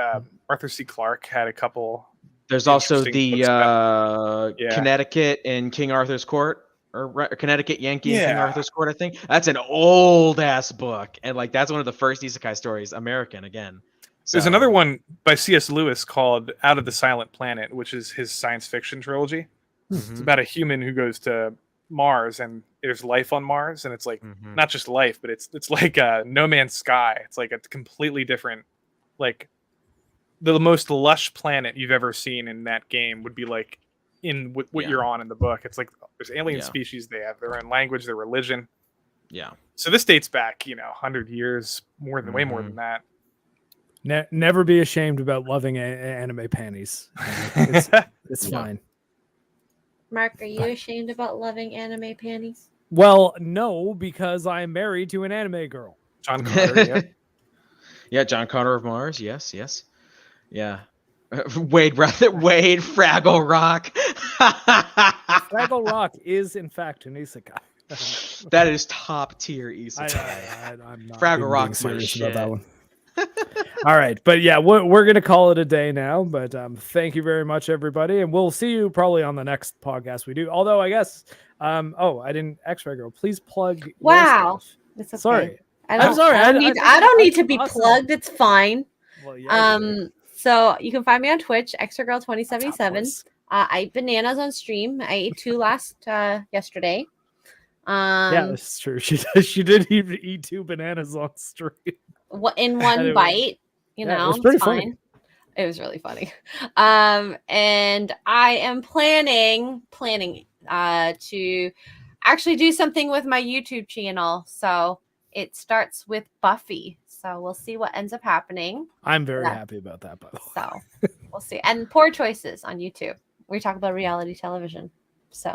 Arthur C. Clarke had a couple. There's also Interesting the books about- Yeah. Connecticut in King Arthur's Court, or Connecticut Yankee in King Yeah. Arthur's Court. I think that's an old ass book, and like that's one of the first isekai stories, American again. There's So- another one by C.S. Lewis called Out of the Silent Planet, which is his science fiction trilogy. It's Mhm, about a human who goes to Mars and there's life on Mars, and it's like mhm. not just life, but it's like No Man's Sky. It's like a completely different, like the most lush planet you've ever seen in that game would be like in what Yeah. you're on in the book. It's like there's alien Yeah. species, they have their own language, their religion. Yeah. So this dates back, 100 years, way more Mhm. than that. Never be ashamed about loving anime panties. It's Yeah. fine. Mark, are you ashamed about loving anime panties? Well, no, because I'm married to an anime girl. John Carter, yeah. Yeah, John Connor of Mars. Yes. Yeah. Wade Fraggle Rock. Fraggle Rock is in fact an isekai. That is top tier isekai. I'm not Fraggle being Rock's my serious about that shit. one. All right, but yeah, we're gonna call it a day now. But thank you very much, everybody, and we'll see you probably on the next podcast we do. Although I guess, I didn't. X-Ray Girl, please plug. your Wow. stuff. It's okay. Sorry. I'm sorry, I don't need to be awesome. plugged. It's fine. Well, yeah, you do. So you can find me on Twitch, That's how it ExtraGirl2077. was. I ate bananas on stream. I ate 2 yesterday. Yeah, that's true. She did even eat 2 bananas on stream. In one Anyway. bite. You Yeah, it know, was pretty it's funny. fine. It was really funny. And I am planning to actually do something with my YouTube channel. So it starts with Buffy. So we'll see what ends up happening. I'm very Yeah. happy about that, by the way. So we'll see. And Poor Choices on YouTube. We talk about reality television. So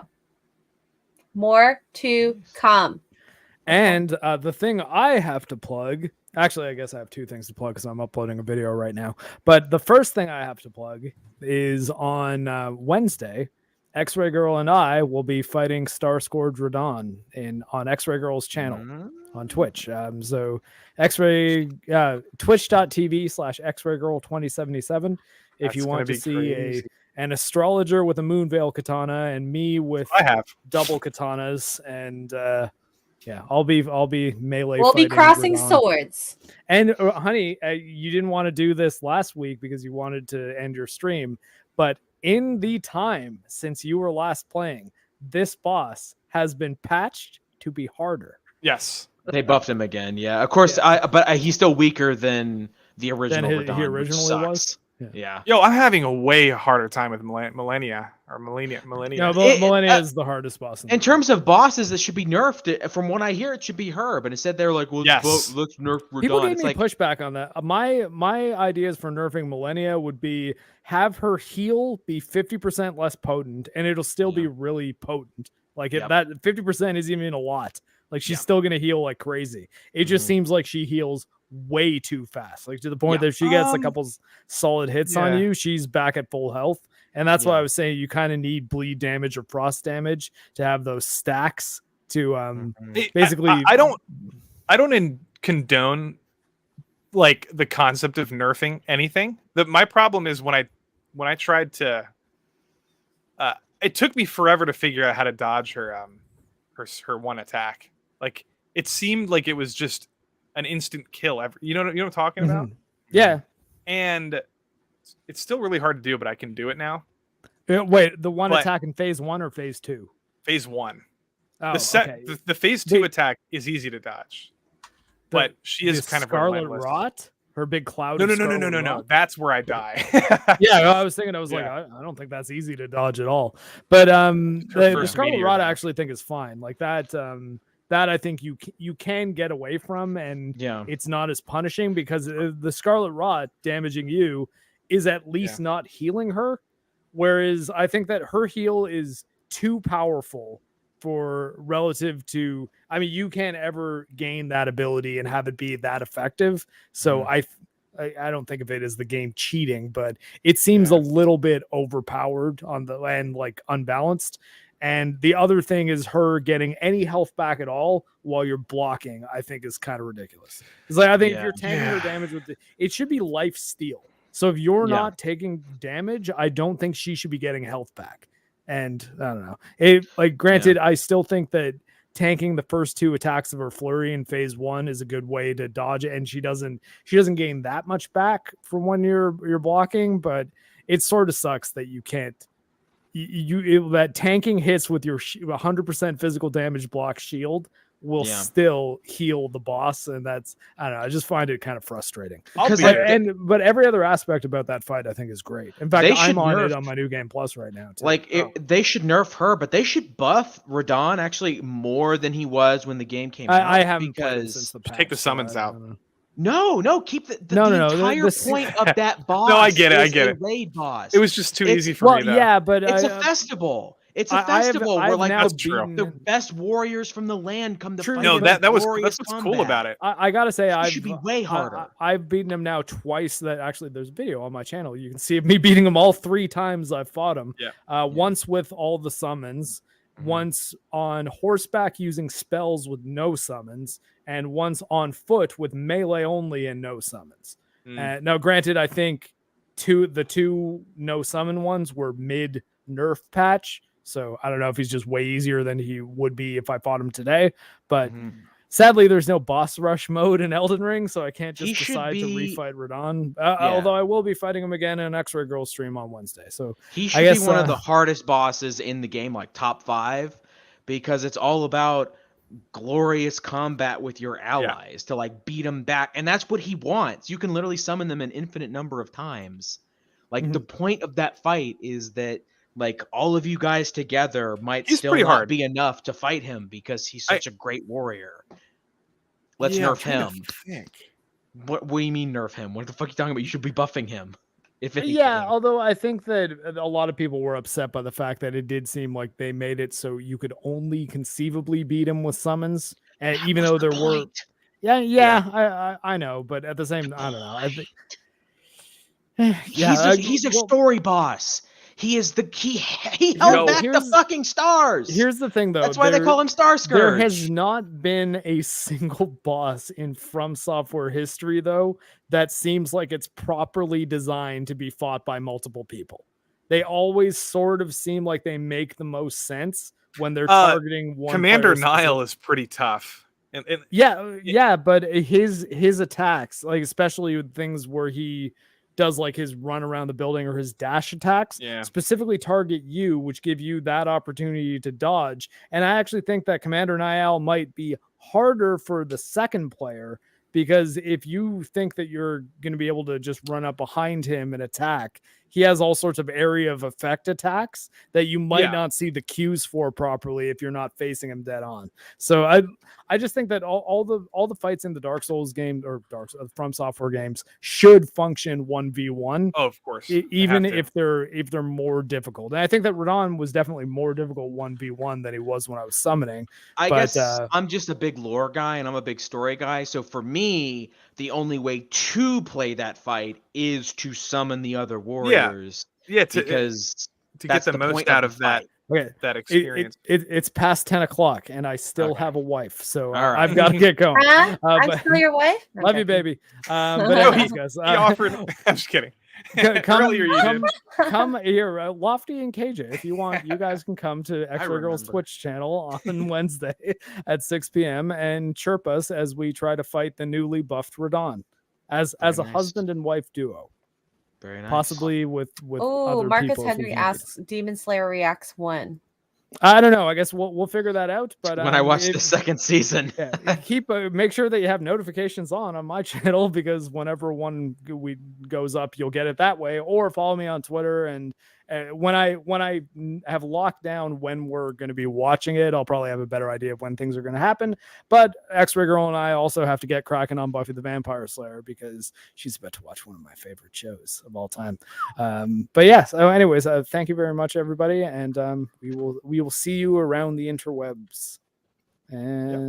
more to come. And the thing I have to plug, actually, I guess I have 2 things to plug because I'm uploading a video right now. But the first thing I have to plug is on Wednesday, X-Ray Girl and I will be fighting Star Scourge Radon on X-Ray Girl's channel on Twitch. So X-Ray twitch.tv/XrayGirl2077 if you want to see an astrologer with a Moonveil katana and me with I have. double katanas and yeah, I'll be melee. We'll be fighting crossing Radon. swords. And honey, you didn't want to do this last week because you wanted to end your stream, but in the time since you were last playing, this boss has been patched to be harder. Yes. They buffed him again. Yeah, of course. But he's still weaker than the original. he Radon, which originally was? sucks. Yeah. Yo, I'm having a way harder time with Millennia. No, Millennia is the hardest boss. In terms of bosses that should be nerfed, from what I hear, it should be her. But instead, they're like, "Well, Yes. let's nerf Radon." People gave It's me like, pushback on that. My ideas for nerfing Millennia would be have her heal be 50% less potent, and it'll still be really potent. Like Yep. that 50% is even a lot. Like she's Yeah. still gonna heal like crazy. It just seems like she heals way too fast, like to the point that if she gets a couple solid hits on you, she's back at full health. And that's why I was saying you kind of need bleed damage or frost damage to have those stacks to basically. I don't condone like the concept of nerfing anything. My problem is when I tried to. It took me forever to figure out how to dodge her one attack. Like it seemed like it was just an instant kill. You know what I'm talking about? Yeah. And it's still really hard to do, but I can do it now. Wait, the one attack in phase 1 or phase 2? Phase 1. Oh, The phase 2 attack is easy to dodge, but she is kind of Scarlet relentless. Rot. Her big cloud. No. That's where I die. Yeah, I was thinking. I was like, I don't think that's easy to dodge at all. But the Scarlet Rot I actually think is fine. Like that. That I think you can get away from, and it's not as punishing because the Scarlet Rot damaging you is at least not healing her. Whereas I think that her heal is too powerful for relative to. I mean, you can't ever gain that ability and have it be that effective. So I don't think of it as the game cheating, but it seems a little bit overpowered on the end, like unbalanced. And the other thing is her getting any health back at all while you're blocking, I think is kind of ridiculous. It's like, I think if you're tanking her damage it should be life steal. So if you're not taking damage, I don't think she should be getting health back. And I don't know. Granted, I still think that tanking the first 2 attacks of her flurry in phase 1 is a good way to dodge it. And she doesn't gain that much back from when you're blocking, but it sort of sucks that you can't. That tanking hits with your 100% physical damage block shield will still heal the boss, and that's I don't know. I just find it kind of frustrating. But every other aspect about that fight, I think, is great. In fact, I'm on it on my New Game Plus right now too. They should nerf her, but they should buff Radon actually more than he was when the game came out. I haven't played it since the patch, take the summons out. No, keep the entire point of that boss. No, I get it. Raid boss. It was just too easy for me. Though. Yeah, but it's a festival. It's a festival where like the best warriors from the land come to fight. No, that's what's cool about it. I gotta say, it should be way harder. I've beaten him now twice. That actually, there's a video on my channel. You can see me beating him all 3 times I've fought him. Once with all the summons, once on horseback using spells with no summons, and once on foot with melee only and no summons. Now, granted, I think the two no summon ones were mid nerf patch, so I don't know if he's just way easier than he would be if I fought him today. But sadly, there's no boss rush mode in Elden Ring, so I can't just decide to refight Radahn. Although I will be fighting him again in an X-Ray Girl stream on Wednesday. So he should be one of the hardest bosses in the game, like top 5, because it's all about glorious combat with your allies to like beat them back, and that's what he wants. You can literally summon them an infinite number of times. Like the point of that fight is that like all of you guys together might still not be enough to fight him because he's such a great warrior. Let's nerf him. What do you mean nerf him? What the fuck are you talking about? You should be buffing him. If anything. Although I think that a lot of people were upset by the fact that it did seem like they made it so you could only conceivably beat him with summons, and even though there were, I know, but at the same, I don't know. I think, he's a story boss. He is he held back the fucking stars. Here's the thing, though. That's why they call him Star Scourge. There has not been a single boss in From Software history, though, that seems like it's properly designed to be fought by multiple people. They always sort of seem like they make the most sense when they're targeting one. Commander Nile is pretty tough. But his attacks, like especially with things where he does like his run around the building or his dash attacks, specifically target you, which give you that opportunity to dodge. And I actually think that Commander Niall might be harder for the second player, because if you think that you're going to be able to just run up behind him and attack, he has all sorts of area of effect attacks that you might not see the cues for properly if you're not facing him dead on. So I just think that all the fights in the Dark Souls game or From Software games should function 1v1. Oh, of course. Even if they're more difficult. And I think that Radahn was definitely more difficult 1v1 than he was when I was summoning. I guess I'm just a big lore guy and I'm a big story guy. So for me, the only way to play that fight is to summon the other warriors. Because to get the most out of that. Okay. That experience. It's past 10 o'clock and I still have a wife, so I've got to get going. I'm still your wife. Love you, baby. But anyways, guys, he offered. I'm just kidding. Come here, Lofty and KJ. If you want, you guys can come to X-Ray Girls Twitch channel on Wednesday at 6 p.m. and chirp us as we try to fight the newly buffed Radahn as a husband and wife duo. Very nice. Possibly with other Marcus people Henry asks, Demon Slayer reacts when? I don't know. I guess we'll figure that out. But when I watch the second season, make sure that you have notifications on my channel, because whenever one goes up, you'll get it that way. Or follow me on Twitter, and when I have locked down when we're going to be watching it, I'll probably have a better idea of when things are going to happen. But X-Ray Girl and I also have to get cracking on Buffy the Vampire Slayer, because she's about to watch one of my favorite shows of all time. But yeah. So, anyways, thank you very much, everybody, and we will see you around the interwebs. And